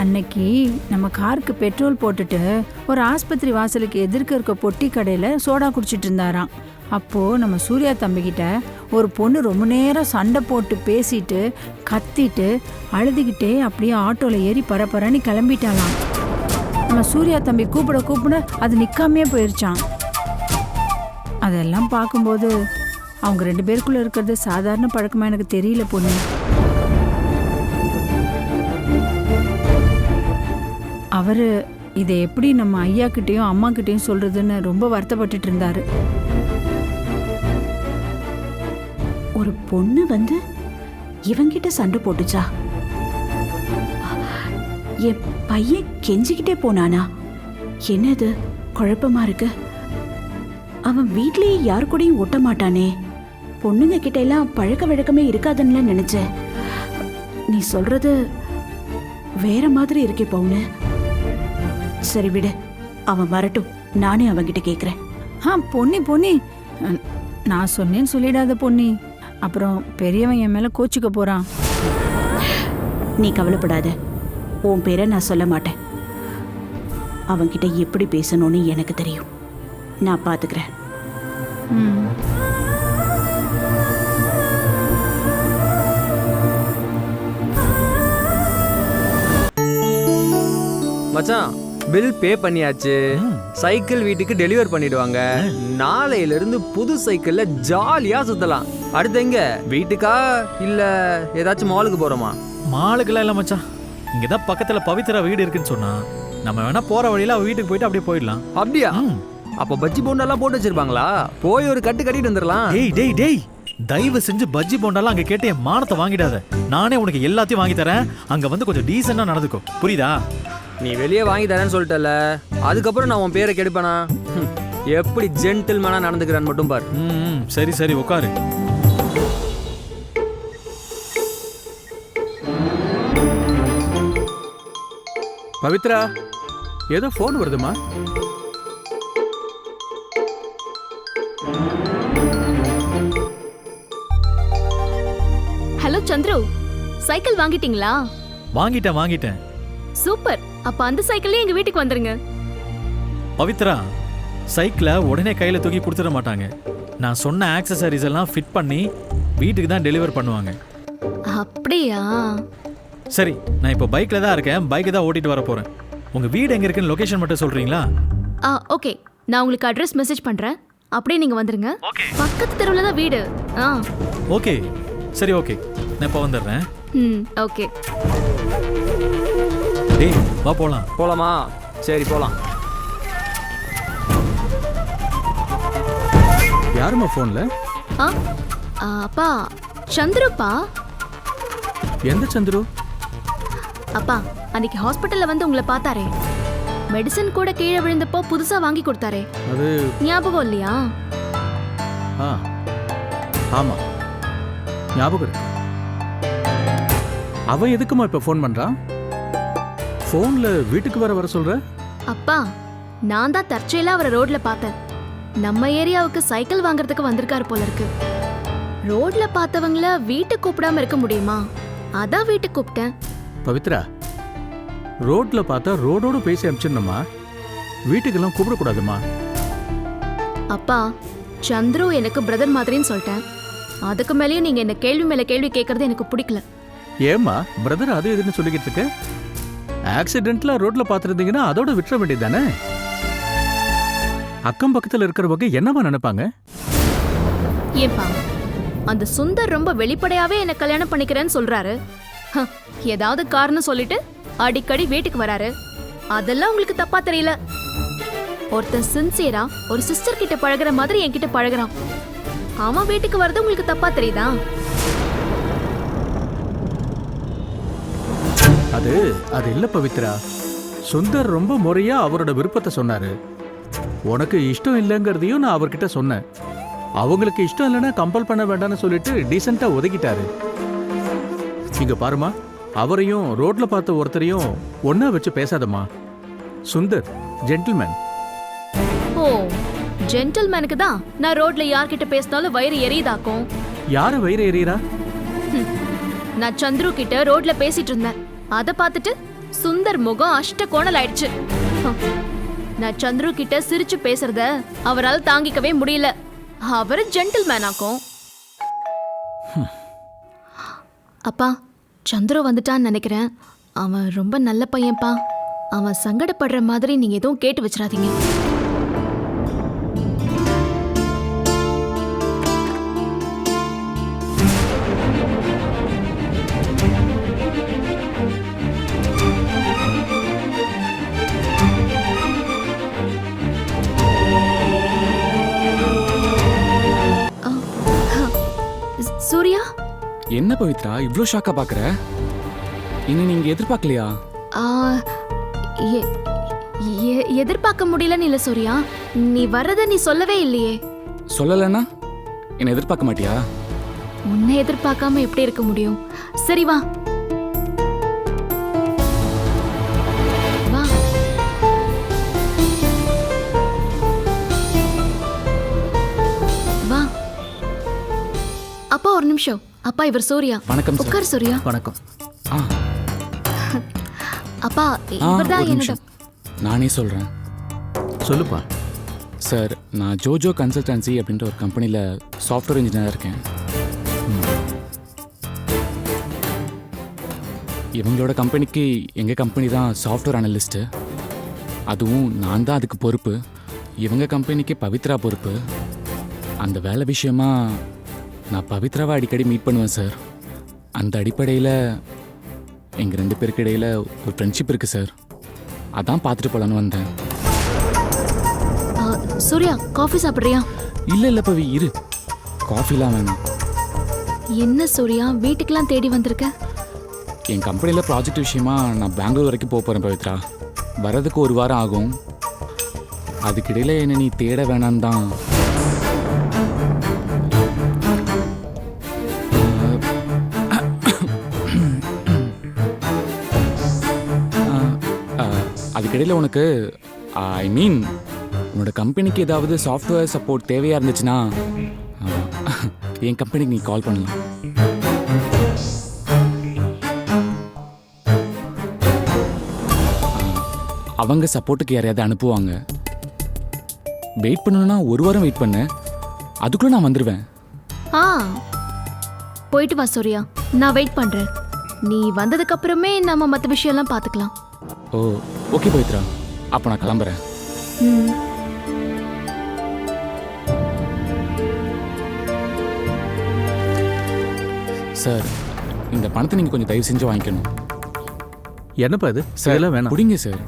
அன்னைக்கு நம்ம காருக்கு பெட்ரோல் போட்டுட்டு ஒரு ஆஸ்பத்திரி வாசலுக்கு எதிர்க்க இருக்க பொட்டி கடையில் சோடா குடிச்சிட்டு இருந்தாராம். அப்போது நம்ம சூர்யா தம்பிக்கிட்ட ஒரு பொண்ணு ரொம்ப நேரம் சண்டை போட்டு பேசிட்டு கத்திட்டு அழுதுகிட்டே அப்படியே ஆட்டோவில் ஏறி பரபரன்னு கிளம்பிட்டாலாம். நம்ம சூர்யா தம்பி கூப்பிட அது நிற்காமையே போயிருச்சான். அதெல்லாம் பார்க்கும்போது அவங்க 2 பேருக்குள்ளே இருக்கிறது சாதாரண பழக்கமாக எனக்கு தெரியல பொண்ணு. அவர் இதை எப்படி நம்ம ஐயா கிட்டேயும் அம்மா கிட்டேயும் சொல்றதுன்னு ரொம்ப வருத்தப்பட்டுட்டு இருந்தாரு. ஒரு பொண்ணு வந்து இவங்கிட்ட சண்டை போட்டுச்சா? என் பையன் கெஞ்சிக்கிட்டே போனானா? என்னது குழப்பமா இருக்கு. அவன் வீட்லயே யாரு கூடயும் ஒட்ட மாட்டானே. பொண்ணுங்க கிட்ட எல்லாம் பழக்க வழக்கமே இருக்காதுன்னு நினைச்சேன். நீ சொல்றது வேற மாதிரி இருக்கே பவுனு. சரி விடு, அவன் வரட்டும், நானே அவன்கிட்ட கேக்குறேன். பொன்னி நான் சொன்னேன்னு சொல்லிடாத பொன்னி, அப்புறம் பெரியவன் என் மேல கோச்சிக்க போறான். நீ கவலைப்படாத, உன் பேரை நான் சொல்ல மாட்டேன். அவன்கிட்ட எப்படி பேசணும்னு எனக்கு தெரியும், நான் பாத்துக்கிறேன். மச்சான், பில் பே பண்ணியாச்சு. சைக்கிள் வீட்டுக்கு டெலிவர் பண்ணிடுவாங்க. நாளையில இருந்து புது சைக்கிள்ல ஜாலியா சுத்தலாம். அடுத்து எங்க, வீட்டுக்கா இல்ல ஏதாச்சும் மாலுக்கு போறோமா? மாலுக்குலாம் இல்ல மச்சான், இங்கதான் பக்கத்துல பவித்ரா வீடு இருக்குன்னு சொன்னா, நம்ம வேணா போற வழியில அவ வீட்டுக்கு போயிட்டு அப்படியே போயிடலாம். அப்படியா? அப்ப பஜ்ஜி போண்டாலாம் போட்டு வச்சிருப்பாங்களா? போய் ஒரு கட்டு கட்டிட்டு வந்துடலாம். டேய் தயவு செஞ்சு பஜ்ஜி போண்டாலாம் அங்க கேட்டு என் மானத்தை வாங்கிடாத. நானே உனக்கு எல்லாத்தையும் வாங்கி தரேன், அங்க வந்து கொஞ்சம் டீசெண்டா நடந்துக்கோ, புரியுதா? நீ வெளியே வாங்கி தரேன்னு சொல்லிட்டல, அதுக்கப்புறம் நான் உன் பேரை கெடுப்பேனா? எப்படி ஜென்டில்மேனா நடந்துக்கிறான்னு மட்டும் பாரு. சரி உட்காரு. பவித்ரா, ஏதோ ஃபோன் வருதுமா? ஹலோ சந்துரு, சைக்கிள் வாங்கிட்டீங்களா? வாங்கிட்டேன். சூப்பர், அப்ப அந்த சைக்கிள்லயே எங்க வீட்டுக்கு வந்துருங்க. பவித்ரா, சைக்கிளை உடனே கையில தூக்கி கொடுத்துட மாட்டாங்க. நான் சொன்ன ஆக்சசரிஸ் எல்லாம் ஃபிட் பண்ணி வீட்டுக்கு தான் டெலிவர் பண்ணுவாங்க. அப்படியா? சரி, நான் இப்போ பைக்ல தான் இருக்கேன், பைக்கை தான் ஓட்டிட்டு வர போறேன். உங்க வீடு எங்க இருக்குன்னு லொகேஷன் மட்டும் சொல்றீங்களா? ஓகே, நான் உங்களுக்கு அட்ரஸ் மெசேஜ் பண்றேன், அப்படியே நீங்க வந்துருங்க. பக்கத்து தெருவுல தான் வீடு. ஓகே, சரி ஓகே, நான் இப்போ வந்துடுறேன். ஓகே. டேய் வா போலாம். போலாமா? சரி போலாம். யாருமா ஃபோன்ல? அப்பா, சந்துருப்பா. எந்த சந்துரு? அப்பா, அன்னைக்கு ஹாஸ்பிட்டல்ல வந்து உங்களை பார்த்தாரே, மெடிசன் கூட கீழே விழுந்தப்போ புதுசா வாங்கி கொடுத்தாரே, அது ஞாபகம் இல்லையா? ஆமா, ஞாபகம் இருக்கு. அவன் எதுக்குமா இப்ப ஃபோன் பண்றான்? ஃபோன்ல வீட்டுக்கு வர சொல்ற? அப்பா, நான் தான் தற்செயலா அவரை ரோட்ல பார்த்தேன். நம்ம ஏரியாவுக்கு சைக்கிள் வாங்குறதுக்கு வந்திருக்காரு போல இருக்கு. ரோட்ல பார்த்தவங்கள வீட்டுக்கு கூப்பிடாம இருக்க முடியுமா? அதான் வீட்டுக்கு கூப்பிட்டேன். பவித்ரா, ரோட்ல பார்த்தா ரோடோடு பேசி அனுப்பிச்சிடணுமா, வீட்டுக்கெல்லாம் கூப்பிடக்கூடாதுமா. அப்பா, சந்துரு எனக்கு பிரதர் மாதிரின்னு சொல்லிட்டேன். அதுக்கு மேலேயும் நீங்க என்ன கேள்வி மேல கேள்வி கேட்கறது எனக்கு பிடிக்கல. ஏமா பிரதர் அது எதுன்னு சொல்லிக்கிட்டு இருக்க? ஆக்சிடென்ட்ல ரோட்ல பாத்துருந்தீங்கன்னா அதோட விட்டுற வேண்டியது தானே? அக்கம் பக்கத்துல இருக்கிறவங்க என்னவா நினைப்பாங்க? ஏப்பா அந்த சுந்தர் ரொம்ப வெளிப்படையாவே என்ன கல்யாணம் பண்ணிக்கிறேன்னு சொல்றாரு. ஏதாவது காரணம் சொல்லிட்டு அடிக்கடி வீட்டுக்கு வராரு. அதெல்லாம் உங்களுக்கு தப்பா தெரியல. ஒருத்தன் சின்சியரா ஒரு சிஸ்டர் கிட்ட பழகுற மாதிரி என்கிட்ட பழகுறான். அவன் வீட்டுக்கு வர்றது உங்களுக்கு தப்பா தெரியுதா? அது இல்ல பவித்ரா. சுந்தர் ரொம்ப முறையா அவரோட விருப்பத்தை சொன்னாரு. உனக்கு இஷ்டம் இல்லைங்கிறதையும் நான் அவர்கிட்ட சொன்னேன். அவங்களுக்கு இஷ்டம் இல்லைன்னா கம்பல் பண்ண வேண்டாம்னு சொல்லிட்டு டீசெண்டா ஒதுக்கிட்டாரு. இங்க பாருமா, அவரையும் ரோட்ல பார்த்த ஒருத்தரையும் ஒன்னா வச்சு பேசாதம்மா. சுந்தர் ஜென்டில்மேன். ஓ, ஜென்டில்மேனுக்கு தான் நான் ரோட்ல யார்கிட்ட பேசினாலும் வயிறு எரியுதாக்கும். யாரு வயிறு எரியறா? நான் சந்துரு கிட்ட ரோட்ல பேசிட்டு இருந்தேன். அத பார்த்துட்டு சுந்தர் முகம் அஷ்ட கோணல் ஆயிடுச்சு. நான் சந்துரு கிட்ட சிரிச்சு பேசுறத அவரால் தாங்கிக்கவே முடியல. அவரு ஜென்டில்மேன் ஆக்கும். அப்பா, சந்துரு வந்துட்டான்னு நினைக்கிறேன். அவன் ரொம்ப நல்ல பையன்பா. அவன் சங்கடப்படுற மாதிரி நீங்க எதுவும் கேட்டு வச்சிடாதீங்க. சூர்யா, என்ன பவித்ரா இவ்ளோ ஷாக்கா பாக்குற? இன்னும் நீங்க எதிர்பார்க்கலையா? எதிர்பார்க்க முடியலன்னு இல்ல சூர்யா. நீ வர்றத நீ சொல்லவே இல்லையே. சொல்லலன்னா என்ன எதிர்பார்க்க மாட்டியா? உன்னை எதிர்பார்க்காம எப்படி இருக்க முடியும்? சரி வா வா. வா அப்பா, ஒரு நிமிஷம். அப்பா, இவர் சூர்யா. வணக்கம். உட்கார் சூர்யா. வணக்கம். அப்பா, இவர்தான் என்னோட. நானே சொல்றேன். சொல்லுப்பா. சார், நான் ஜோஜோ கன்சல்டன்சி அப்படின்ற ஒரு கம்பெனியில் சாஃப்ட்வேர் இன்ஜினியராக இருக்கேன். இவங்களோட கம்பெனிக்கு எங்கள் கம்பெனி தான் சாஃப்ட்வேர் அனலிஸ்ட்டு. அதுவும் நான் தான் அதுக்கு பொறுப்பு. இவங்க கம்பெனிக்கு பவித்ரா பொறுப்பு. அந்த வேலை விஷயமா நான் பவித்ராவை அடிக்கடி மீட் பண்ணுவேன் சார். அந்த அடிப்படையில் எங்கள் 2 பேருக்கு இடையில் ஒரு ஃப்ரெண்ட்ஷிப் இருக்குது சார். அதான் பார்த்துட்டு போகலான்னு வந்தேன். சூர்யா, காஃபி சாப்பிட்றியா? இல்லை பவி, இரு. காஃபிலாம் வேணாம். என்ன சூர்யா, வீட்டுக்கெல்லாம் தேடி வந்திருக்க? என் கம்பெனியில் ப்ராஜெக்ட் விஷயமா நான் பெங்களூர் வரைக்கும் போக போகிறேன் பவித்ரா. வர்றதுக்கு 1 வாரம் ஆகும். அதுக்கிடையில் என்ன நீ தேட வேணான்னு தான். அதுக்கிடையில் உனக்கு ஐ மீன் உன்னோட கம்பெனிக்கு ஏதாவது சாஃப்ட்வேர் சப்போர்ட் தேவையாக இருந்துச்சுன்னா என் கம்பெனிக்கு நீ கால் பண்ணலாம். அவங்க சப்போர்ட்டுக்கு யாரையாவது அனுப்புவாங்க. வெயிட் பண்ணணும்னா 1 வாரம் வெயிட் பண்ணு. அதுக்குள்ளே நான் வந்துடுவேன். போயிட்டு வா சூர்யா, நான் வெயிட் பண்ணுறேன். நீ வந்ததுக்கு அப்புறமே நம்ம மற்ற விஷயம்லாம் பார்த்துக்கலாம். ஓ, ஓகே பவித்ரா. அப்போ நான் கிளம்புறேன். சார், இந்த பணத்தை நீங்கள் கொஞ்சம் தயவு செஞ்சு வாங்கிக்கணும். என்னப்பா இது? சார் வேணாம். பிடிங்க சார்.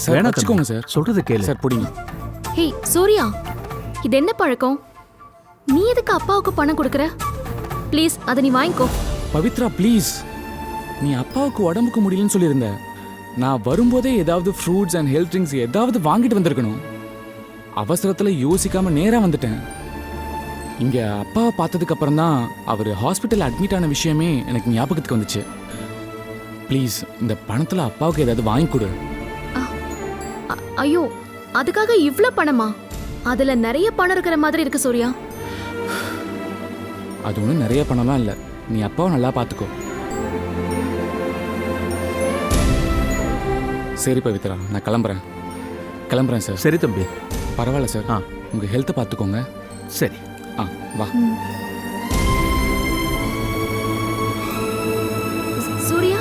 சார் வேணாம், வச்சுக்கோங்க சார். சொல்றது கேளு. சார் பிடிங்க. ஹே சூர்யா, இது என்ன பழக்கம்? நீ எதுக்கு அப்பாவுக்கு பணம் கொடுக்குற? ப்ளீஸ் அதை நீ வாங்கிக்கோ. பவித்ரா ப்ளீஸ். நீ அப்பாவுக்கு உடம்புக்கு முடியலன்னு சொல்லியிருந்த. நான் வரும்போதே ஏதாவது ஃப்ரூட்ஸ் அண்ட் ஹெல்த் ட்ரிங்க்ஸ் ஏதாவது வாங்கிட்டு வந்திருக்கணும். அவசரத்தில் யோசிக்காம நேராக வந்துட்டேன். இங்கே அப்பாவை பார்த்ததுக்கு அப்புறம் தான் அவர் ஹாஸ்பிட்டல் அட்மிட் ஆன விஷயமே எனக்கு ஞாபகத்துக்கு வந்துச்சு. ப்ளீஸ் இந்த பணத்தில் அப்பாவுக்கு ஏதாவது வாங்கி கொடு. ஐயோ, அதுக்காக இவ்ளோ பணமா? அதுல நிறைய பணம் இருக்கிற மாதிரி இருக்கு சூர்யா. அது ஒன்றும் நிறைய பணம்லாம் இல்லை. நீ அப்பாவை நல்லா பார்த்துக்கோ. சரி பவித்ரா, நான் கிளம்புறேன் சார். சரி தம்பி. பரவாயில்ல சார். உங்கள் ஹெல்த்தை பார்த்துக்கோங்க. சரி. வா. சூர்யா,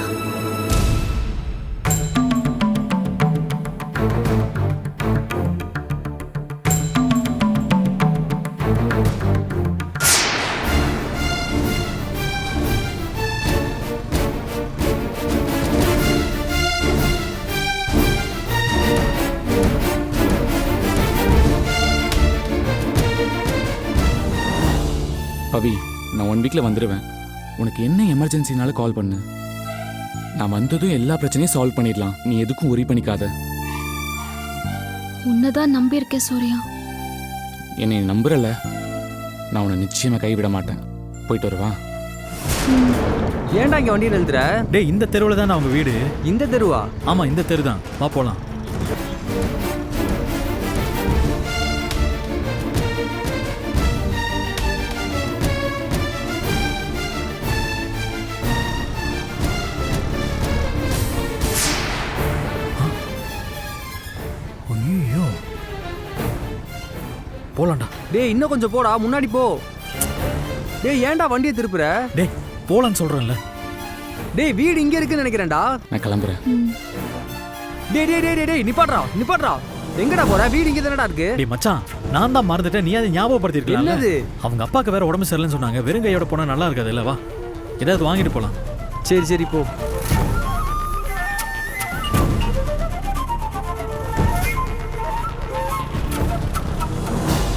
பவி, நான் 1 வீக்கில் வந்துடுவேன். உனக்கு என்ன எமர்ஜென்சினாலும் கால் பண்ணு. நான் வந்ததும் எல்லா பிரச்சனையும் சால்வ் பண்ணிடலாம். நீ எதுக்கும் worry பண்ணிக்காத. உன்னதான் நம்பியிருக்கேன் சூர்யா. என்னை நம்புறல, நான் உன்னை நிச்சயமா கைவிட மாட்டேன். போயிட்டு வருவா. ஏன்டா இங்க வண்டி நிறுத்துற? டேய், இந்த தெருவில் தான் அவங்க வீடு. இந்த தெருவா? ஆமா, இந்த தெரு தான். வா போலாம். ஐயோ, போலாம்டா. டேய் இன்னும் கொஞ்சம் போடா, முன்னாடி போ. டேய் ஏன்டா வண்டியை திருப்புற? டேய் போலான்னு சொல்றேன்ல. டேய் வீடு இங்க இருக்குன்னு நினைக்கிறேன்டா. நான் கிளம்புறேன். டேய் டேய் டேய் டேய் நிப்பாட்றா நிப்பாட்றா. எங்கடா போற? வீடு இங்க தானடா இருக்கு. டேய் மச்சான், நான் தான் மறந்துட்டேன். நீ அதை ஞாபகப்படுத்திருக்கலாம். என்னது? அவங்க அப்பாக்கு வேற உடம்பு சரியில்லைன்னு சொன்னாங்க. வெறும் கையோட போனா நல்லா இருக்காது இல்ல? வா, ஏதாவது வாங்கிட்டு போலாம். சரி சரி போ.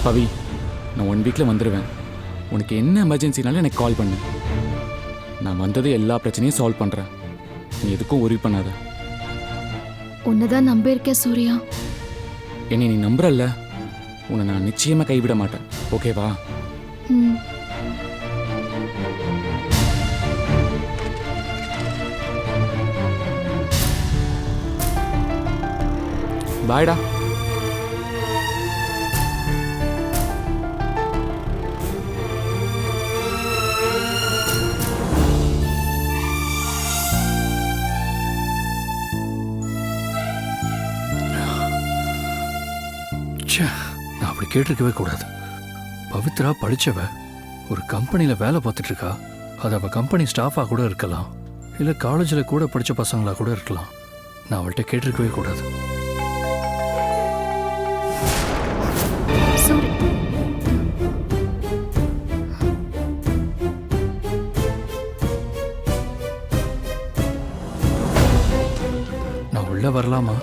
பவி, நான் 1 வீக்கில் வந்துடுவேன். உனக்கு என்ன எமர்ஜென்சினாலும் எனக்கு கால் பண்ணு. நான் வந்தது எல்லா பிரச்சனையும் சால்வ் பண்ணுறேன். நீ எதுக்கும் worry பண்ணாத. உன்னதான் நம்பியிருக்கேன் சூர்யா. என்னை நீ நம்புறல்ல, உன்னை நான் நிச்சயமாக கைவிட மாட்டேன். ஓகேவா? பாய்டா. நான் அப்படி கேட்டிருக்கவே கூடாது. பவித்ரா படிச்சவ, ஒரு கம்பெனியில் வேலை பார்த்துட்டு இருக்கா. அது அவள் கம்பெனி ஸ்டாஃபாக கூட இருக்கலாம், இல்லை காலேஜில் கூட படித்த பசங்களாக கூட இருக்கலாம். நான் அவள்கிட்ட கேட்டிருக்கவே கூடாது. நான் உள்ள வரலாமா?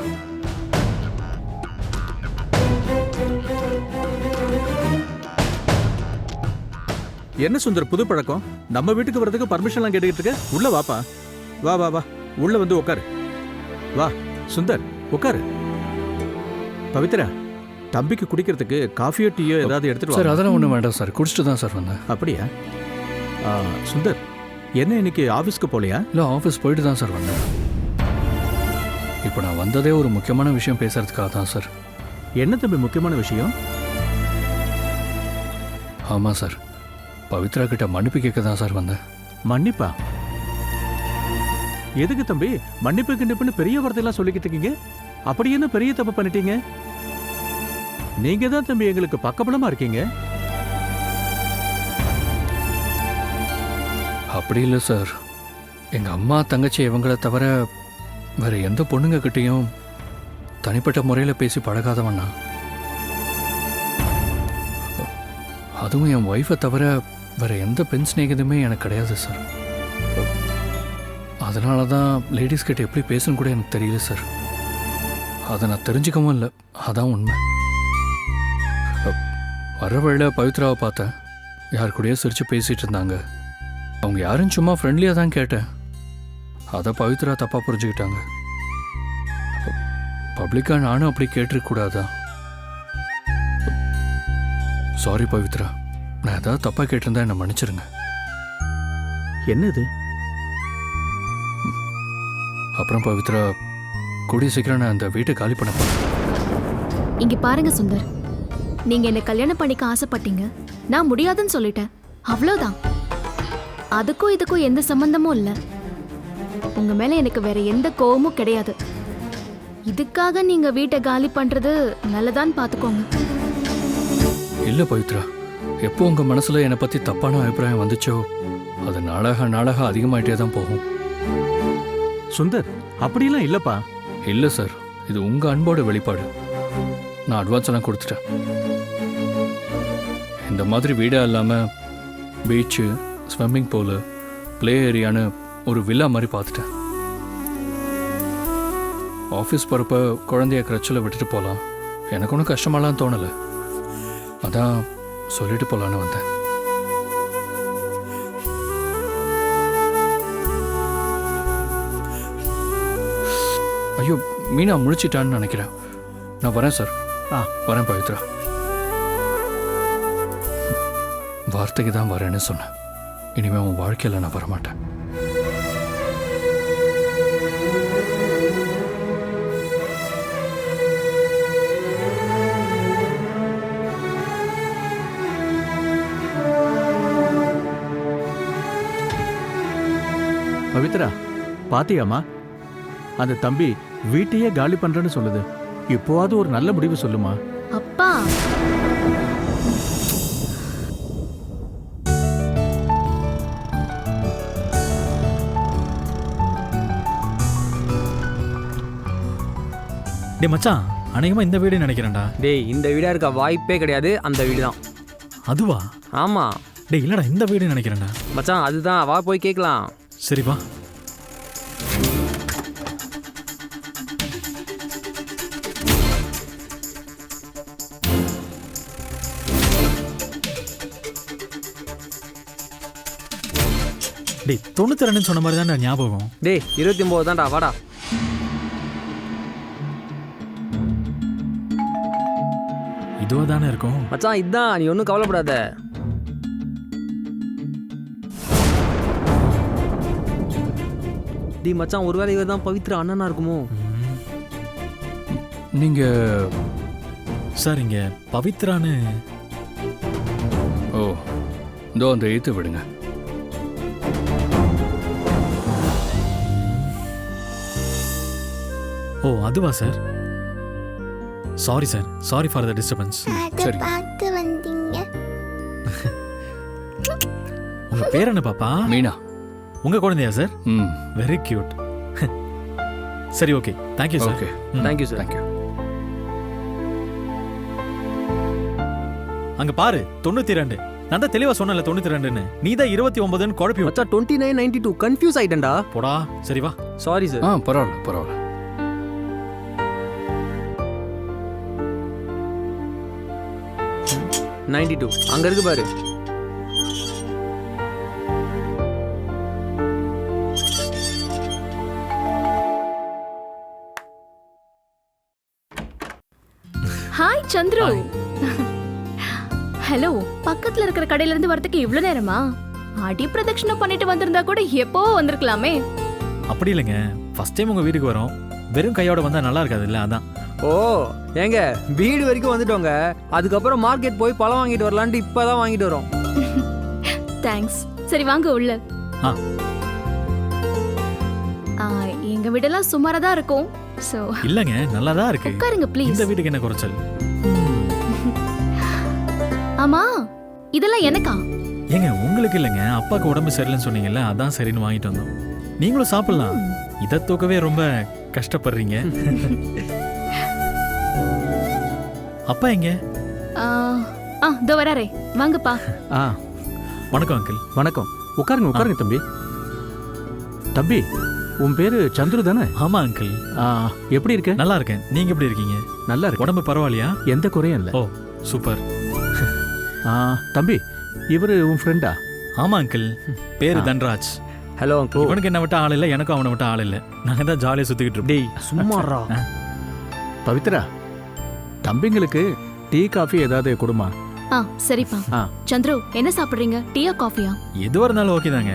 என்ன சுந்தர், புது பழக்கம்? நம்ம வீட்டுக்கு வரதுக்கு பர்மிஷன்லாம் கேட்டுக்கிட்டு இருக்க? உள்ள வாப்பா. வா வா வா, உள்ள வந்து உட்காரு. வா சுந்தர், உட்காரு. பவித்ரா, தம்பிக்கு குடிக்கிறதுக்கு காஃபியோ டீயோ ஏதாவது எடுத்துட்டு சார். அதெல்லாம் ஒன்றும் வேண்டாம் சார், குடிச்சிட்டு தான் சார் வந்தேன். அப்படியா? சுந்தர், என்ன இன்னைக்கு ஆஃபீஸ்க்கு போகலையா? இல்லை, ஆஃபீஸ் போயிட்டு தான் சார் வந்தேன். இப்போ நான் வந்ததே ஒரு முக்கியமான விஷயம் பேசுறதுக்காக தான் சார். என்ன தம்பி முக்கியமான விஷயம்? ஆமாம் சார், பவித்ரா கிட்ட மன்னிப்பு கேட்க தான் சார் வந்தேன். மன்னிப்பா? எதுக்கு தம்பி மன்னிப்பு கிண்டிப்புன்னு பெரிய வார்த்தையெல்லாம் சொல்லிக்கிட்டு இருக்கீங்க? அப்படி என்ன பெரிய தப்பு பண்ணிட்டீங்க? நீங்க தான் தம்பி எங்களுக்கு பக்கபலமா இருக்கீங்க. அப்படி இல்லை சார், எங்கள் அம்மா தங்கச்சி இவங்களை தவிர வேற எந்த பொண்ணுங்க கிட்டேயும் தனிப்பட்ட முறையில் பேசி பழகாதவண்ணா. அதுவும் என் ஒய்ஃபை தவிர வேற எந்த பெண் ஸ்நேகிதமே எனக்கு கிடையாது சார். அதனால தான் லேடிஸ் கிட்ட எப்படி பேசணும் கூட எனக்கு தெரியல சார். அதை நான் தெரிஞ்சுக்கவும் இல்லை, அதான் உண்மை. வர வழியில் பவித்ராவை பார்த்தேன். யார் கூடயோ சிரித்து பேசிகிட்டு இருந்தாங்க. அவங்க யாரும் சும்மா ஃப்ரெண்ட்லியாக தான் கேட்டேன். அதை பவித்ரா தப்பாக புரிஞ்சுக்கிட்டாங்க. பப்ளிக்காக நானும் அப்படி கேட்டிருக்கூடாதா? சாரி பவித்ரா, நான் ஏதாவது தப்பாக கேட்டிருந்தா என்னை மன்னிச்சிருங்க. என்னது? அப்புறம் பவித்ரா, கூடிய சீக்கிரம் நான் அந்த வீட்டை காலி பண்ண போறேன். இங்க பாருங்க சுந்தர், நீங்க என்ன கல்யாணம் பண்ணிக்க ஆசைப்பட்டீங்க, நான் முடியாதுன்னு சொல்லிட்டேன். அவ்வளவுதான். அதுக்கும் இதுக்கும் எந்த சம்பந்தமும் இல்லை. உங்க மேல எனக்கு வேற எந்த கோவமும் கிடையாது. இதுக்காக நீங்க வீட்டை காலி பண்றது நல்லதான்னு பாத்துக்கோங்க. இல்லை பவித்ரா, எப்போ உங்கள் மனசில் என்னை பற்றி தப்பான அபிப்பிராயம் வந்துச்சோ அது நாளாக அதிகமாயிட்டே தான் போகும். சுந்தர், அப்படிலாம் இல்லைப்பா. இல்லை சார், இது உங்கள் அன்போட வெளிப்பாடு. நான் அட்வான்ஸ் எல்லாம் கொடுத்துட்டேன். இந்த மாதிரி வீடாக இல்லாமல் பீச்சு, ஸ்விம்மிங் பூலு, ப்ளே ஏரியான்னு ஒரு வில்லா மாதிரி பார்த்துட்டேன். ஆஃபீஸ் போகிறப்ப குழந்தைய கிரச்சில் விட்டுட்டு போகலாம், எனக்கு ஒன்றும் கஷ்டமாலாம் தோணலை. அதான் சொல்லிட்டு போகலான்னு வந்தேன். ஐயோ மீனா முழிச்சிட்டான்னு நினைக்கிறேன். நான் வரேன் சார். வரேன் பவித்ரா. வார்த்தைக்கு தான் வரேன்னு சொன்னேன். இனிமே உன் வாழ்க்கையில் நான் வரமாட்டேன். பவித்ரா பாத்தியாமா, அந்த தம்பி வீட்டையே காலி பண்றேன்னு சொல்லுது. இப்போவாது ஒரு நல்ல முடிவு சொல்லுமா. அப்பா டே மச்சான், அநேகமா இந்த வீடு நினைக்கிறேன்டா. டேய் இந்த வீடா இருக்க வாய்ப்பே கிடையாது. அந்த வீடு தான். அதுவா? ஆமா. டே இல்லடா, இந்த வீடு நினைக்கிறேன்டா. மச்சான் அதுதான், வா போய் கேட்கலாம். சரி வா. டேய் 92 சொன்ன மாதிரி தான் ஞாபகம். டேய் 29 தான்டா, வாடா. இதுவா தானே இருக்கும் மச்சான். இதுதான், நீ ஒன்றும் கவலைப்படாத. டி மச்சான், ஒருவேளை இவர் தான் பவித்ரா அண்ணனா இருக்குமோ? நீங்க சார் இங்க பவித்ரான்னு. ஓ இதோ அந்த எழுத்து விடுங்க. ஓ அதுவா sir? Sorry sir, sorry for the disturbance. சரி. பார்த்து வந்தீங்க. உங்க பேர் என்ன பாப்பா? மீனா. உங்க குழந்தையா சார்? ம். Very cute. சரி okay, thank you sir. Okay thank you sir. Thank you. அங்க பாரு 92. நான் தான் தெளிவா சொன்னல 92ன்னு. நீ தான் 29ன்னு குழப்பி. மச்சான் 2992 கன்ஃபியூஸ் ஆயிட்டேன்டா. போடா. சரி வா. Sorry sir. பரவாயில்ல பரவாயில்ல. அங்க இருக்கு பாரு. ஹாய் சந்துரு. ஹலோ. பக்கத்துல இருக்கிற கடையில இருந்து வரதுக்கு இவ்வளவு நேரமா? அடி பிரதட்சணம் பண்ணிட்டு வந்திருந்தா கூட எப்போ வந்திருக்கலாமே. அப்படி இல்லைங்க, ஃபர்ஸ்ட் டைம் உங்க வீட்டுக்கு வரோம். வெறும் கையோட வந்தா நல்லா இருக்காது இல்ல, அதான். ஓ ஏங்க வீடு வரைக்கும் வந்துட்டோங்க. அதுக்கப்புறம் மார்க்கெட் போய் பழம் வாங்கிட்டு வரலான்ட்டு இப்பதான் வாங்கிட்டு வரோம். தேங்க்ஸ். சரி வாங்க உள்ள. எங்க வீடெல்லாம் சுமாரா தான் இருக்கும். சோ இல்லங்க, நல்லா தான் இருக்கு. உட்காருங்க ப்ளீஸ். இந்த வீட்டுக்கு என்ன குறைச்சல்? ஆமா இதெல்லாம் எனக்கா? ஏங்க உங்களுக்கு இல்லைங்க, அப்பாக்கு உடம்பு சரியில்லைன்னு சொன்னீங்கல்ல, அதான் சரின்னு வாங்கிட்டு வந்தோம். நீங்களும் சாப்பிடலாம். இதை தூக்கவே ரொம்ப கஷ்டப்படுறீங்க. அப்பா எங்க? இதோ வராரே. வாங்கப்பா. வணக்கம் அங்கிள். வணக்கம். உட்காருங்க உட்காருங்க தம்பி. தம்பி உன் பேரு சந்துரு தானே? ஆமா அங்கிள். எப்படி இருக்க? நல்லா இருக்கேன். நீங்க எப்படி இருக்கீங்க? நல்லா இருக்கு. உடம்பு பரவாயில்லையா? எந்த குறையும் இல்லை. ஓ சூப்பர். தம்பி இவரு உன் ஃப்ரெண்டா? ஆமா அங்கிள், பேரு தன்ராஜ். Hello uncle. இவனுக்கு என்ன விட்ட ஆள் இல்லை, எனக்கும் அவனை விட்ட ஆள் இல்லை. நாங்க தான் ஜாலியாக சுத்திக்கிட்டு இருப்போம். டேய் சும்மாறா. பவித்ரா தம்பிங்களுக்கு டீ காஃபி ஏதாவது கொடுமா? சரிப்பா. சந்துரு என்ன சாப்பிடுறீங்க? டீயா காஃபியா? எதுவா இருந்தாலும் ஓகே தாங்க.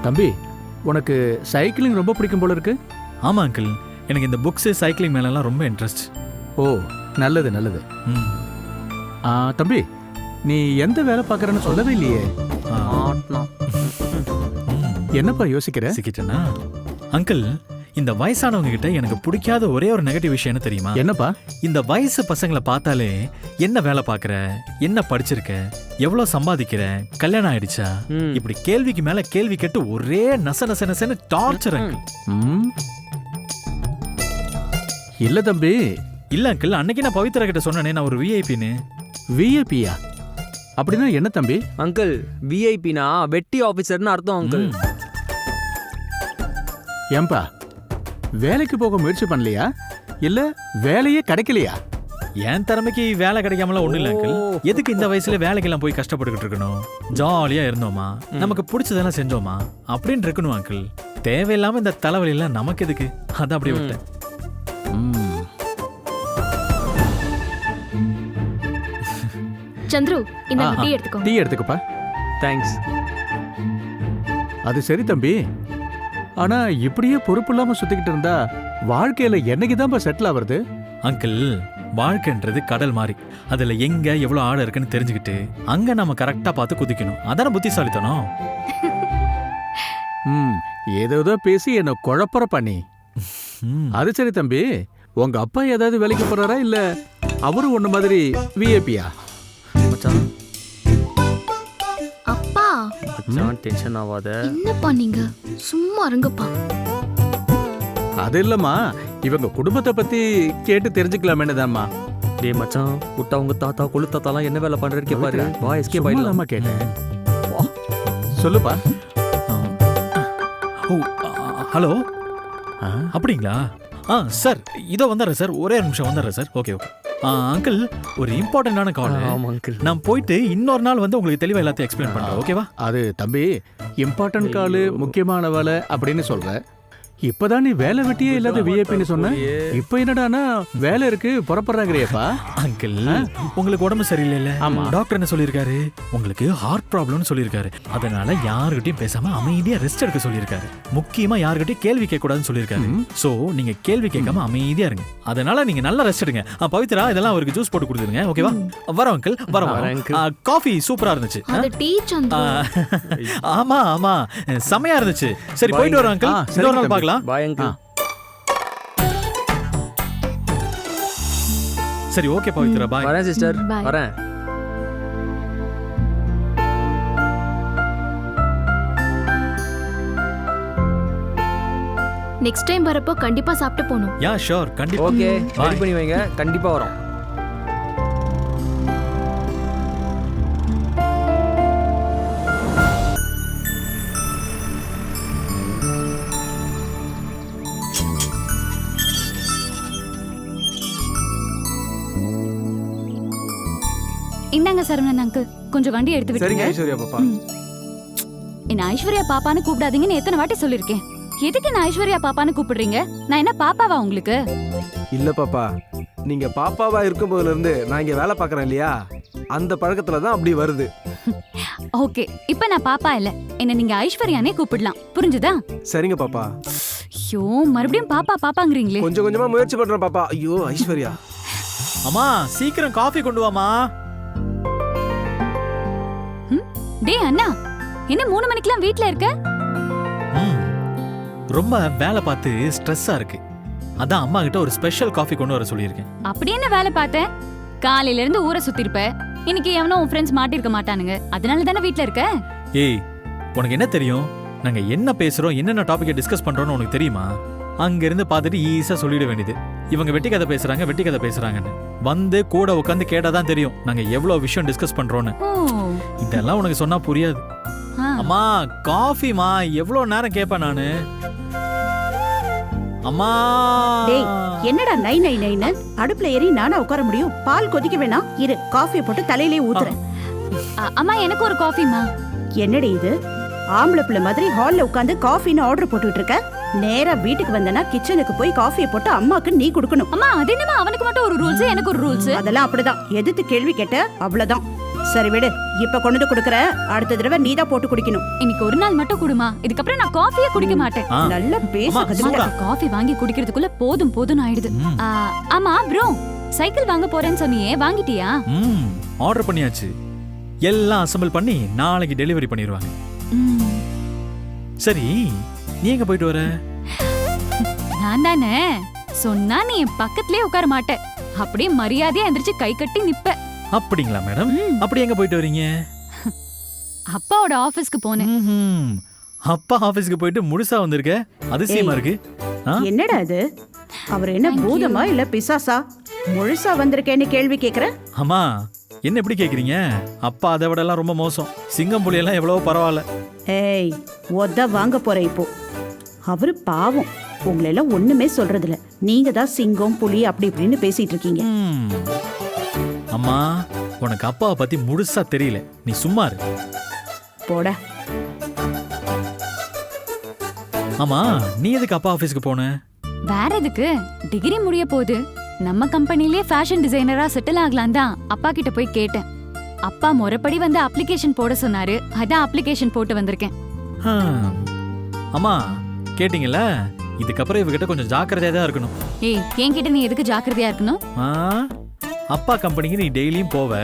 தம்பி உனக்கு சைக்கிளிங் ரொம்ப பிடிக்கும் போல இருக்கு. ஆமா அங்கிள், எனக்கு இந்த புக்ஸ் சைக்கிளிங் மேலெல்லாம் ரொம்ப இன்ட்ரெஸ்ட். ஓ நல்லது நல்லது. தம்பி நீ எந்த வேலை பார்க்கறன்னு சொல்லவே இல்லையே. என்னப்பா யோசிக்கிற? சிக்கிட்டேனா அங்கிள்? இந்த வயசானவங்க கிட்ட எனக்கு பிடிக்காத ஒரே ஒரு நெகட்டிவ் விஷயம் என்ன தெரியுமா? என்னப்பா? இந்த வயசு பசங்களை பார்த்தாலே என்ன வேலை பார்க்குற, என்ன படிச்சிருக்க, எவ்வளோ சம்பாதிக்கிற, கல்யாணம் ஆயிடுச்சா, இப்படி கேள்விக்கு மேல கேள்வி கேட்டு ஒரே நச நச நசன்னு டார்ச்சர் அங்கிள். இல்ல தம்பி. இல்ல அங்கிள், அன்னைக்கு நான் பவித்ரா கிட்ட சொன்னேனே நான் ஒரு விஐபின்னு. விஐபியா? அப்படின்னா என்ன தம்பி? அங்கிள் விஐபினா வெட்டி ஆபீசர்னு அர்த்தம் அங்கிள். ஏம்பா வேலைக்கு போக முயற்சி பண்ணலையா, இல்ல வேலையே கிடைக்கலையா? என் திறமைக்கு வேலை கிடைக்காமலாம் ஒண்ணும் இல்லை அங்கிள். எதுக்கு இந்த வயசுல வேலைக்கெல்லாம் போய் கஷ்டப்பட்டுக்கிட்டு இருக்கணும்? ஜாலியா இருந்தோமா, நமக்கு பிடிச்சதெல்லாம் செஞ்சோமா அப்படின்னு இருக்கணும் அங்கிள். தேவையில்லாம இந்த தலைவலி எல்லாம் நமக்கு எதுக்கு, அதான் அப்படியே விட்டேன். சந்துரு இந்த டீ எடுத்துக்கோ. டீ எடுத்துக்கப்பா. தேங்க்ஸ். அது சரி தம்பி, ஆனா இப்படியே பொறுப்பு இல்லாம சுத்திக்கிட்டு இருந்தா வாழ்க்கையில என்னைக்கு தான் செட்டில் ஆகுறது? அங்கிள், வாழ்க்கைன்றது கடல் மாதிரி. அதுல எங்க எவ்வளவு ஆழம் இருக்குன்னு தெரிஞ்சுக்கிட்டு அங்க நம்ம கரெக்டா பார்த்து குதிக்கணும். அதான புத்திசாலித்தனம். ஏதோ பேசி என்ன குழப்பற பண்ணி. அது சரி தம்பி, உங்க அப்பா ஏதாவது வேலைக்கு போறாரா இல்ல அவரு ஒண்ணு மாதிரி விஐபியா? மச்சான் அப்பா மச்சான் டென்ஷன் ஆகாத. என்னப்பா நீங்க சும்மா இருங்கப்பா. அது இல்லம்மா, இவங்க குடும்பத்தை பத்தி கேட்டு தெரிஞ்சுக்கலாமேனுதாம்மா. டேய் மச்சான், விட்டா உங்க தாத்தா கொள்ளு தாத்தாலாம் என்ன வேலை பண்றேன்னு கேட்பாரு. வா எஸ்கேப் ஆயிடலாமா கேட்டேன். சொல்லுப்பா. ஓ ஹலோ, அப்படிங்களா? சார் இதோ வந்துடுறேன் சார், ஒரே நிமிஷம் வந்துடுறேன் சார். Okay okay. அங்கிள், ஒரு இம்பார்ட்டன்டான கால். நான் போயிட்டு இன்னொரு நாள் வந்து உங்களுக்கு தெளிவாக எல்லாத்தையும் எக்ஸ்பிளைன் பண்ணுறேன். ஓகேவா? அது தம்பி, இம்பார்ட்டன்ட் காலு, முக்கியமான வேலை அப்படின்னு சொல்ற. இப்பதான் நீ வேலை வெட்டியே இல்லாத விஐபின்னு சொன்ன. இப்ப என்னடானா வேலை இருக்கு புறப்படுறாங்கறியப்பா. அங்கிள், உங்களுக்கு உடம்பு சரியில்லைல்ல? ஆமா. டாக்டர் என்ன சொல்லியிருக்காரு? உங்களுக்கு ஹார்ட் ப்ராப்ளம்னு சொல்லியிருக்காரு. அதனால யாருகிட்டையும் பேசாம அமைதியா ரெஸ்ட் எடுக்க சொல்லியிருக்காரு. முக்கியமா யாருகிட்டையும் கேள்வி கேட்க கூடாதுன்னு சொல்லியிருக்காரு. சோ நீங்க கேள்வி கேட்காம அமைதியா இருங்க. அதனால நீங்க நல்லா ரெஸ்ட் எடுங்க. பவித்ரா, இதெல்லாம் அவருக்கு ஜூஸ் போட்டு கொடுத்துருங்க. ஓகேவா? வரோம் அங்கிள், வரோம். காஃபி சூப்பரா இருந்துச்சு. அது டீ சந்துரு. ஆமா ஆமா, செமையா இருந்துச்சு. சரி போயிட்டு வரோம் அங்கிள், இன்னொரு நாள் பார்க்கலாம். Bye uncle. சரி ஓகே பவித்ரா, பாய். வரேன் சிஸ்டர், வரேன். நெக்ஸ்ட் டைம் வரப்போ கண்டிப்பா சாப்பிட்டு போணும். யா ஷூர், கண்டிப்பா. ஓகே, ரெடி பண்ணி வைங்க, கண்டிப்பா வரோம். இந்தாங்க சரவணன் அங்கிள், கொஞ்சம் வண்டி எடுத்து சரிங்க விட்டுருங்க. ஐஸ்வர்யா பாப்பா. என்ன ஐஸ்வர்யா பாப்பான்னு கூப்பிடாதீங்கன்னு எத்தனை வாட்டி சொல்லிருக்கேன். எதுக்கு என்ன ஐஸ்வர்யா பாப்பான்னு கூப்பிடுறீங்க? நான் என்ன பாப்பாவா உங்களுக்கு? இல்ல பாப்பா, நீங்க பாப்பாவா இருக்கும் போதுல இருந்து நான் இங்க வேலை பார்க்கறேன் இல்லையா, அந்த பழக்கத்துல தான் அப்படி வருது. ஓகே, இப்போ நான் பாப்பா இல்ல, என்ன நீங்க ஐஸ்வர்யானே கூப்பிடலாம். புரிஞ்சுதா? சரிங்க பாப்பா. ஐயோ, மறுபடியும் பாப்பா பாப்பாங்கறீங்களே. கொஞ்சம் கொஞ்சமா முயற்சி பண்றேன் பாப்பா. ஐயோ ஐஸ்வர்யா. அம்மா சீக்கிரம் காஃபி கொண்டு வாமா. டேய் அண்ணா, என்ன 3 மணிக்கெல்லாம் வீட்ல இருக்க? ரொம்ப வேலை பார்த்து ஸ்ட்ரெஸ்ஸா இருக்கு. அதான் அம்மா கிட்ட ஒரு ஸ்பெஷல் காஃபி கொண்டு வர சொல்லியிருக்கேன். அப்படி என்ன வேலை பார்த்தேன்? காலையில இருந்து ஊரை சுத்தி இருப்ப. இன்னைக்கு எவனோ உன் ஃப்ரெண்ட்ஸ் மாட்டிருக்க மாட்டானுங்க, அதனால தானே வீட்ல இருக்க. ஏய், உனக்கு என்ன தெரியும்? நாங்க என்ன பேசுறோம், என்னென்ன டாபிக்கை டிஸ்கஸ் பண்றோம்னு உனக்கு தெரியுமா? அங்க இருந்து பார்த்துட்டு ஈஸியா சொல்லிட வேண்டியது. இவங்க வெட்டி கதை பேசுறாங்க, வெட்டி கதை பேசுறாங்கன்னு. வந்து கூட உட்காந்து கேட்டாதான் தெரியும் நாங்க எவ்வளவு விஷயம் டிஸ்கஸ் பண்றோம்னு. இதெல்லாம் உனக்கு சொன்னா புரியாது. அம்மா காஃபிமா, எவ்வளவு நேரம் கேட்பேன் நானு. அம்மா டேய், என்னடா நை நை நைன்னு அடுப்புல ஏறி நானா உட்கார முடியும்? பால் கொதிக்க வேணாம், இரு காஃபியை போட்டு தலையிலே ஊத்துறேன். அம்மா எனக்கு ஒரு காஃபிமா. என்னடி இது, ஆம்பளை பிள்ளை மாதிரி ஹால்ல உட்காந்து காஃபின்னு ஆர்டர் போட்டுட்டு இருக்க? நேரா வீட்டுக்கு வந்தனா கிச்சனுக்கு போய் காஃபியை போட்டு அம்மாக்கு நீ கொடுக்கணும். அம்மா அது என்னமா, அவனுக்கு மட்டும் ஒரு ரூல்ஸ், எனக்கு ஒரு ரூல்ஸ்? அதெல்லாம் அப்படிதான், எதிர்த்து கேள்வி கேட்ட அவ்வளவுதான். சரி விடு, இப்ப கொண்டு கொடுக்கற, அடுத்த தடவை நீ தான் போட்டு குடிக்கணும். இன்னைக்கு ஒரு நாள் மட்டும் குடுமா, இதுக்கப்புறம் நான் காஃபியே குடிக்க மாட்டேன். நல்ல பேச காஃபி வாங்கி குடிக்கிறதுக்குள்ள போதும் போதும் ஆயிடுது. ஆமா ப்ரோ, சைக்கிள் வாங்க போறேன்னு சொன்னியே, வாங்கிட்டியா? ஆர்டர் பண்ணியாச்சு. எல்லாம் அசெம்பிள் பண்ணி நாளைக்கு டெலிவரி பண்ணிடுவாங்க. சரி, நீ எங்க போயிட்டு வர? நான் தானே சொன்னா நீ என் பக்கத்துலயே உட்கார மாட்டேன், அப்படியே மரியாதையா எந்திரிச்சு கை கட்டி நிப்ப. அப்படிங்களா மேடம்? அப்படி எங்க போயிட்டு வரீங்க? அப்பாவோட ஆபீஸ்க்கு போனேன். அப்பா ஆபீஸ்க்கு போயிட்டு முழுசா வந்திருக்க, அதிசயமா இருக்கு. என்னடா இது, அவர் என்ன பூதமா இல்ல பிசாசா? முழுசா வந்திருக்கேன்னு கேள்வி கேக்குற? அம்மா என்ன எப்படி கேக்குறீங்க? அப்பா அதை விட எல்லாம் ரொம்ப மோசம். சிங்கம் புலி எல்லாம் எவ்வளவோ பரவாயில்ல. ஏய், ஒத்த வாங்க போற இப்போ. அவரு பாவம், உங்களை எல்லாம் ஒண்ணுமே சொல்றது இல்ல. நீங்க தான் சிங்கம் புலி அப்படி இப்படின்னு பேசிட்டு இருக்கீங்க. அம்மா, உனக்கு அப்பாவை பத்தி முழுசா தெரியல, நீ சும்மா இரு. போட. ஆமா நீ எதுக்கு அப்பா ஆபீஸ்க்கு போன? வேற எதுக்கு, டிகிரி முடிய போகுது, நம்ம கம்பெனிலேயே ஃபேஷன் டிசைனரா செட்டில் ஆகலாம் தான் அப்பா கிட்ட போய் கேட்டேன். அப்பா முறைப்படி வந்து அப்ளிகேஷன் போட சொன்னாரு, அதான் அப்ளிகேஷன் போட்டு வந்திருக்கேன். அம்மா கேட்டிங்கல்ல, இதுக்கப்புறம் இவகிட்ட கொஞ்சம் ஜாக்கிரதையா தான் இருக்கணும். ஏய், என்கிட்ட நீ எதுக்கு ஜாக்கிரதையா இருக்கணும்? அப்பா கம்பெனிக்கு நீ டெய்லியும் போவ,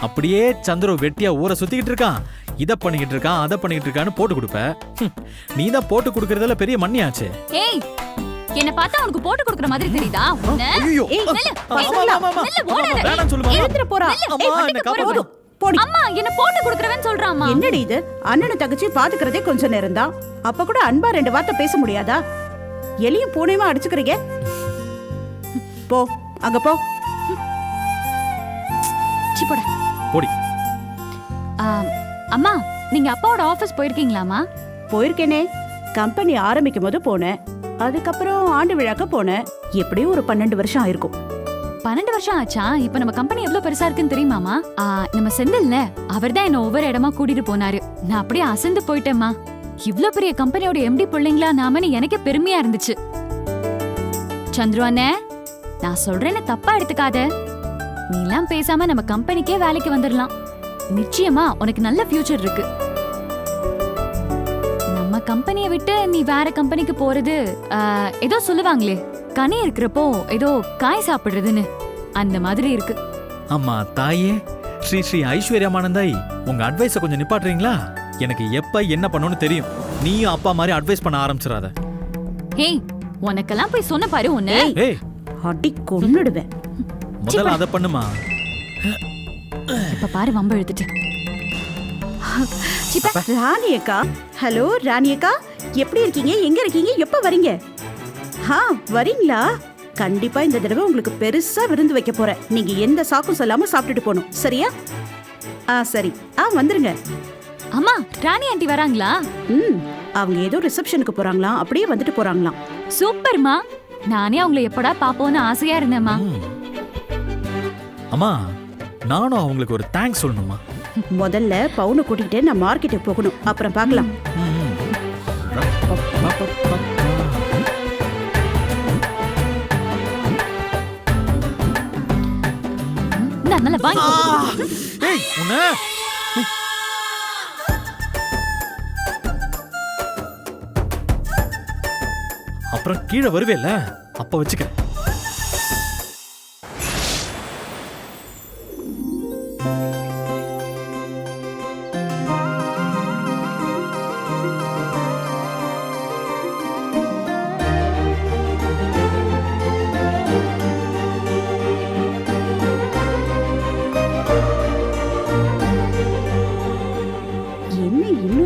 அப்படியே சந்திர வெட்டியா ஊரை சுத்திக்கிட்டு இருக்கான், இதை பண்ணிக்கிட்டு இருக்கான் அதை பண்ணிக்கிட்டு இருக்கான்னு போட்டு கொடுப்ப. நீ தான் போட்டு கொடுக்கறதுல பெரிய மண்ணியாச்சு. ஏய், என்ன பார்த்தா உனக்கு போட்டு கொடுக்கற மாதிரி தெரியுதா? ஐயோ, அம்மா என்ன போட்டு கொடுக்கறவன்னு சொல்றாமா? என்னடி இது? அண்ணன் தங்கச்சி பாத்துக்கிறதே கொஞ்சம் நேரம் தான், அப்ப கூட அன்பா 2 வார்த்தை பேச முடியாதா? எலியும் பூனையுமா அடிச்சுக்கிறீங்க. போ, அங்க போ. சிப்போட போடி. அம்மா, நீங்க அப்பாவோட ஆபீஸ் போயிருக்கீங்களாமா? போயிருக்கேனே, கம்பெனி ஆரம்பிக்கும் போது போனேன், அதுக்கப்புறம் ஆண்டு விழாக்க போனேன். எப்படியும் ஒரு 12 வருஷம் ஆயிருக்கும். 12 வருஷம் ஆச்சா? இப்ப நம்ம கம்பெனி எவ்வளவு பெருசா இருக்குன்னு தெரியுமாமா? நம்ம செந்தில்ல, அவர் தான் என்ன ஒவ்வொரு இடமா கூட்டிட்டு போனாரு. நான் அப்படியே அசந்து போயிட்டேம்மா. இவ்ளோ பெரிய கம்பெனியோட எம்டி பிள்ளைங்களா நாமன்னு எனக்கே பெருமையா இருந்துச்சு. சந்துரு அண்ணே, நான் சொல்றேன்னு தப்பா எடுத்துக்காத. நீ எல்லாம் பேசாம நம்ம கம்பெனிக்கே வேலைக்கு வந்துடலாம். நிச்சயமா உனக்கு நல்ல ஃபியூச்சர் இருக்கு. நம்ம கம்பெனியை விட்டு நீ வேற கம்பெனிக்கு போறது ஏதோ சொல்லுவாங்களே, கனி இருக்கிறப்போ ஏதோ காய் சாப்பிடுறதுன்னு, அந்த மாதிரி இருக்கு. அம்மா தாயே, ஸ்ரீ ஸ்ரீ ஐஸ்வர்யமானந்தாய், உங்க அட்வைஸ கொஞ்சம் நிப்பாட்டுறீங்களா? எனக்கு எப்ப என்ன பண்ணணும்னு தெரியும். நீயும் அப்பா மாதிரி அட்வைஸ் பண்ண ஆரம்பிச்சிடாத. ஏய், உனக்கெல்லாம் போய் சொன்ன பாரு உன்னை. ஏய், அடி கொன்னுடுவேன். முதல்ல அத பண்ணுமா. இப்ப பாரு வம்ப எழுத்துட்டு. ராணி அக்கா, ஹலோ ராணி அக்கா, எப்படி இருக்கீங்க? எங்க இருக்கீங்க? எப்ப வரீங்க? வரீங்களா? கண்டிப்பா இந்த தடவை உங்களுக்கு பெருசா விருந்து வைக்க போறேன். நீங்க எந்த சாக்கும் சொல்லாம சாப்பிட்டுட்டு போகணும், சரியா? சரி, வந்துருங்க. அம்மா, ராணி ஆண்டி வராங்களா? அவங்க ஏதோ ரிசப்ஷனுக்கு போறாங்களாம், அப்படியே வந்துட்டு போறாங்களாம். சூப்பர்மா, நானே அவங்களை எப்படா பாப்போன்னு ஆசையா இருந்தேம்மா. அம்மா, நானும் அவங்களுக்கு ஒரு தேங்க்ஸ் சொல்லணுமா? முதல்ல பவுனை கூட்டிட்டு நான் மார்க்கெட்டுக்கு போகணும், அப்புறம் பார்க்கலாம். நல்லா வாங்கி. ஏய், உன்ன அப்புறம் கீழே வருவேல, அப்ப வச்சுக்கிறேன்.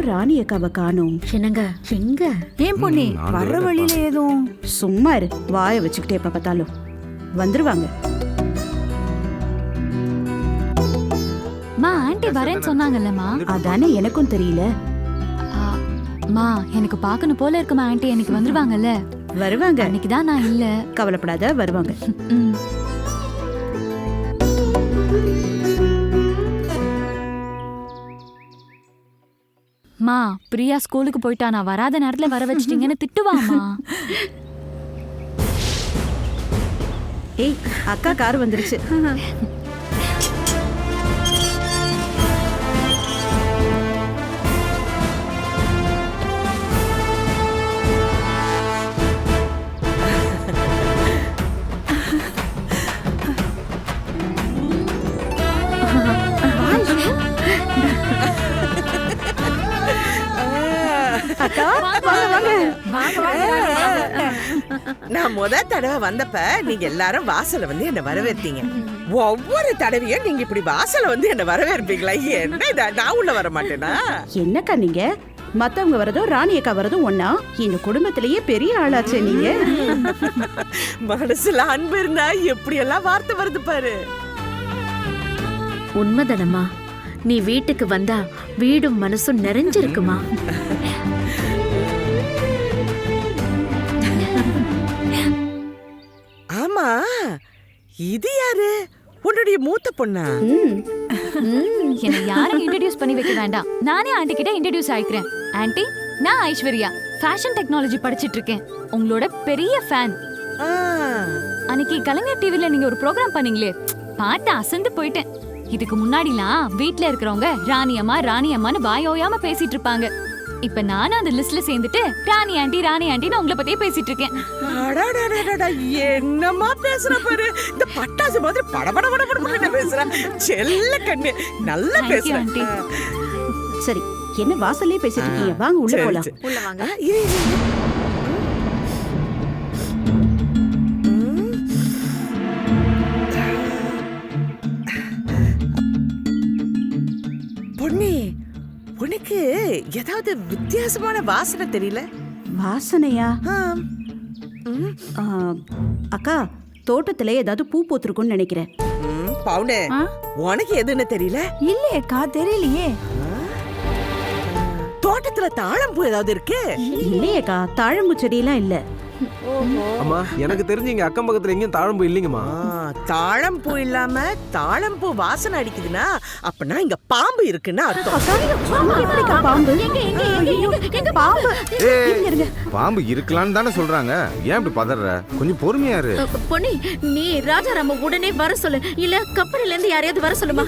ராணி அக்காவை காணோம். என்னங்க எங்க? ஏன் பொண்ணே, வர்ற வழியில ஏதும்? சும்மா இரு, வாயை வச்சுக்கிட்டே எப்ப பார்த்தாலும். வந்துருவாங்க. மா, ஆண்டி வரேன்னு சொன்னாங்கல்லம்மா. அதானே எனக்கும் தெரியல. மா, எனக்கு பார்க்கணும் போல இருக்குமா ஆண்டி. எனக்கு வந்துருவாங்கல்ல? வருவாங்க. அன்னைக்கு தான் நான் இல்ல. கவலைப்படாத, வருவாங்க. மா, பிரியா ஸ்கூலுக்கு போயிட்டா, நான் வராத நேரத்துல வர வச்சிட்டீங்கன்னு திட்டுவாமா. ஏய், அக்கா கார் வந்துருச்சு. நான் தடவை வந்தப்ப நீங்க எல்லாரும் வாசல்ல வந்து என்ன வரவேற்றீங்க. ஒவ்வொரு தடவையும் நீங்க இப்படி வாசல்ல வந்து என்ன வரவேற்பீங்களா? என்ன இத, நான் உள்ள வர மாட்டேனா? என்னக்கா நீங்க? மத்தவங்க வரதும் ராணி அக்கா வரதும் ஒன்னா? இந்த குடும்பத்திலேயே பெரிய ஆளாச்சே நீங்க. மனசுல அன்பு இருந்தா எப்படி எல்லாம் வார்த்தை வருது பாரு. உண்மைதானம்மா, நீ வீட்டுக்கு வந்தா வீடும் மனசும் நிறைஞ்சிருக்குமா. ஆமா, இது யாரு? உன்னுடைய மூத்த பொண்ணா? என்ன யாரும் இன்ட்ரோடியூஸ் பண்ணி வைக்க வேண்டாம், நானே ஆண்டி கிட்ட இன்ட்ரோடியூஸ் ஆயிக்கிறேன். ஆண்டி, நான் ஐஸ்வர்யா. ஃபேஷன் டெக்னாலஜி படிச்சிட்டு இருக்கேன். உங்களோட பெரிய ஃபேன். அன்னைக்கு கலைஞர் டிவில நீங்க ஒரு ப்ரோக்ராம் பண்ணீங்களே, பார்த்து அசந்து போயிட்டேன். இதுக்கு முன்னாடிலாம் வீட்ல இருக்கிறவங்க ராணி அம்மான்னு வாயோயாம பேசிட்டு இருப்பாங்க. இப்ப நானும் அந்த லிஸ்ட்ல சேர்ந்துட்டு ராணி ஆண்டின்னு உங்களை பத்தியே பேசிட்டு இருக்கேன். என்னமா பேசுற பாரு, இந்த பட்டாசு மாதிரி படபட பேசுற செல்ல கண்ணு, நல்லா பேசுற. சரி, என்ன வாசல்லே பேசிட்டு இருக்கீங்க? வாங்க உள்ள போலாம். உள்ள வாங்க. பொன்னி, உனக்கு ஏதாவது வித்தியாசமான வாசனை தெரியல? வாசனையா? அக்கா, தோட்டத்துல ஏதாவது பூ பூத்திருக்கும்னு நினைக்கிறேன். பவுனே, உனக்கு எதுன்னு தெரியல? இல்லையேக்கா, தெரியலையே. தோட்டத்துல தாழம்பூ ஏதாவது இருக்கு? இல்லையேக்கா, தாழம்பூ செடியெல்லாம் இல்ல. அம்மா, எனக்கு தெரிஞ்சு இங்க அக்கம் பக்கத்துல எங்கேயும் தாழம்பூ இல்லைங்கம்மா. தாழம்பூ இல்லாம தாழம்பூ வாசனை அடிக்குதுன்னா அப்பனா இங்க பாம்பு இருக்குன்னு அர்த்தம். பாம்பு இருக்கலாம்னு தானே சொல்றாங்க. ஏன் இப்படி பதற? கொஞ்சம் பொறுமையா இரு. பொன்னி, நீ ராஜாராம உடனே வர சொல்லு, இல்ல கப்பல்ல இருந்து யாரையாவது வர சொல்லுமா.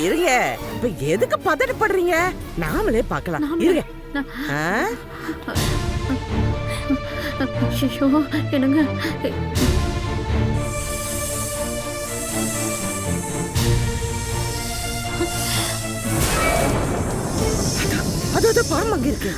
இருங்க, இப்ப எதுக்கு பதறப்படுறீங்க? நாமளே பார்க்கலாம். இருங்க. ஐயோ, என்னங்க அது பாம்பு அங்க இருக்கு.